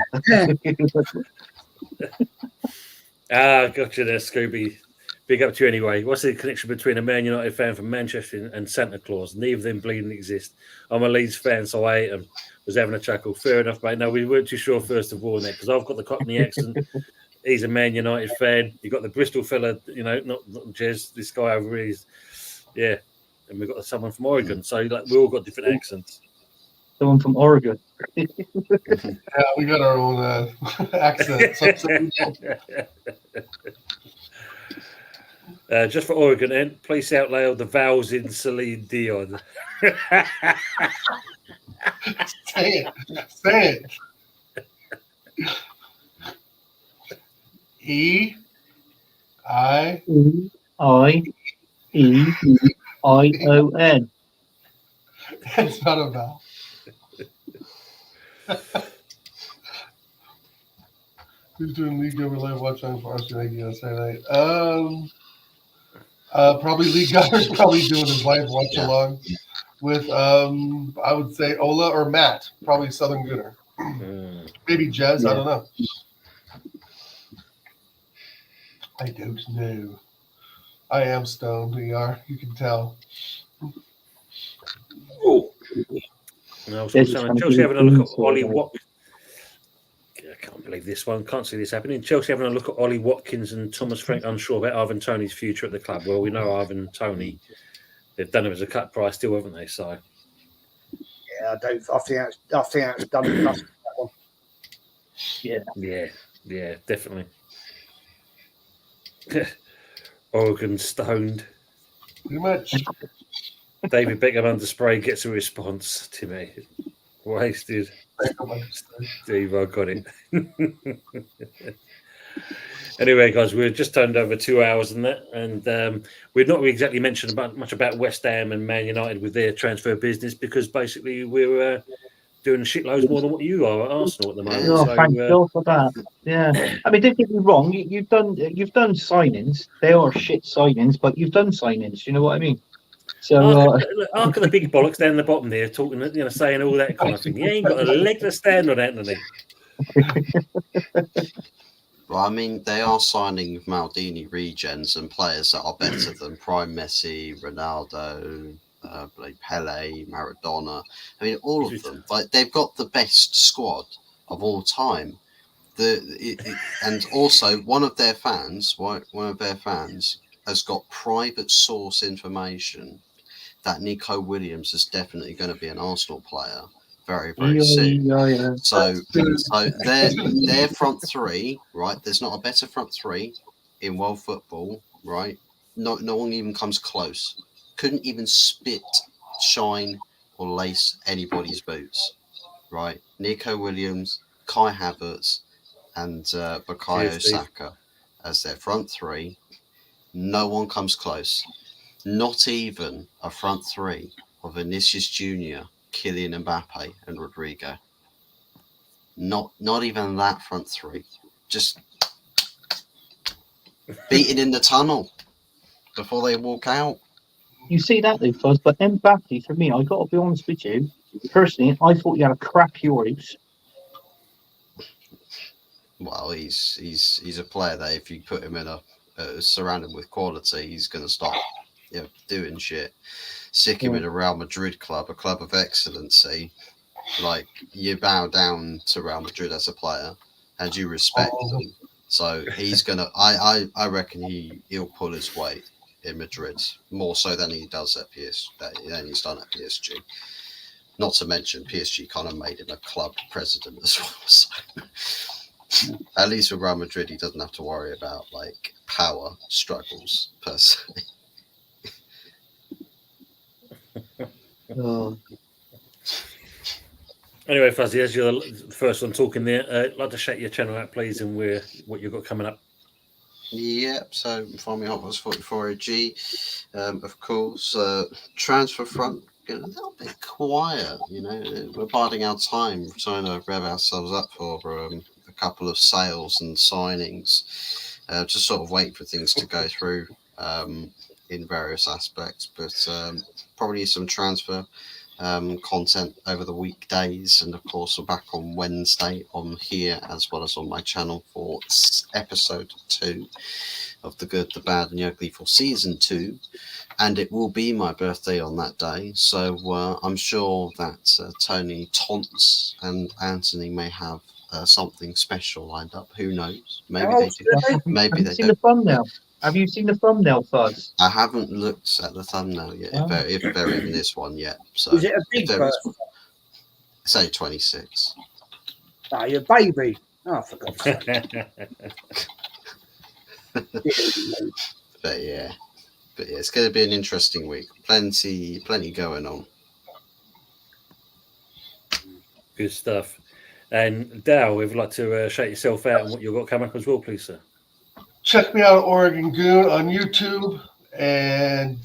there, Scooby. Big up to you anyway. What's the connection between a Man United fan from Manchester and Santa Claus? Neither of them bleeding exist. I'm a Leeds fan, so I hate them. Was having a chuckle. Fair enough, mate. No, we weren't too sure first of all on that because I've got the Cockney accent. He's a Man United fan. You got the Bristol fella, not Jez. This guy over here is, yeah. And we've got someone from Oregon. So like we all got different accents. Someone from Oregon. Yeah, we got our own accent. Just for Oregon, then, please out loud the vowels in Celine Dion. Say it. E-I-E-I-O-N. That's not a vowel. Who's doing League Over Live Watch on Varsity on Saturday night? Probably Lee Guyer's probably doing his live watch along with I would say Ola or Matt, probably Southern Gooner. Maybe Jez, I don't know. I don't know. I am stoned, ER, you can tell. No, Chelsea having a look at Ollie Watkins. I can't believe this one. Can't see this happening. Chelsea having a look at Ollie Watkins and Thomas Frank unsure about Ivan Toney's future at the club. Well, we know Ivan Toney. They've done him as a cut price still, haven't they? So yeah, I think that's done enough. That one. Yeah, definitely. Oregon stoned. Pretty much. David Beckham under spray gets a response. Timmy wasted. Steve, I got it. Anyway, guys, we've just turned over 2 hours in that, and we've not exactly mentioned much about West Ham and Man United with their transfer business because basically we're doing shitloads more than what you are at Arsenal at the moment. Oh, so, thank God for that. Yeah, I mean, don't get me wrong. You've done signings. They are shit signings, but you've done signings. You know what I mean? So, after the big bollocks down the bottom there, talking, saying all that kind of thing. You ain't got a leg to stand on, Anthony. Well, I mean, they are signing Maldini regens and players that are better than Prime Messi, Ronaldo, Pele, Maradona. I mean, all of them. Like they've got the best squad of all time. And also one of their fans has got private source information that Nico Williams is definitely going to be an Arsenal player very, very soon. Yeah. So their front three, right? There's not a better front three in world football, right? No one even comes close. Couldn't even spit, shine, or lace anybody's boots, right? Nico Williams, Kai Havertz, and Bukayo Saka as their front three. No one comes close. Not even a front three of Vinicius Junior, Kylian Mbappe, and Rodrigo. Not even that front three. Just beaten in the tunnel before they walk out. You see that though, Fuzz, but Mbappe, for me, I got to be honest with you. Personally, I thought you had a crap Euros. Well, he's a player that if you put him in surround him with quality, he's going to stop doing shit. Stick him in a Real Madrid club, a club of excellency. Like you bow down to Real Madrid as a player, and you respect them. So he's gonna. I reckon he'll pull his weight in Madrid more so than he does at than he's done at PSG. Not to mention PSG kind of made him a club president as well. So at least with Real Madrid, he doesn't have to worry about like power struggles per se. Anyway, Fuzzy, as you're the first one talking there, I'd like to shout your channel out, please, and what you've got coming up. Yep, so find me Hot Wheels 44 AG. Of course, Transfer Front getting a little bit quiet. We're biding our time, trying to rev ourselves up for a couple of sales and signings. Just sort of wait for things to go through in various aspects, but probably some transfer content over the weekdays, and of course we're back on Wednesday on here as well as on my channel for episode 2 of The Good, the Bad and the Ugly for season 2, and it will be my birthday on that day, so I'm sure that Tony Tonts and Anthony may have something special lined up. Who knows? Maybe they do. Maybe Have they you seen don't. the thumbnail? Have you seen the thumbnail, Fuzz? I haven't looked at the thumbnail yet, Oh. if there even is one yet. So Is it a if big there is birthday? one, say 26. Oh, your baby. Oh, for God's sake. But yeah, it's going to be an interesting week. Plenty going on. Good stuff. And Dal, we'd like to shout yourself out and what you've got coming up as well, please, sir. Check me out at Oregon Goon on YouTube, and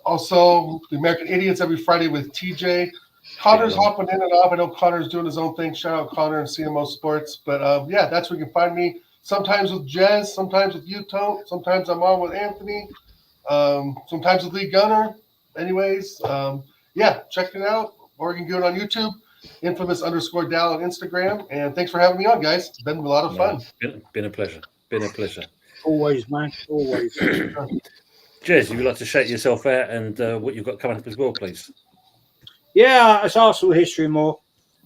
also the American Idiots every Friday with TJ. Connor's hopping in and off. I know Connor's doing his own thing. Shout out Connor and CMO Sports. But yeah, that's where you can find me. Sometimes with Jez, sometimes with you, Tone. Sometimes I'm on with Anthony. Sometimes with Lee Gunner. Anyways, yeah, check it out. Oregon Goon on YouTube. Infamous_Dal on Instagram. And thanks for having me on, guys. It's been a lot of fun. Been a pleasure. Been a pleasure. Always, man. Always. Jez, you would like to shout yourself out and what you've got coming up as well, please? Yeah, it's Arsenal history more.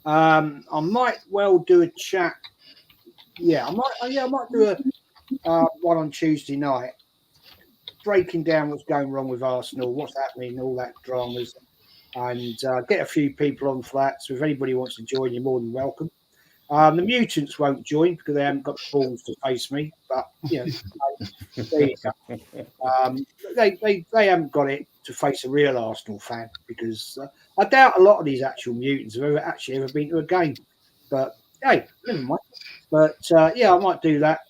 I might well do a chat. Yeah, I might do a one on Tuesday night, breaking down what's going wrong with Arsenal, what's happening, all that dramas, and get a few people on for that. So if anybody wants to join, you're more than welcome. The mutants won't join because they haven't got the balls to face me. But there you go. They haven't got it to face a real Arsenal fan because I doubt a lot of these actual mutants have ever been to a game. But hey, never mind. But yeah, I might do that.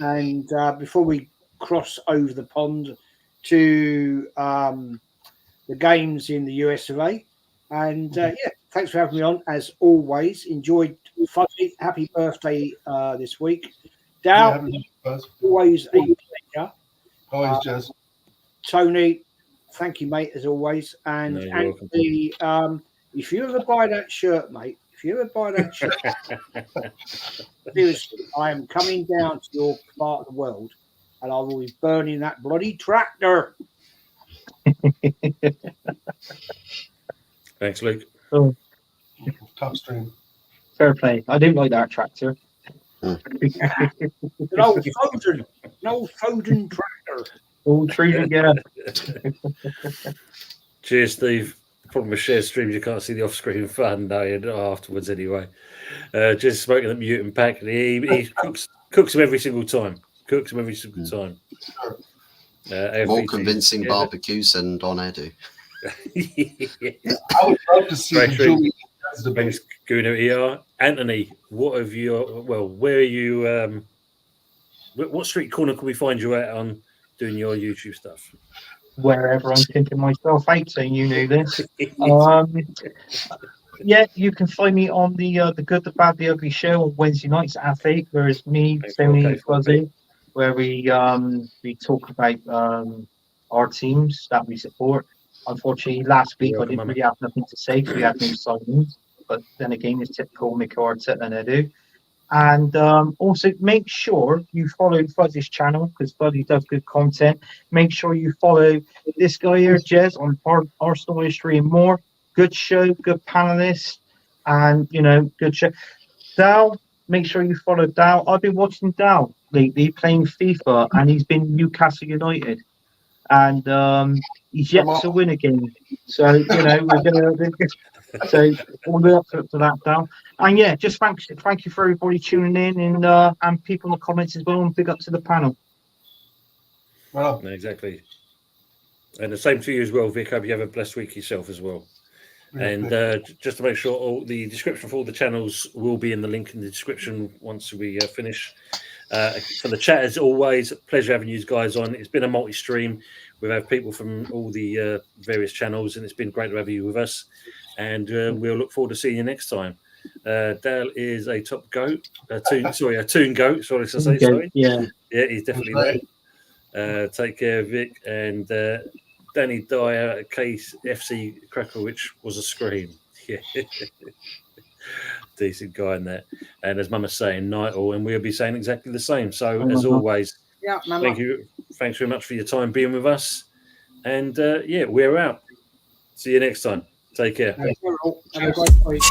And before we cross over the pond to the games in the US of A. And yeah, thanks for having me on. As always, enjoyed Fuzzy. Happy birthday this week. Dal, always a pleasure. Always, Jez. Tony, thank you, mate, as always. And Anthony, if you ever buy that shirt, mate, seriously, I am coming down to your part of the world and I will be burning that bloody tractor. Thanks, Luke. Oh, Top stream. fair play. I didn't like that tractor. An old Foden tractor. All true together. Cheers, Steve. Problem with shared streams, you can't see the off-screen fun afterwards anyway. Just smoking the mutant pack. He cooks them every single time. More convincing barbecues than Don Edu. I would love to see Julie debate. Anthony, what have you? Well, where are you? What street corner can we find you at on doing your YouTube stuff? Wherever I'm thinking myself out, saying you knew this. Yeah, you can find me on the Good, the Bad, the Ugly show on Wednesday nights at 8. Where it's me, Tony, Fuzzy, where we talk about our teams that we support. Unfortunately, last week I didn't really have nothing to say because we had no signings. But then again, it's typical Mikel Arteta and Edu. And also make sure you follow Fuzzy's channel because Fuzzy does good content. Make sure you follow this guy here, Jez, on Arsenal history and more. Good show, good panelist, and good show. Dal, make sure you follow Dal. I've been watching Dal lately playing FIFA, and he's been Newcastle United, and he's yet to win a game. So we're gonna. So all the way up to that, Dal. And yeah, just thank you for everybody tuning in and people in the comments as well, and big up to the panel. Well, exactly. And the same to you as well, Vic. Hope you have a blessed week yourself as well. And just to make sure, all the description for all the channels will be in the link in the description once we finish. For the chat, as always, pleasure having you guys on. It's been a multi-stream. We've had people from all the various channels, and it's been great to have you with us. And we'll look forward to seeing you next time. Dale is a top goat, a toon goat. Sorry to say, sorry. Yeah. Yeah, he's definitely there. Take care, Vic, and Danny Dyer, Case FC Cracker, which was a scream. Yeah. Decent guy in that. And as Mama's saying, night all, and we'll be saying exactly the same. So as always, thank you. Thanks very much for your time being with us. And yeah, we're out. See you next time. Take care. Have a great week.